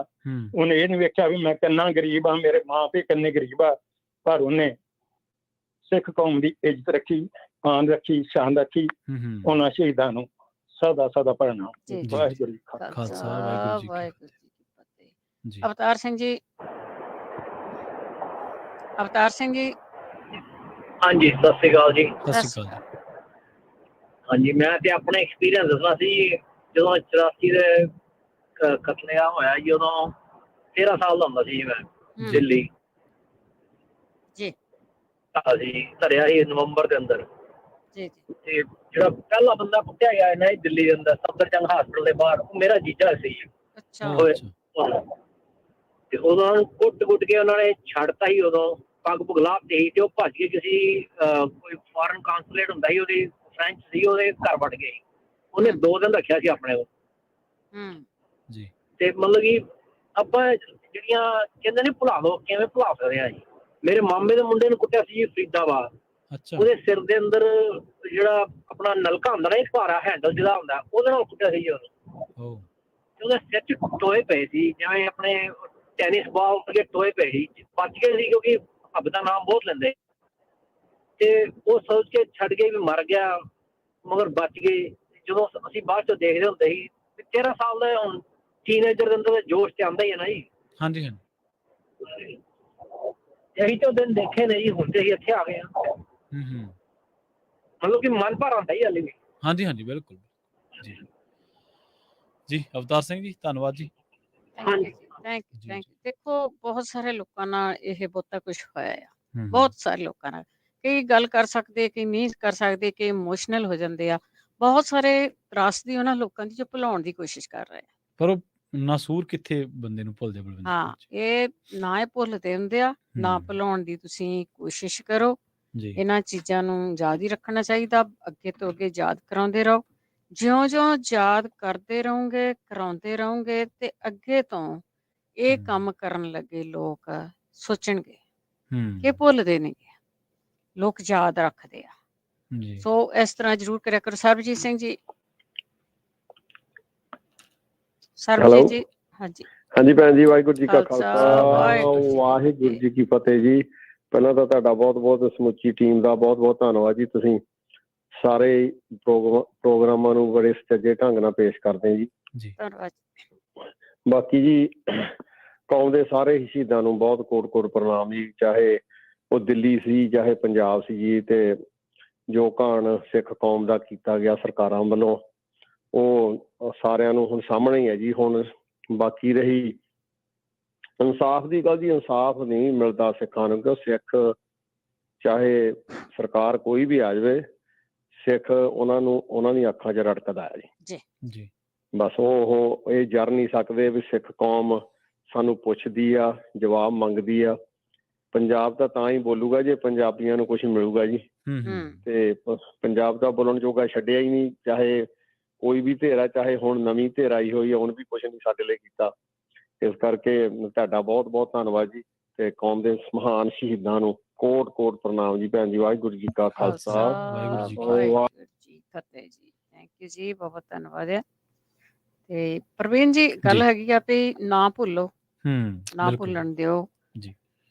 ਉਹਨੇ ਇਹ ਨਹੀਂ ਵੇਖਿਆ ਵੀ ਮੈਂ ਕਿੰਨਾ ਗਰੀਬ ਆ, ਮੇਰੇ ਮਾਂ ਪਿਓ ਕਿੰਨੇ ਗਰੀਬ ਆ, ਪਰ ਉਹਨੇ ਸਿੱਖ ਕੌਮ ਦੀ ਇੱਜ਼ਤ ਰੱਖੀ, ਆਨ ਰੱਖੀ, ਸ਼ਾਨ ਰੱਖੀ। ਉਹਨਾਂ ਸ਼ਹੀਦਾਂ ਨੂੰ ਸਦਾ ਸਦਾ ਪੜਨਾ। ਵਾਹਿਗੁਰੂ ਜੀ ਕਾ ਖਾਲਸਾ, ਵਾਹਿਗੁਰੂ ਜੀ ਕੀ ਫਤਿਹ। ਅਵਤਾਰ ਸਿੰਘ ਜੀ, ਅਵਤਾਰ ਸਿੰਘ ਜੀ। ਹਾਂਜੀ, ਸਤਿ ਸ਼੍ਰੀ ਅਕਾਲ ਜੀ। ਸਤਿ ਸ਼੍ਰੀ ਅਕਾਲ ਜੀ। ਹਾਂਜੀ, ਮੈਂ ਤੇ ਆਪਣਾ ਐਕਸਪੀਰੀਅੰਸ ਦੱਸਣਾ ਸੀ। ਜਦੋਂ 84 ਦੇ ਕਤਲੇਆਮ ਹੋਇਆ ਜੀ, ਉਦੋਂ 13 ਸਾਲ ਦਾ ਹੁੰਦਾ ਸੀ ਮੈਂ ਦਿੱਲੀ। ਜੀ, ਅਸੀਂ ਧਰਿਆ ਸੀ ਨਵੰਬਰ ਦੇ ਅੰਦਰ। ਜੀ ਤੇ ਜਿਹੜਾ ਪਹਿਲਾ ਬੰਦਾ ਕੁੱਟਿਆ ਗਿਆ ਨਾ ਦਿੱਲੀ ਦੇ ਅੰਦਰ ਸਫਦਰਜੰਗ ਹਸਪਤਾਲ ਦੇ ਬਾਹਰ, ਉਹ ਮੇਰਾ ਜੀਜਾ ਸੀ। ਅੱਛਾ। ਤੇ ਉਦੋਂ ਕੁੱਟ ਕੇ ਉਹਨਾਂ ਨੇ ਛੱਡਤਾ ਸੀ। ਉਦੋਂ ਪੱਗ ਪੁੱਗ ਲਾਹਤੇ ਸੀ ਤੇ ਉਹ ਭੱਜ ਕੇ ਕਿਸੇ ਕੋਈ ਫੋਰਨ ਕਾਂਸੂਲੇਟ ਹੁੰਦਾ ਸੀ, ਉਹਦੀ ਫਰੈਂਚ ਸੀ, ਉਹਦੇ ਘਰ ਵੜ ਗਏ। ਉਹਨੇ 2 ਦਿਨ ਰੱਖਿਆ ਸੀ ਆਪਣੇ ਕੋਲ। ਜੀ। ਤੇ ਮਤਲਬ ਕਿ ਆਪਾਂ ਜਿਹੜੀਆਂ ਕਹਿੰਦੇ ਨੇ ਭੁਲਾ ਲਓ, ਕਿਵੇਂ ਭੁਲਾ ਸਕਦੇ ਆ ਜੀ। ਮੇਰੇ ਮਾਮੇ ਦੇ ਮੁੰਡੇ ਨੂੰ ਕੁੱਟਿਆ ਸੀ ਜੀ ਫਰੀਦਾਬਾਦ। ਉਹਦੇ ਸਿਰ ਦੇ ਅੰਦਰ ਜਿਹੜਾ ਆਪਣਾ ਨਲਕਾ ਹੁੰਦਾ ਨਾ, ਇੱਕ ਭਾਰਾ ਹੈਂਡਲ ਜਿਹੜਾ ਹੁੰਦਾ, ਉਹਦੇ ਨਾਲ ਕੁੱਟਿਆ ਸੀ ਜੀ ਉਹਨੂੰ। ਉਹਦੇ ਸਿਰ 'ਚ ਟੋਏ ਪਏ ਸੀ, ਜਿਵੇਂ ਆਪਣੇ ਟੈਨਿਸ ਬਾਲ ਵਰਗੇ ਟੋਏ ਪਏ ਸੀ। ਬਚ ਗਏ ਸੀ ਕਿਉਂਕਿ ਰੱਬ ਦਾ ਨਾਮ ਬਹੁਤ ਲੈਂਦੇ। ਤੇ ਉਹ ਸੋਚ ਕੇ ਛੱਡ ਕੇ ਵੀ ਮਰ ਗਿਆ, ਮਗਰ ਬਚ ਗਏ। ਜਦੋਂ ਅਸੀਂ ਬਾਅਦ ਚੋਂ ਦੇਖਦੇ ਹੁੰਦੇ ਸੀ 13 ਸਾਲ ਦਾ ਹੁਣ ਟੀਨੇਜਰ ਦੇ ਅੰਦਰ ਜੋਸ਼ ਤੇ ਆਉਂਦਾ ਹੀ ਹੈ ਨਾ ਜੀ। ਹਾਂਜੀ ਹਾਂਜੀ। ਇਹੀ ਤਾਂ ਦਿਨ ਦੇਖੇ ਨੇ ਜੀ। ਹੁਣ ਤੇ ਅਸੀਂ ਇੱਥੇ ਆ ਗਏ ਹਾਂ। ਮਤਲਬ ਕਿ ਮਨ ਭਰ ਆਉਂਦਾ ਹੀ ਹਾਲੇ ਵੀ। ਹਾਂਜੀ ਹਾਂਜੀ, ਬਿਲਕੁਲ ਜੀ। ਜੀ ਅਵਤਾਰ ਸਿੰਘ ਜੀ, ਧੰਨਵਾਦ ਜੀ। ਹਾਂਜੀ, ਥੈਂਕ ਯੂ। ਦੇਖੋ, ਬਹੁਤ ਸਾਰੇ ਲੋਕਾਂ ਨਾਲ ਇਹ ਬਹੁਤਾ ਕੁਛ ਹੋਇਆ ਆ। ਬਹੁਤ ਸਾਰੇ ਲੋਕਾਂ ਨਾਲ ਕਈ ਗੱਲ ਕਰ ਸਕਦੇ, ਕਈ ਨਹੀਂ ਕਰ ਸਕਦੇ, ਕਈ ਇਮੋਸ਼ਨਲ ਹੋ ਜਾਂਦੇ ਆ। ਬਹੁਤ ਸਾਰੇ ਤਰਾਸਦੀ ਉਹਨਾਂ ਲੋਕਾਂ ਦੀ ਜੋ ਭੁਲਾਉਣ ਦੀ ਕੋਸ਼ਿਸ਼ ਕਰ ਰਹੇ ਆ। ਪਰ ਉਹ ਨਾਸੂਰ ਕਿੱਥੇ ਬੰਦੇ ਨੂੰ ਭੁੱਲਦੇ ਬਲਵਿੰਦਰ। ਹਾਂ, ਇਹ ਨਾ ਇਹ ਭੁੱਲਦੇ ਹੁੰਦੇ ਆ, ਨਾ ਭੁਲਾਉਣ ਦੀ ਤੁਸੀਂ ਕੋਸ਼ਿਸ਼ ਕਰੋ। ਇਹਨਾਂ ਚੀਜ਼ਾਂ ਨੂੰ ਯਾਦ ਹੀ ਰੱਖਣਾ ਚਾਹੀਦਾ। ਅੱਗੇ ਤੋਂ ਅੱਗੇ ਯਾਦ ਕਰਾਉਂਦੇ ਰਹੋ। ਜਿਉਂ-ਜਿਉਂ ਯਾਦ ਕਰਦੇ ਰਹੋਗੇ, ਕਰਾਉਂਦੇ ਰਹੋਗੇ ਤੇ ਅੱਗੇ ਤੋਂ ਇਹ ਕੰਮ ਕਰਨ ਲੱਗੇ ਲੋਕ ਸੋਚਣਗੇ ਕਿ ਭੁੱਲਦੇ ਨਹੀਂ, ਲੋਕ ਯਾਦ ਰੱਖਦੇ ਆ। ਸੋ ਇਸ ਤਰ੍ਹਾਂ ਜ਼ਰੂਰ ਕਰਿਆ ਕਰੋ। ਸਰਬਜੀਤ ਸਿੰਘ ਜੀ। ਸਰਬਜੀਤ ਜੀ। ਹਾਂਜੀ ਹਾਂਜੀ ਭੈਣ ਜੀ, ਵਾਹਿਗੁਰੂ ਜੀ ਕਾ ਖਾਲਸਾ, ਵਾਹਿਗੁਰੂ ਜੀ ਕੀ ਫਤਿਹ ਜੀ। ਪਹਿਲਾਂ ਤਾਂ ਤੁਹਾਡਾ ਬਹੁਤ ਬਹੁਤ ਸਮੁੱਚੀ ਟੀਮ ਦਾ ਬਹੁਤ ਬਹੁਤ ਧੰਨਵਾਦ ਜੀ। ਤੁਸੀਂ ਸਾਰੇ ਪ੍ਰੋਗਰਾਮਾਂ ਨੂੰ ਬੜੇ ਸੁਚੱਜੇ ਢੰਗ ਨਾਲ ਪੇਸ਼ ਕਰਦੇ ਜੀ। ਧੰਨਵਾਦ। ਬਾਕੀ ਜੀ ਕੌਮ ਦੇ ਸਾਰੇ ਹੀ ਸ਼ਹੀਦਾਂ ਨੂੰ ਬਹੁਤ ਕੋਟ ਪ੍ਰਣਾਮ ਜੀ। ਚਾਹੇ ਉਹ ਦਿੱਲੀ ਸੀ, ਚਾਹੇ ਪੰਜਾਬ ਸੀ ਜੀ। ਤੇ ਜੋ ਘਾਣ ਸਿੱਖ ਕੌਮ ਦਾ ਕੀਤਾ ਗਿਆ ਸਰਕਾਰਾਂ ਵੱਲੋਂ, ਉਹ ਸਾਰਿਆਂ ਨੂੰ ਹੁਣ ਸਾਹਮਣੇ ਹੀ ਹੈ ਜੀ। ਹੁਣ ਬਾਕੀ ਰਹੀ ਇਨਸਾਫ ਦੀ ਗੱਲ ਜੀ, ਇਨਸਾਫ ਨਹੀਂ ਮਿਲਦਾ ਸਿੱਖਾਂ ਨੂੰ, ਕਿਉਂ ਸਿੱਖ ਚਾਹੇ ਸਰਕਾਰ ਕੋਈ ਵੀ ਆ ਜਾਵੇ, ਸਿੱਖ ਉਹਨਾਂ ਨੂੰ ਉਹਨਾਂ ਦੀਆਂ ਅੱਖਾਂ 'ਚ ਰੜਕਦਾ ਹੈ ਜੀ। ਬਸ ਉਹ ਇਹ ਜਰ ਨਹੀਂ ਸਕਦੇ ਵੀ ਸਿੱਖ ਕੌਮ ਸਾਨੂੰ ਪੁੱਛਦੀ ਆ, ਜਵਾਬ ਮੰਗਦੀ ਆ। ਪੰਜਾਬ ਤਾਂ ਹੀ ਬੋਲੂਗਾ ਜੇ ਪੰਜਾਬੀਆਂ ਨੂੰ ਕੁਛ ਮਿਲੂਗਾ ਜੀ। ਤੇ ਪੰਜਾਬ ਦਾ ਬੋਲਣ ਜੋਗਾ ਛੱਡਿਆ ਹੀ ਨਹੀਂ। ਚਾਹੇ ਕੋਈ ਵੀ ਧਿਰ ਆ, ਚਾਹੇ ਹੁਣ ਨਵੀਂ ਧਿਰ ਆਈ ਹੋਈ ਆ, ਉਹਨੇ ਵੀ ਕੁਛ ਨਹੀਂ ਸਾਡੇ ਲਈ ਕੀਤਾ। ਇਸ ਕਰਕੇ ਤੁਹਾਡਾ ਬਹੁਤ ਬਹੁਤ ਧੰਨਵਾਦ ਜੀ। ਤੇ ਕੌਮ ਦੇ ਮਹਾਨ ਸ਼ਹੀਦਾਂ ਨੂੰ ਕੋਟ ਪ੍ਰਣਾਮ ਜੀ ਭੈਣ ਜੀ। ਵਾਹਿਗੁਰੂ ਜੀ ਕਾ ਖਾਲਸਾ ਖਾਲਸਾ ਵਾਹਿਗੁਰੂ ਜੀ ਕੀ ਵਾਹਿਗੁਰੂ ਜੀ ਫਤਿਹ ਜੀ। ਥੈਂਕ ਯੂ ਜੀ, ਬਹੁਤ ਧੰਨਵਾਦ ਹੈ। ਤੇ ਪ੍ਰਵੀਨ ਜੀ, ਗੱਲ ਜੀ। ਹੈਗੀ ਆ ਵੀ ਨਾ ਭੁੱਲੋ, ਨਾ ਬਿਲਕੁਲ ਭੁੱਲਣ ਦਿਓ। ਜੀ।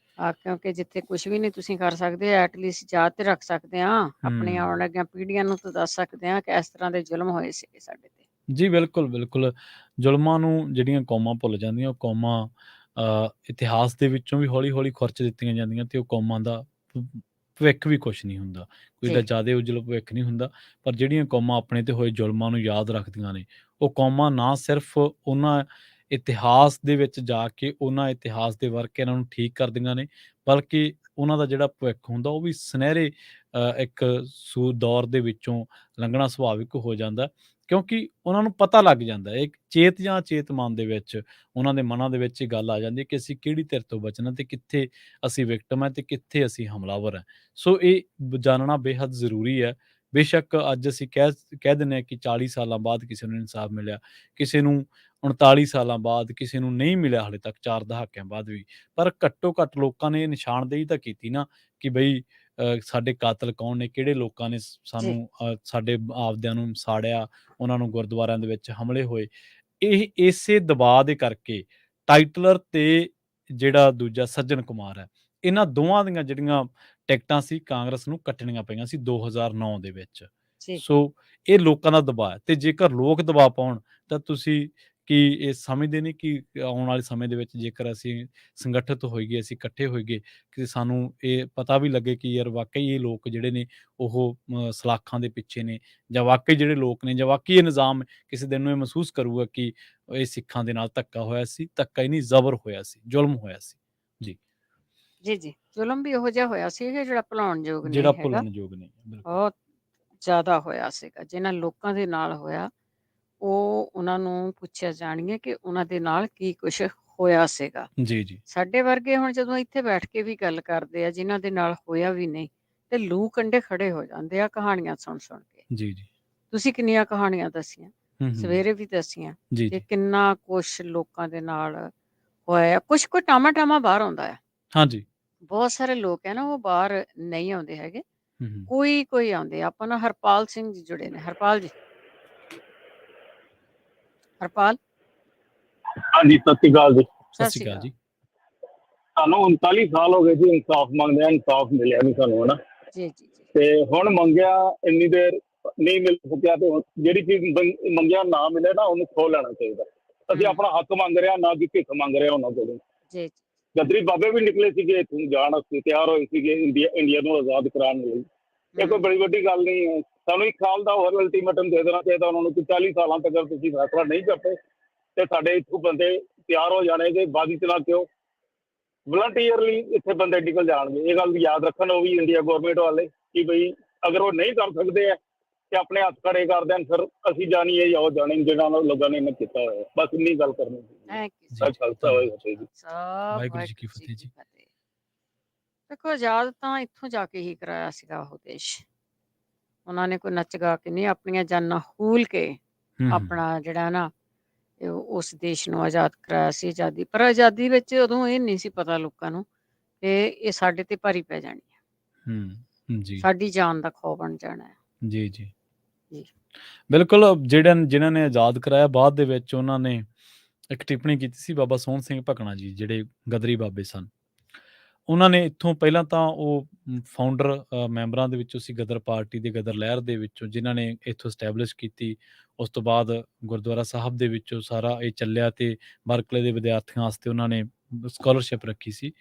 ਕਿਉਂਕਿ ਜਿੱਥੇ ਕੁਝ ਵੀ ਨਹੀਂ ਤੁਸੀਂ ਕਰ ਸਕਦੇ, ਐਟਲੀਸਟ ਯਾਦ ਤੇ ਰੱਖ ਸਕਦੇ ਹਾਂ, ਆਪਣੀਆਂ ਆਉਣ ਲੱਗੀਆਂ ਪੀੜ੍ਹੀਆਂ ਨੂੰ ਤਾਂ ਦੱਸ ਸਕਦੇ ਹਾਂ ਕਿ ਇਸ ਤਰ੍ਹਾਂ ਦੇ ਜ਼ੁਲਮ ਹੋਏ ਸੀਗੇ ਸਾਡੇ ਤੇ। ਜੀ ਬਿਲਕੁਲ, ਬਿਲਕੁਲ। ਜ਼ੁਲਮਾਂ ਨੂੰ ਜਿਹੜੀਆਂ ਕੌਮਾਂ ਭੁੱਲ ਜਾਂਦੀਆਂ, ਉਹ ਕੌਮਾਂ ਇਤਿਹਾਸ ਦੇ ਵਿੱਚੋਂ ਵੀ ਹੌਲੀ-ਹੌਲੀ ਖੁਰਚ ਦਿੱਤੀਆਂ ਜਾਂਦੀਆਂ ਤੇ ਉਹ ਕੌਮਾਂ ਦਾ ਭ ਭਵਿੱਖ ਵੀ ਕੁਛ ਨਹੀਂ ਹੁੰਦਾ। ਕੋਈ ਜੀ। ਏਡਾ ਜ਼ਿਆਦਾ ਉਜਲ ਭਵਿੱਖ ਨਹੀਂ ਹੁੰਦਾ। ਪਰ ਜਿਹੜੀਆਂ ਕੌਮਾਂ ਆਪਣੇ ਤੇ ਹੋਏ ਜ਼ੁਲਮਾਂ ਨੂੰ ਯਾਦ ਰੱਖਦੀਆਂ ਨੇ, ਉਹ ਕੌਮਾਂ ਨਾ ਸਿਰਫ ਉਹਨਾਂ ਇਤਿਹਾਸ ਦੇ ਵਿੱਚ ਜਾ ਕੇ ਉਹਨਾਂ ਇਤਿਹਾਸ ਦੇ ਵਰਕਿਆਂ ਨੂੰ ਠੀਕ ਕਰਦੀਆਂ ਨੇ, ਬਲਕਿ ਉਹਨਾਂ ਦਾ ਜਿਹੜਾ ਭਵਿੱਖ ਹੁੰਦਾ ਉਹ ਵੀ ਸੁਨਹਿਰੇ ਇੱਕ ਦੌਰ ਦੇ ਵਿੱਚੋਂ ਲੰਘਣਾ ਸੁਭਾਵਿਕ ਹੋ ਜਾਂਦਾ। ਕਿਉਂਕਿ ਉਹਨਾਂ ਨੂੰ ਪਤਾ ਲੱਗ ਜਾਂਦਾ ਹੈ, ਇੱਕ ਚੇਤ ਜਾਂ ਅਚੇਤ ਮਨ ਦੇ ਵਿੱਚ ਉਹਨਾਂ ਦੇ ਮਨਾਂ ਦੇ ਵਿੱਚ ਇਹ ਗੱਲ ਆ ਜਾਂਦੀ ਹੈ ਕਿ ਅਸੀਂ ਕਿਹੜੀ ਧਿਰ ਤੋਂ ਬਚਣਾ ਤੇ ਕਿੱਥੇ ਅਸੀਂ ਵਿਕਟਮ ਹੈ ਤੇ ਕਿੱਥੇ ਅਸੀਂ ਹਮਲਾਵਰ ਹੈ। ਸੋ ਇਹ ਜਾਣਨਾ ਬੇਹੱਦ ਜ਼ਰੂਰੀ ਹੈ। ਬੇਸ਼ੱਕ ਅੱਜ ਅਸੀਂ ਕਹਿ ਦਿੰਦੇ ਹਾਂ ਕਿ 40 ਸਾਲਾਂ ਬਾਅਦ ਕਿਸੇ ਨੂੰ ਇਨਸਾਫ ਮਿਲਿਆ, ਕਿਸੇ ਨੂੰ 39 ਸਾਲਾਂ ਬਾਅਦ, ਕਿਸੇ ਨੂੰ ਨਹੀਂ ਮਿਲਿਆ ਹਾਲੇ ਤੱਕ 4 ਦਹਾਕਿਆਂ ਬਾਅਦ ਵੀ। ਪਰ ਘੱਟੋ ਘੱਟ ਲੋਕਾਂ ਨੇ ਨਿਸ਼ਾਨਦੇਹੀ ਤਾਂ ਕੀਤੀ ਨਾ ਕਿ ਬਈ ਸਾਡੇ ਕਾਤਲ ਕੌਣ ਨੇ, ਕਿਹੜੇ ਲੋਕਾਂ ਨੇ ਜੀ। ਸਾਨੂੰ ਸਾਡੇ ਆਪਦਿਆਂ ਨੂੰ ਸਾੜਿਆ, ਉਹਨਾਂ ਨੂੰ ਗੁਰਦੁਆਰਿਆਂ ਦੇ ਵਿੱਚ ਹਮਲੇ ਹੋਏ। ਇਹ ਇਸੇ ਦਬਾਅ ਦੇ ਕਰਕੇ ਟਾਈਟਲਰ ਤੇ ਜਿਹੜਾ ਦੂਜਾ ਸੱਜਣ ਕੁਮਾਰ ਹੈ, ਇਹਨਾਂ ਦੋਵਾਂ ਦੀਆਂ ਜਿਹੜੀਆਂ ਟਿਕਟਾਂ ਸੀ ਕਾਂਗਰਸ ਨੂੰ ਕੱਟਣੀਆਂ ਪਈਆਂ ਸੀ 2009 ਦੇ ਵਿੱਚ। ਜੀ। ਸੋ ਇਹ ਲੋਕਾਂ ਦਾ ਦਬਾਅ ਹੈ ਤੇ ਜੇਕਰ ਲੋਕ ਦਬਾਅ ਪਾਉਣ ਤਾਂ ਤੁਸੀਂ ਕੀ ਇਹ ਸਮਝਦੇ ਨਹੀਂ ਕਿ ਆਉਣ ਵਾਲੇ ਸਮੇਂ ਦੇ ਵਿੱਚ ਜੇਕਰ ਅਸੀਂ ਸੰਗਠਿਤ ਹੋਈਏ, ਅਸੀਂ ਇਕੱਠੇ ਹੋਈਏ ਕਿ ਸਾਨੂੰ ਇਹ ਪਤਾ ਵੀ ਲੱਗੇ ਕਿ ਯਾਰ ਵਾਕਈ ਇਹ ਲੋਕ ਜਿਹੜੇ ਨੇ ਉਹ ਸਲਾਖਾਂ ਦੇ ਪਿੱਛੇ ਨੇ, ਜਾਂ ਵਾਕਈ ਜਿਹੜੇ ਲੋਕ ਨੇ, ਜਾਂ ਵਾਕਈ ਇਹ ਨਿਜ਼ਾਮ ਕਿਸੇ ਦਿਨ ਨੂੰ ਇਹ ਮਹਿਸੂਸ ਕਰੂਗਾ ਕਿ ਇਹ ਸਿੱਖਾਂ ਦੇ ਨਾਲ ਧੱਕਾ ਹੋਇਆ ਸੀ, ਧੱਕਾ ਹੀ ਨਹੀਂ ਜ਼ਬਰ ਹੋਇਆ ਸੀ, ਜ਼ੁਲਮ ਹੋਇਆ ਸੀ। ਜੀ। ਜੀ। ਜੀ। ਜ਼ੁਲਮ ਵੀ ਇਹੋ ਜਿਹਾ ਹੋਇਆ ਸੀ ਜਿਹੜਾ ਭੁਲਾਉਣ ਯੋਗ ਜਿਹੜਾ ਨਹੀਂ ਹੈਗਾ, ਭੁੱਲਣਯੋਗ ਨਹੀਂ ਹੈ। ਬਿਲਕੁਲ ਬਹੁਤ ਜ਼ਿਆਦਾ ਹੋਇਆ ਸੀਗਾ। ਜਿਨ੍ਹਾਂ ਲੋਕਾਂ ਦੇ ਨਾਲ ਹੋਇਆ, ਉਹ ਉਹਨਾਂ ਨੂੰ ਪੁੱਛਿਆ ਜਾਣਗੇ ਕਿ ਉਹਨਾਂ ਦੇ ਨਾਲ ਕੀ ਕੁਛ ਹੋਇਆ ਸੀਗਾ। ਜੀ। ਜੀ। ਸਾਡੇ ਵਰਗੇ ਹੁਣ ਜਦੋਂ ਇੱਥੇ ਬੈਠ ਕੇ ਵੀ ਗੱਲ ਕਰਦੇ ਆ, ਜਿਨ੍ਹਾਂ ਦੇ ਨਾਲ ਹੋਇਆ ਵੀ ਨਹੀਂ, ਤੇ ਲੂ ਕੰਢੇ ਖੜੇ ਹੋ ਜਾਂਦੇ ਆ ਕਹਾਣੀਆਂ ਸੁਣ ਸੁਣ ਕੇ। ਜੀ। ਜੀ। ਤੁਸੀਂ ਕਿੰਨੀਆਂ ਕਹਾਣੀਆਂ ਦੱਸੀਆਂ, ਹੂੰ। ਸਵੇਰੇ ਵੀ ਦੱਸੀਆਂ ਜੀ। ਕਿ ਜੀ। ਕਿੰਨਾ ਕੁਛ ਲੋਕਾਂ ਦੇ ਨਾਲ ਹੋਇਆ। ਕੁਛ ਕੋਈ ਟਾਮਾ ਬਾਹਰ ਆਉਂਦਾ ਆ, ਹਾਂਜੀ। ਬਹੁਤ ਸਾਰੇ ਲੋਕ ਹੈ ਨਾ ਉਹ ਬਾਹਰ ਨਹੀਂ ਆਉਂਦੇ ਹੈਗੇ, ਹੂੰ। ਕੋਈ ਆਉਂਦੇ ਆ। ਆਪਾਂ ਨਾਲ ਹਰਪਾਲ ਸਿੰਘ ਜੀ ਜੁੜੇ ਨੇ। ਹਰਪਾਲ ਜੀ, ਹਰਪਾਲ ਹਾਂਜੀ, ਸਤਿ ਸ਼੍ਰੀ ਅਕਾਲ ਜੀ। ਸਤਿ ਸ਼੍ਰੀ ਅਕਾਲ ਜੀ। ਸਾਨੂੰ 39 ਸਾਲ ਹੋ ਗਏ ਜੀ ਇਨਸਾਫ ਮੰਗਦੇ ਆ, ਇਨਸਾਫ ਮਿਲਿਆ ਨਹੀਂ ਸਾਨੂੰ, ਹਨਾ। ਜੀ। ਜੀ। ਜੀ। ਤੇ ਹੁਣ ਮੰਗਿਆ ਇੰਨੀ ਦੇਰ ਨਹੀਂ ਮਿਲ ਸਕਿਆ, ਤੇ ਹੁਣ ਜਿਹੜੀ ਚੀਜ਼ ਮੰਗਿਆ ਨਾ ਮਿਲੇ ਨਾ, ਉਹਨੂੰ ਖੋਹ ਲੈਣਾ ਚਾਹੀਦਾ। ਅਸੀਂ ਆਪਣਾ ਹੱਕ ਮੰਗ ਰਹੇ ਹਾਂ, ਨਾ ਕਿ ਭਿੱਖ ਮੰਗ ਰਹੇ ਹਾਂ ਉਹਨਾਂ ਕੋਲੋਂ। ਜੀ। ਗਦਰੀ ਬਾਬੇ ਵੀ ਨਿਕਲੇ ਸੀਗੇ ਇੱਥੋਂ ਜਾਣ ਵਾਸਤੇ, ਤਿਆਰ ਹੋਏ ਸੀਗੇ ਇੰਡੀਆ ਨੂੰ ਆਜ਼ਾਦ ਕਰਾਉਣ ਲਈ। ਇਹ ਕੋਈ ਬੜੀ ਵੱਡੀ ਗੱਲ ਨਹੀਂ ਹੈ। ਸਾਨੂੰ 1 ਸਾਲ ਦਾ ਹੋਰ ਅਲਟੀਮੇਟਮ ਦੇ ਦੇਣਾ ਚਾਹੀਦਾ ਉਹਨਾਂ ਨੂੰ ਕਿ 40 ਸਾਲਾਂ ਤੱਕ ਤੁਸੀਂ ਫੈਸਲਾ ਨਹੀਂ ਕਰਦੇ ਤੇ ਸਾਡੇ ਇੱਥੋਂ ਬੰਦੇ ਤਿਆਰ ਹੋ ਜਾਣੇ ਕਿ ਬਾਦੀ ਚਲਾ ਕਿਉਂ ਵਲੰਟੀਅਰਲੀ ਇੱਥੇ ਬੰਦੇ ਨਿਕਲ ਜਾਣਗੇ। ਇਹ ਗੱਲ ਯਾਦ ਰੱਖਣ ਉਹ ਵੀ ਇੰਡੀਆ ਗੌਰਮੈਂਟ ਵਾਲੇ ਕਿ ਬਈ ਅਗਰ ਉਹ ਨਹੀਂ ਕਰ ਸਕਦੇ ਆ ਤੇ ਆਪਣੇ ਹੱਥ ਖੜੇ ਕਰ ਦੇਣ, ਫਿਰ ਅਸੀਂ ਜਾਣੀਏ ਜਾਂ ਉਹ ਜਾਣੇ ਜਿਹਨਾਂ ਨਾਲ ਲੋਕਾਂ ਨੇ ਇਹਨੇ ਕੀਤਾ ਹੋਇਆ। ਬਸ ਇੰਨੀ ਗੱਲ ਕਰਨੀ ਸੀ। ਖਾਲਸਾ ਵਾਹਿਗੁਰੂ ਵਾਹਿਗੁਰੂ ਜੀ ਕੀ ਫਤਿਹ ਜੀ। ਦੇਖੋ, ਆਜ਼ਾਦ ਤਾਂ ਇੱਥੋਂ ਜਾ ਕੇ ਹੀ ਕਰਾਇਆ ਸੀਗਾ ਉਹ ਦੇਸ਼। ਉਹਨਾਂ ਨੇ ਕੋਈ ਨੱਚ ਗਾ ਕੇ ਨਹੀਂ, ਆਪਣੀਆਂ ਜਾਨਾਂ ਹੂਲ ਕੇ ਆਪਣਾ ਜਿਹੜਾ ਨਾ ਉਸ ਦੇਸ਼ ਨੂੰ ਆਜ਼ਾਦ ਕਰਾਇਆ ਸੀ। ਆਜ਼ਾਦੀ, ਪਰ ਆਜ਼ਾਦੀ ਵਿੱਚ ਉਦੋਂ ਇਹ ਨਹੀਂ ਸੀ ਪਤਾ ਲੋਕਾਂ ਨੂੰ ਕਿ ਇਹ ਸਾਡੇ ਤੇ ਭਾਰੀ ਪੈ ਜਾਣੀ ਹੈ, ਜੀ। ਸਾਡੀ ਜਾਨ ਦਾ ਖੌਅ ਬਣ ਜਾਣਾ ਹੈ। ਜੀ। ਜੀ। ਜੀ। ਬਿਲਕੁਲ। ਜਿਨ੍ਹਾਂ ਨੇ ਆਜ਼ਾਦ ਕਰਾਇਆ, ਬਾਅਦ ਦੇ ਵਿੱਚ ਉਹਨਾਂ ਨੇ ਇੱਕ ਟਿੱਪਣੀ ਕੀਤੀ ਸੀ ਬਾਬਾ ਸੋਹਣ ਸਿੰਘ ਭਕਨਾ ਜੀ, ਜਿਹੜੇ ਗਦਰੀ ਬਾਬੇ ਸਨ। ਉਹਨਾਂ ਨੇ ਇੱਥੋਂ ਪਹਿਲਾਂ ਤਾਂ ਉਹ ਫਾਊਂਡਰ ਮੈਂਬਰਾਂ ਦੇ ਵਿੱਚੋਂ ਸੀ, ਗਦਰ ਪਾਰਟੀ ਦੇ, ਗਦਰ ਲਹਿਰ ਦੇ ਵਿੱਚੋਂ, ਜਿਨ੍ਹਾਂ ਨੇ ਇੱਥੋਂ ਸਟੈਬਲਿਸ਼ ਕੀਤੀ। ਉਸ ਤੋਂ ਬਾਅਦ ਗੁਰਦੁਆਰਾ ਸਾਹਿਬ ਦੇ ਵਿੱਚੋਂ ਸਾਰਾ ਇਹ ਚੱਲਿਆ ਤੇ ਬਰਕਲੇ ਦੇ ਵਿਦਿਆਰਥੀਆਂ ਵਾਸਤੇ ਉਹਨਾਂ ਨੇ ਸਕਾਲਰਸ਼ਿਪ ਰੱਖੀ ਸੀ।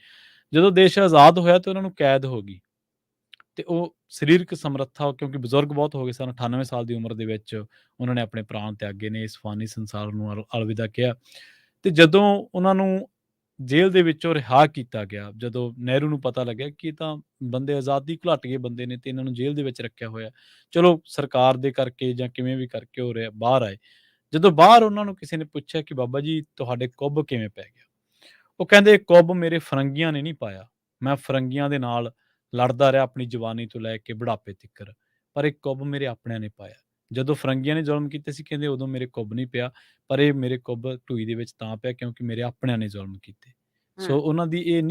ਜਦੋਂ ਦੇਸ਼ ਆਜ਼ਾਦ ਹੋਇਆ ਤੇ ਉਹਨਾਂ ਨੂੰ ਕੈਦ ਹੋ ਗਈ ਤੇ ਉਹ ਸਰੀਰਕ ਸਮਰੱਥਾ, ਕਿਉਂਕਿ ਬਜ਼ੁਰਗ ਬਹੁਤ ਹੋ ਗਏ ਸਨ, 98 ਸਾਲ ਦੀ ਉਮਰ ਦੇ ਵਿੱਚ ਉਹਨਾਂ ਨੇ ਆਪਣੇ ਪ੍ਰਾਣ ਤਿਆਗੇ ਨੇ, ਇਸ ਫਾਨੀ ਸੰਸਾਰ ਨੂੰ ਅਲਵਿਦਾ ਕਿਹਾ। ਤੇ ਜਦੋਂ ਉਹਨਾਂ ਨੂੰ ਜੇਲ੍ਹ ਦੇ ਵਿੱਚੋਂ ਰਿਹਾ ਕੀਤਾ ਗਿਆ, ਜਦੋਂ ਨਹਿਰੂ ਨੂੰ ਪਤਾ ਲੱਗਿਆ ਕਿ ਇਹ ਤਾਂ ਬੰਦੇ ਆਜ਼ਾਦੀ ਘੁਲੱਟ ਗਏ ਬੰਦੇ ਨੇ ਤੇ ਇਹਨਾਂ ਨੂੰ ਜੇਲ੍ਹ ਦੇ ਵਿੱਚ ਰੱਖਿਆ ਹੋਇਆ, ਚਲੋ ਸਰਕਾਰ ਦੇ ਕਰਕੇ ਜਾਂ ਕਿਵੇਂ ਵੀ ਕਰਕੇ ਉਹ ਬਾਹਰ ਆਏ। ਜਦੋਂ ਬਾਹਰ ਉਹਨਾਂ ਨੂੰ ਕਿਸੇ ਨੇ ਪੁੱਛਿਆ ਕਿ ਬਾਬਾ ਜੀ ਤੁਹਾਡੇ ਕੁੱਬ ਕਿਵੇਂ ਪੈ ਗਿਆ, ਉਹ ਕਹਿੰਦੇ ਕੁੱਬ ਮੇਰੇ ਫਰੰਗੀਆਂ ਨੇ ਨਹੀਂ ਪਾਇਆ, ਮੈਂ ਫਰੰਗੀਆਂ ਦੇ ਨਾਲ ਲੜਦਾ ਰਿਹਾ ਆਪਣੀ ਜਵਾਨੀ ਤੋਂ ਲੈ ਕੇ ਬੁਢਾਪੇ ਤੀਕਰ, ਪਰ ਇਹ ਕੁੱਬ ਮੇਰੇ ਆਪਣਿਆਂ ਨੇ ਪਾਇਆ। ਜਦੋਂ ਫਰੰਗੀਆਂ ਨੇ ਜ਼ੁਲਮ ਕੀਤੇ ਸੀ ਕਹਿੰਦੇ ਉਦੋਂ ਮੇਰੇ ਕੁੱਬ ਨਹੀਂ ਪਿਆ, ਪਰ ਇਹ ਮੇਰੇ ਕੁੱਬ ਢੂਈ ਦੇ ਵਿੱਚ ਤਾਂ ਪਿਆ ਕਿਉਂਕਿ ਮੇਰੇ ਆਪਣਿਆਂ ਨੇ ਜ਼ੁਲਮ ਕੀਤੇ। ਸੋ ਉਹਨਾਂ ਦੀ ਇਹ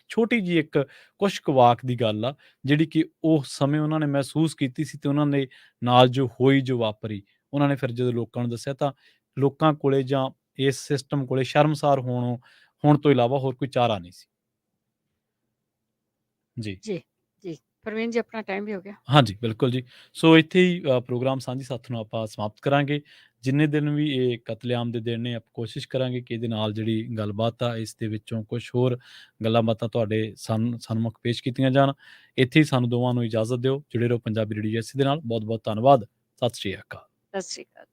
ਛੋਟੀ ਜਿਹੀ ਇੱਕ ਕੁਛ ਕੁ ਵਾਕ ਦੀ ਗੱਲ ਆ, ਜਿਹੜੀ ਕਿ ਉਸ ਸਮੇਂ ਉਹਨਾਂ ਨੇ ਮਹਿਸੂਸ ਕੀਤੀ ਸੀ ਤੇ ਉਹਨਾਂ ਦੇ ਨਾਲ ਜੋ ਹੋਈ, ਜੋ ਵਾਪਰੀ, ਉਹਨਾਂ ਨੇ ਫਿਰ ਜਦੋਂ ਲੋਕਾਂ ਨੂੰ ਦੱਸਿਆ ਤਾਂ ਲੋਕਾਂ ਕੋਲੇ ਜਾਂ ਇਸ ਸਿਸਟਮ ਕੋਲੇ ਸ਼ਰਮਸਾਰ ਹੋਣ ਤੋਂ ਇਲਾਵਾ ਹੋਰ ਕੋਈ ਚਾਰਾ ਨਹੀਂ ਸੀ। ਜੀ। ਜੀ, ਜੀ। ਪ੍ਰਵੀਨ ਜੀ, ਆਪਣਾ ਟਾਈਮ ਵੀ ਹੋ ਗਿਆ। ਹਾਂਜੀ, ਬਿਲਕੁਲ ਜੀ। ਸੋ ਇੱਥੇ ਹੀ ਪ੍ਰੋਗਰਾਮ ਸਾਂਝੀ ਸਾਥ ਨੂੰ ਆਪਾਂ ਸਮਾਪਤ ਕਰਾਂਗੇ। ਜਿੰਨੇ ਦਿਨ ਵੀ ਇਹ ਕਤਲੇਆਮ ਦੇ ਦਿਨ ਨੇ, ਆਪਾਂ ਕੋਸ਼ਿਸ਼ ਕਰਾਂਗੇ ਕਿ ਇਹਦੇ ਨਾਲ ਜਿਹੜੀ ਗੱਲਬਾਤ ਆ, ਇਸ ਦੇ ਵਿੱਚੋਂ ਕੁਛ ਹੋਰ ਗੱਲਾਂ ਬਾਤਾਂ ਤੁਹਾਡੇ ਸਨਮੁਖ ਪੇਸ਼ ਕੀਤੀਆਂ ਜਾਣ। ਇੱਥੇ ਹੀ ਸਾਨੂੰ ਦੋਵਾਂ ਨੂੰ ਇਜਾਜ਼ਤ ਦਿਓ। ਜੁੜੇ ਰਹੋ ਪੰਜਾਬੀ ਰੇਡੀਓ USA ਦੇ ਨਾਲ। ਬਹੁਤ-ਬਹੁਤ ਧੰਨਵਾਦ। ਸਤਿ ਸ਼੍ਰੀ ਅਕਾਲ। ਸਤਿ ਸ਼੍ਰੀ ਅਕਾਲ।